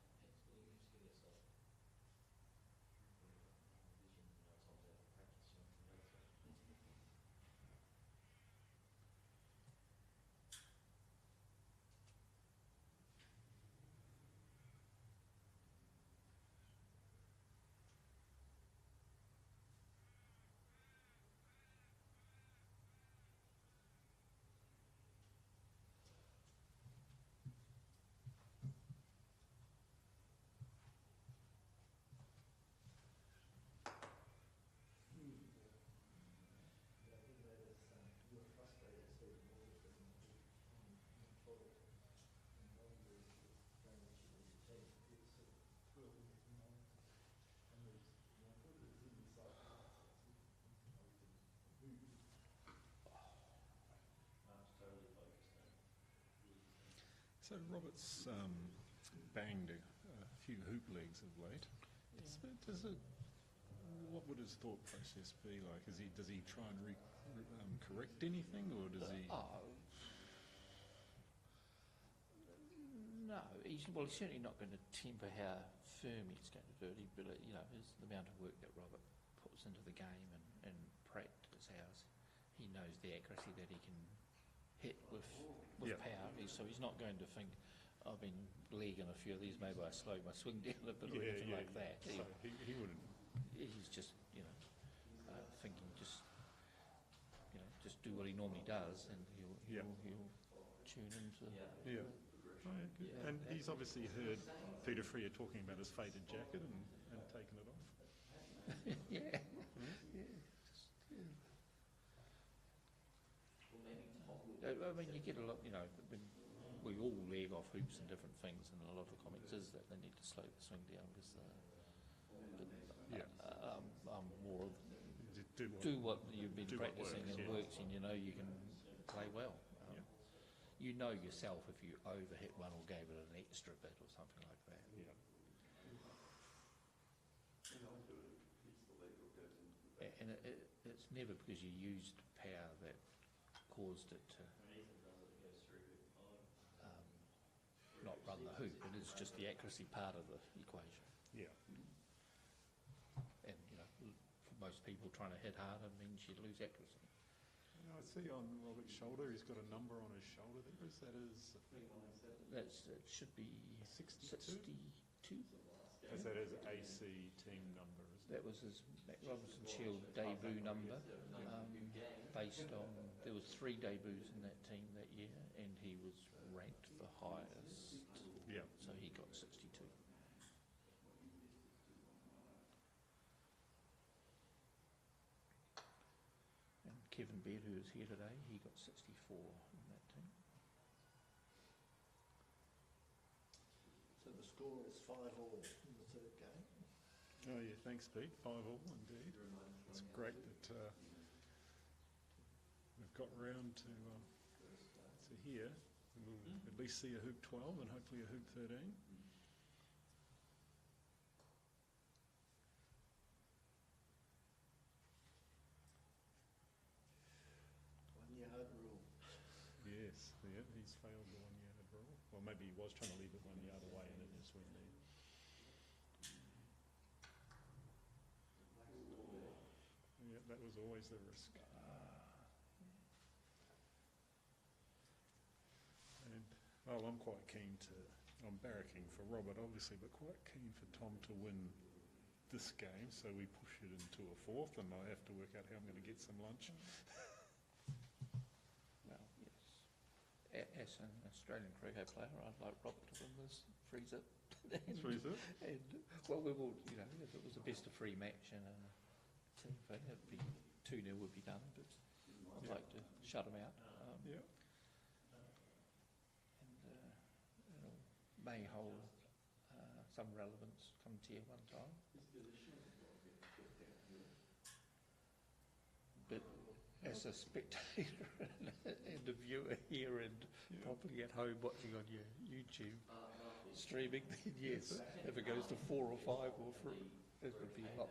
So Robert's banged a few hoop legs of late. What would his thought process be like? Does he try and correct anything, or does he? No, he's certainly not going to temper how firm he's going to do it. But the amount of work that Robert puts into the game and practice hours, he knows the accuracy that he can hit with power. So he's not going to think, I've been legging a few of these, maybe I slow my swing down a bit or anything like that. So he wouldn't. He's just thinking just do what he normally does, and he'll tune into. Yeah. Right, good. And he's obviously heard Peter Freer talking about his faded jacket and taken it off. Yeah. I mean, you get a lot, we all leg off hoops and different things, and a lot of the comments is that they need to slow the swing down because I'm more of do what you've been practicing and works, and you can play well. You know yourself if you overhit one or gave it an extra bit or something like that. And it's never because you used power that caused it to not run the hoop. It is just the accuracy part of the equation. Yeah. And for most people, trying to hit harder means you lose accuracy. I see on Robert's shoulder, he's got a number on his shoulder there. It should be 62. Is that his AC team number? That was his Mac Robinson Shield debut number, based on, there was 3 debuts in that team that year, and he was ranked the highest. Yeah. So he got 62. And Kevin Beard, who is here today, he got 64 in that team. So the score is 5-all in the third game. Oh yeah, thanks Pete. 5-all indeed. It's great that we've got round to here. We'll at least see a hoop 12 and hopefully a hoop 13. 1 yard rule. Yes, yeah, he's failed the 1 yard rule. Well, maybe he was trying to leave it 1 yard away and it just went there. Yeah, that was always the risk. And, well, I'm quite keen I'm barracking for Robert obviously, but quite keen for Tom to win this game, so we push it into a 4th and I have to work out how I'm going to get some lunch. Well, yes. as an Australian croquet player, I'd like Robert to win this, freeze it. and, Freeze it? And, well, we will, you know, if it was a best of three match and a team thing, it'd be 2-0 would be done, but I'd like to shut them out. Yeah. And it'll, may hold some relevance come tier 1 time. But as a spectator and a viewer here and probably at home watching on your YouTube streaming, then yes, if it goes to 4 or 5 or 3, it would be a lot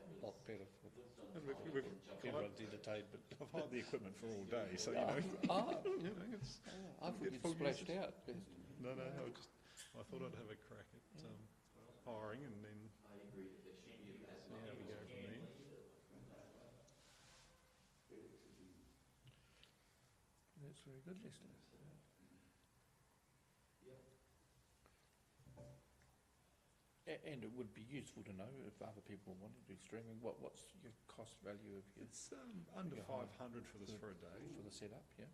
better for everyone's entertainment. I've hired the equipment for all day, so you know. You know, it's, I thought get you'd full splashed usage. out. No, I thought I'd have a crack at hiring and then see how we go from there. That's very good, Lester. And it would be useful to know if other people want to do streaming. What's your cost value of your It's under your 500 for this for a day. for the setup? Yeah.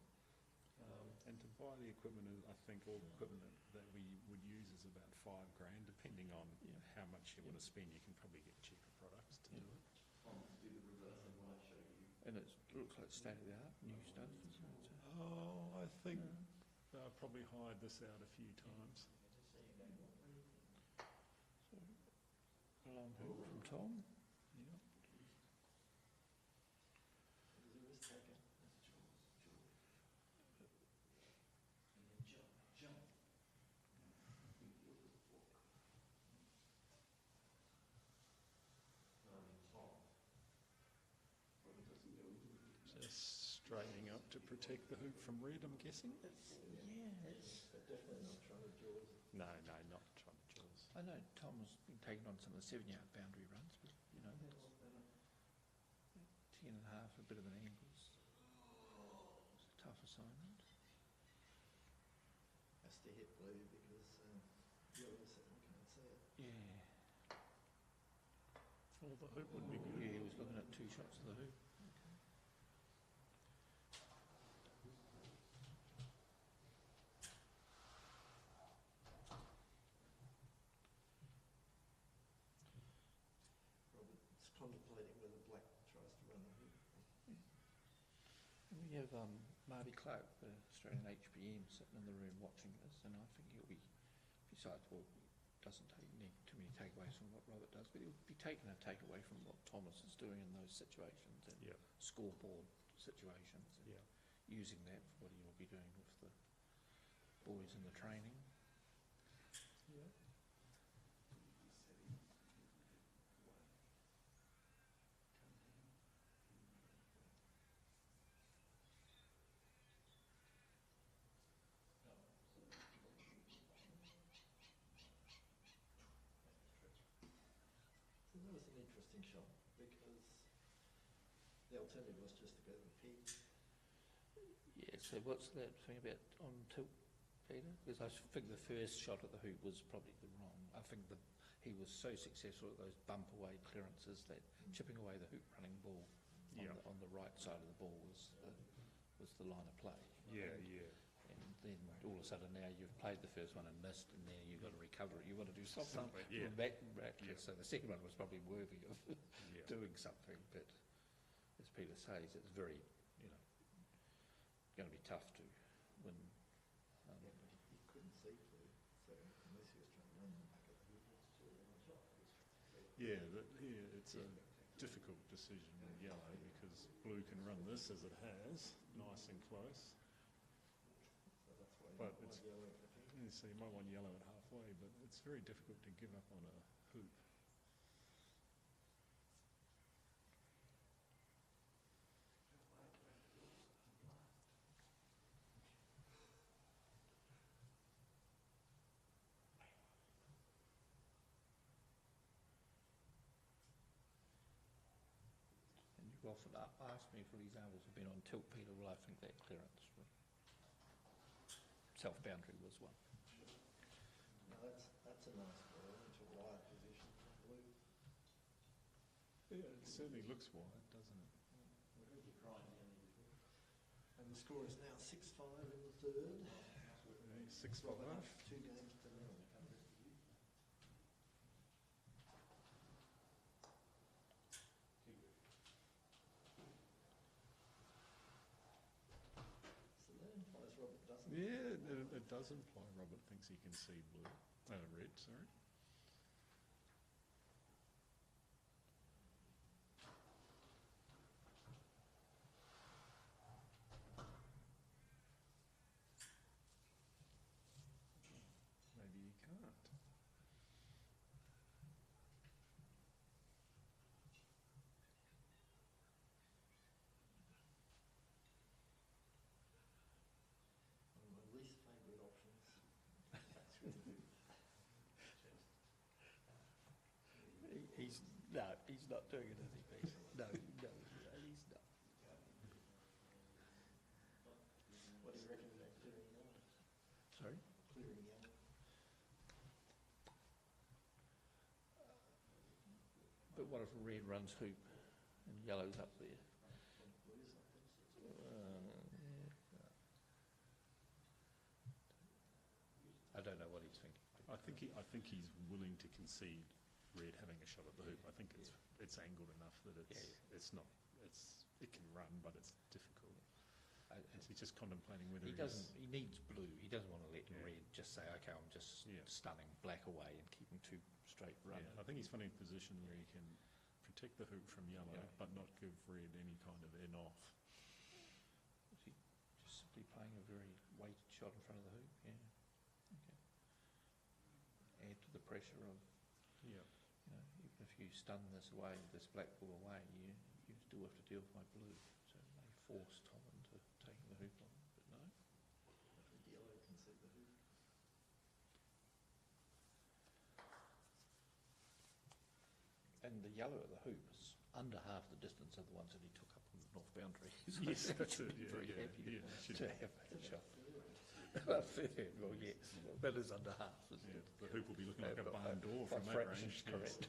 And to buy the equipment, I think all the equipment that we would use is about $5,000, depending on how much you want to spend. You can probably get cheaper products to do it. And it looks like state of the art, new stuff. Doesn't it? Oh, I think I've probably hired this out a few times. A long hoop from Tom. Yeah. Just straightening up to protect the hoop from red, I'm guessing? Definitely not trying to jaws. No, not trying to jaws. I know Tom has been taking on some of the 7-yard boundary runs, but you know, that's 10 and a half, a bit of an angle. It's a tough assignment. Has to hit blue because you're also can't see it. Yeah. Well, the hoop would be good. Yeah, he was looking at 2 shots of the hoop. Robert's contemplating whether black tries to run the hoop. And we have Marty Clark, the Australian HPM, sitting in the room watching this, and I think he'll be, besides, well, doesn't need too many takeaways from what Robert does, but he'll be taking a takeaway from what Thomas is doing in those situations and scoreboard situations, and using that for what he will be doing with the boys in the training. Yeah. So that was an interesting shot because the alternative was just to go to the pig. Yeah, so what's that thing about on tilt, Peter? Because I think the first shot at the hoop was probably the wrong. I think he was so successful at those bump away clearances that chipping away the hoop running ball on the right side of the ball was the line of play. Yeah. And then all of a sudden now you've played the first one and missed, and now you've got to recover it. You've got to do something back. Yeah. So the second one was probably worthy of doing something, but as Peter says, it's very, going to be tough to win. He couldn't see blue, so unless he was trying to run them back at the hoop, it's still one shot. It's a difficult decision with yellow because blue can run this as it has, nice and close. So that's why But you it's- want yellow at the pig. So you might want yellow at halfway, but it's very difficult to give up on a hoop. And you've often asked me, for example, if I've been on tilt, Peter, well, I think that clearance self-boundary was one. No, that's a nice ball into a wide position from blue. Yeah, it certainly looks wide, doesn't it? And the score is now 6-5 in the third. 6-5. 2 games to nil. So that implies Robert doesn't. Yeah, it does imply Robert thinks he can see blue. Red, sorry. Maybe he can't. One of my least favourite options. He's not doing it, is he, Pete? No, he's not. What do you reckon about clearing yellow? Sorry? Clearing yellow. But what if red runs hoop and yellow's up there? Blue's up there. I don't know what he's thinking. I think he's willing to concede red having a shot at the hoop. I think it's angled enough that it can run, but it's difficult. He's just contemplating whether He needs blue. He doesn't want to let red just say, okay, I'm just Yeah. stunning black away and keeping 2 straight runs. I think he's finding a position where he can protect the hoop from yellow, but not give red any kind of in off. Is he just simply playing a very weighted shot in front of the hoop? Yeah. Okay. Add to the pressure of, Yeah. even if you stun this away, this black ball away, you still have to deal with my blue. So it may force Tom into taking the hoop on, but no. I think yellow can see the hoop. And the yellow at the hoop is under half the distance of the ones that he took up on the north boundary. So Yes, that's should it. be Yeah, very yeah, happy yeah, to should have that shot. Well, yes, that is under half, isn't Yeah, it? the hoop will be looking like a By- barn door by from that fractions, range. correct.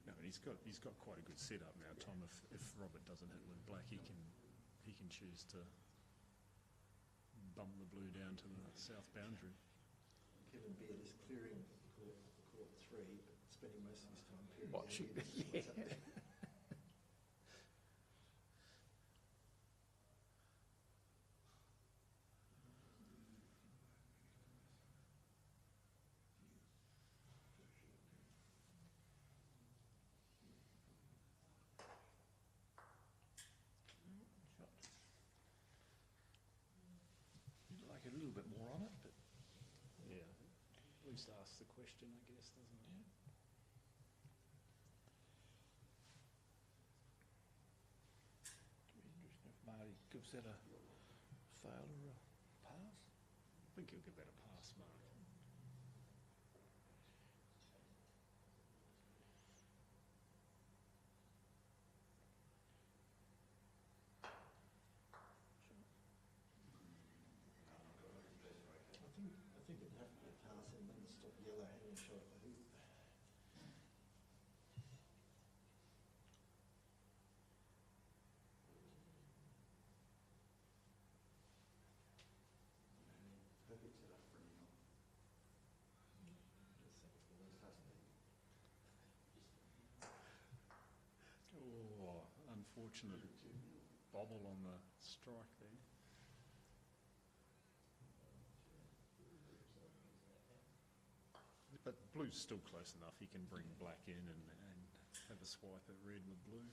No, and he's got quite a good setup now, Tom. If Robert doesn't hit with black, he can choose to bump the blue down to the south boundary. Kevin Beard is clearing court 3, but spending most of his time peering Watching, down here to see what's up there. Shot. You'd like a little bit more on it, but Yeah, at least ask the question, I guess, doesn't it? it'd be interesting if Marty gives that a fail or a pass. I think he'll give that a pass, Mark. I think it'd have to be a pass and then stop yellow having a shot at the hoop. Perfect setup for him. Just think it's the worst husband. Oh, unfortunate bobble on the strike there. But blue's still close enough. He can bring black in and have a swipe at red with blue.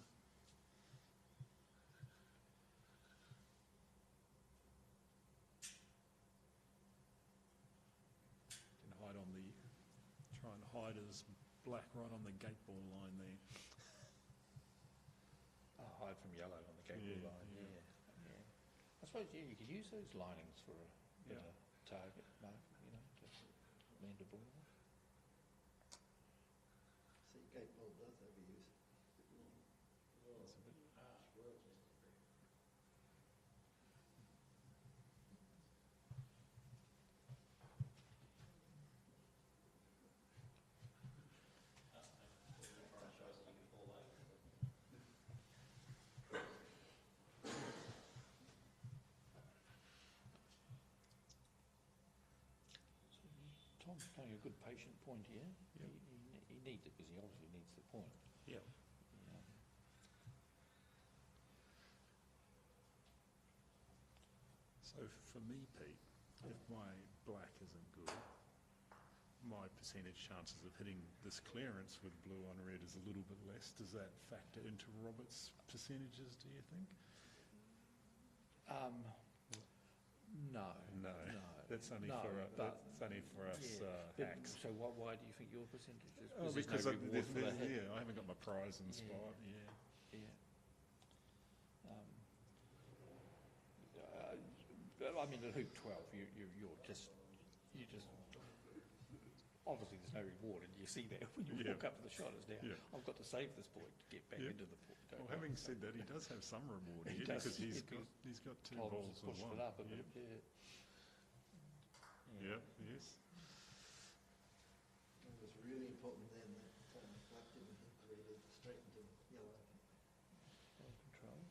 Can hide on the, try and hide his black right on the gate ball line there. Hide from yellow on the gate Yeah, line, yeah. I suppose, you could use those linings for a Yeah. better target mark, to land a ball. See, gate ball does overuse. It's a bit Tom's playing a good patient point here. Yep. He needs it because he obviously needs the point. Yeah. Yeah. So for me, Pete, if my black isn't good, my percentage chances of hitting this clearance with blue on red is a little bit less. Does that factor into Robert's percentages, do you think? No. No. That's only No, for but- that's only for us But- hacks. So why do you think your percentage is? Oh, there's because no reward for the hit. I haven't got my prize in the Yeah. spot. Yeah. I mean, at hoop 12, you're just obviously there's no reward, and you see that when you Yeah. walk up to the shot. It's now Yeah. I've got to save this point to get back Yeah. into the point. Well, having said that, he does have some reward He here does. because He's he's got two Tom's balls and pushed one. it up a yeah. bit. Yeah. Yes. It was really important then that black didn't hit the red, it straight into yellow. Well controlled.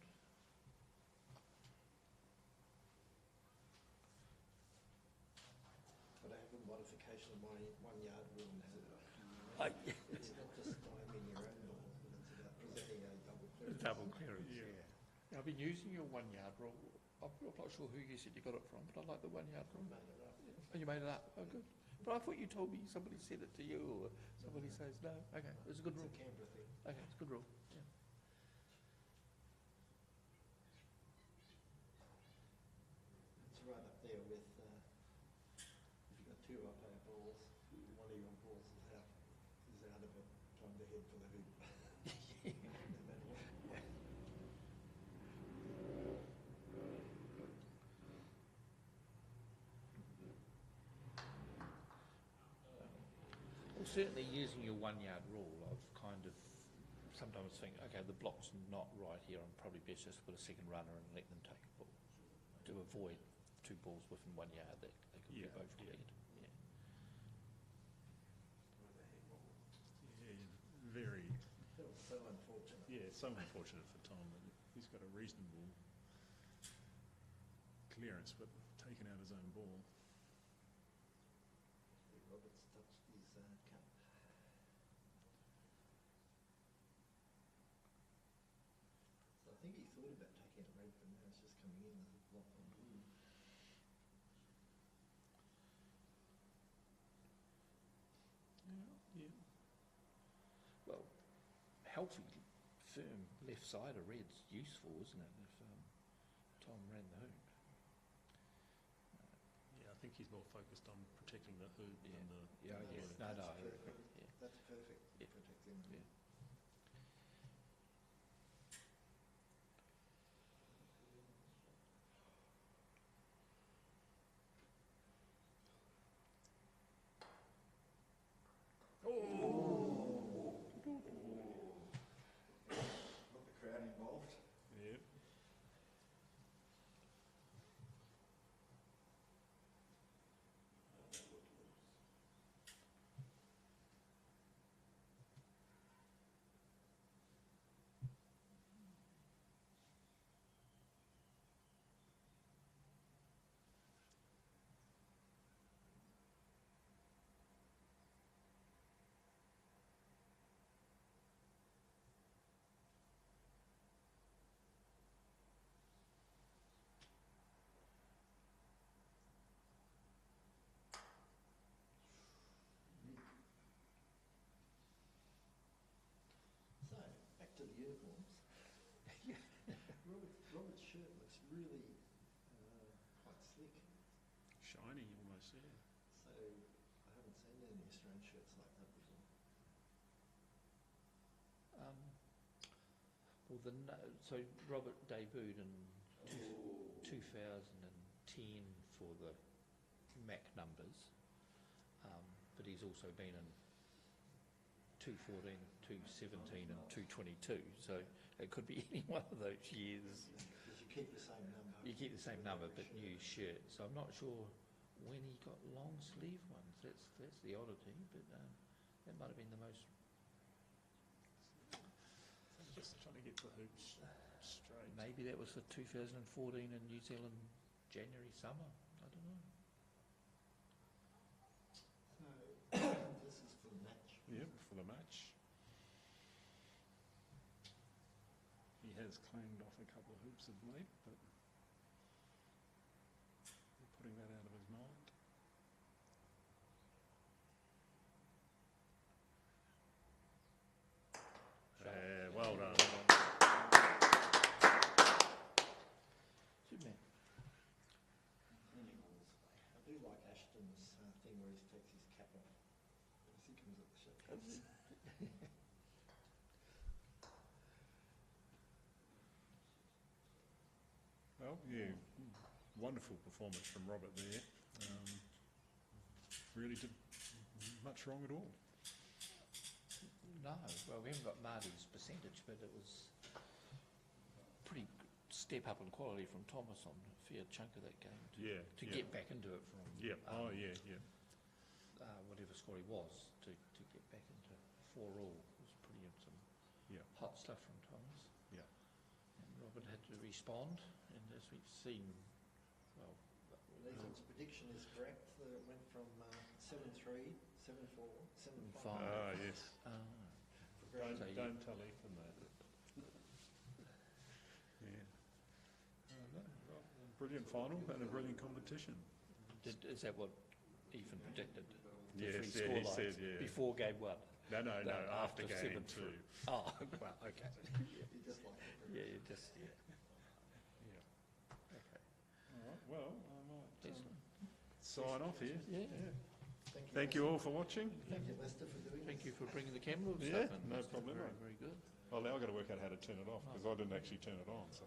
But I have a modification of my 1 yard rule now. It's not just timing your own ball, but it's about presenting a double clearance. Double clearance. Yeah. I've been using your 1 yard rule. I'm not sure who you said you got it from, but I like the 1 yard rule. Made it up. Oh, you made it up? Oh, good. But I thought you told me somebody said it to you, or somebody says no. Okay, it's a good It's rule. a Canberra thing. Okay, it's a good rule. Yeah. It's right up there with, if you've got two upright balls, one of your balls is out of it, time to head for the hoop. No matter what. Well, certainly using your 1 yard rule, I've kind of sometimes think, okay, the block's not right here, I'm probably best just to put a second runner and let them take a ball to avoid two balls within 1 yard that they could be Yeah, both yeah. cleared. Yeah. Yeah. Very. That was so unfortunate. Yeah, it's so unfortunate for Tom that he's got a reasonable clearance, but taken out his own ball. Roberts touched his cup. So I think he thought about taking a red, but now it's just coming in as a block on blue. Yeah. Well, healthy, firm left side of red's useful, isn't it, if Tom ran the hoop? Yeah, I think he's more focused on protecting the hoop than the. Yeah, than the yeah. blue. No, That's no. perfect. Yeah. That's perfect, Yeah. protecting the Yeah. Not the crowd involved. Yeah. So, back to the uniforms. Robert's shirt looks really quite slick. Shiny almost, yeah. So, I haven't seen any Australian shirts like that before. Well, so Robert debuted in 2010 for the MAC numbers, but he's also been in 214, 217 and 222, so it could be any one of those years. Because you keep the same number. You keep the same with number, every but new shirt. So I'm not sure when he got long sleeve ones. That's the oddity, but that might have been the most. Just trying to get the hoops straight. Maybe that was for 2014 in New Zealand, January, summer. I don't know. So, much. He has clanged off a couple of hoops of late, but we're putting that out of his mind. Well done. Superman. I do like Ashton's thing where he takes his cap off as he comes up the shot. Well, yeah, wonderful performance from Robert there. Really did much wrong at all. No, well, we haven't got Marty's percentage, but it was pretty step up in quality from Thomas on a fair chunk of that game to get back into it from whatever score he was to get back into 4-all. It was pretty some hot stuff from Thomas. Yeah. And Robert had to respond, and as we've seen, well, Nathan's prediction is correct. It went from 7-3, 7-4, 7-5. Ah, yes. So Don't tell Ethan that. Yeah. Brilliant final and a brilliant competition. is that what Ethan predicted? The Yes, three yeah, he scorelines said, yeah. Before game one? No, after game 7-3. 2. Oh, well, okay. You just like it. Yeah, you just, yeah. Yeah. Okay. All right, well, I might Excellent. sign off here. Yeah. Thank you all for watching. Thank you, Lester, for doing Thank this. you for bringing the camera and Yeah, stuff in. no That's problem. Very, very good. Well, now I've got to work out how to turn it off because I didn't actually turn it on. So.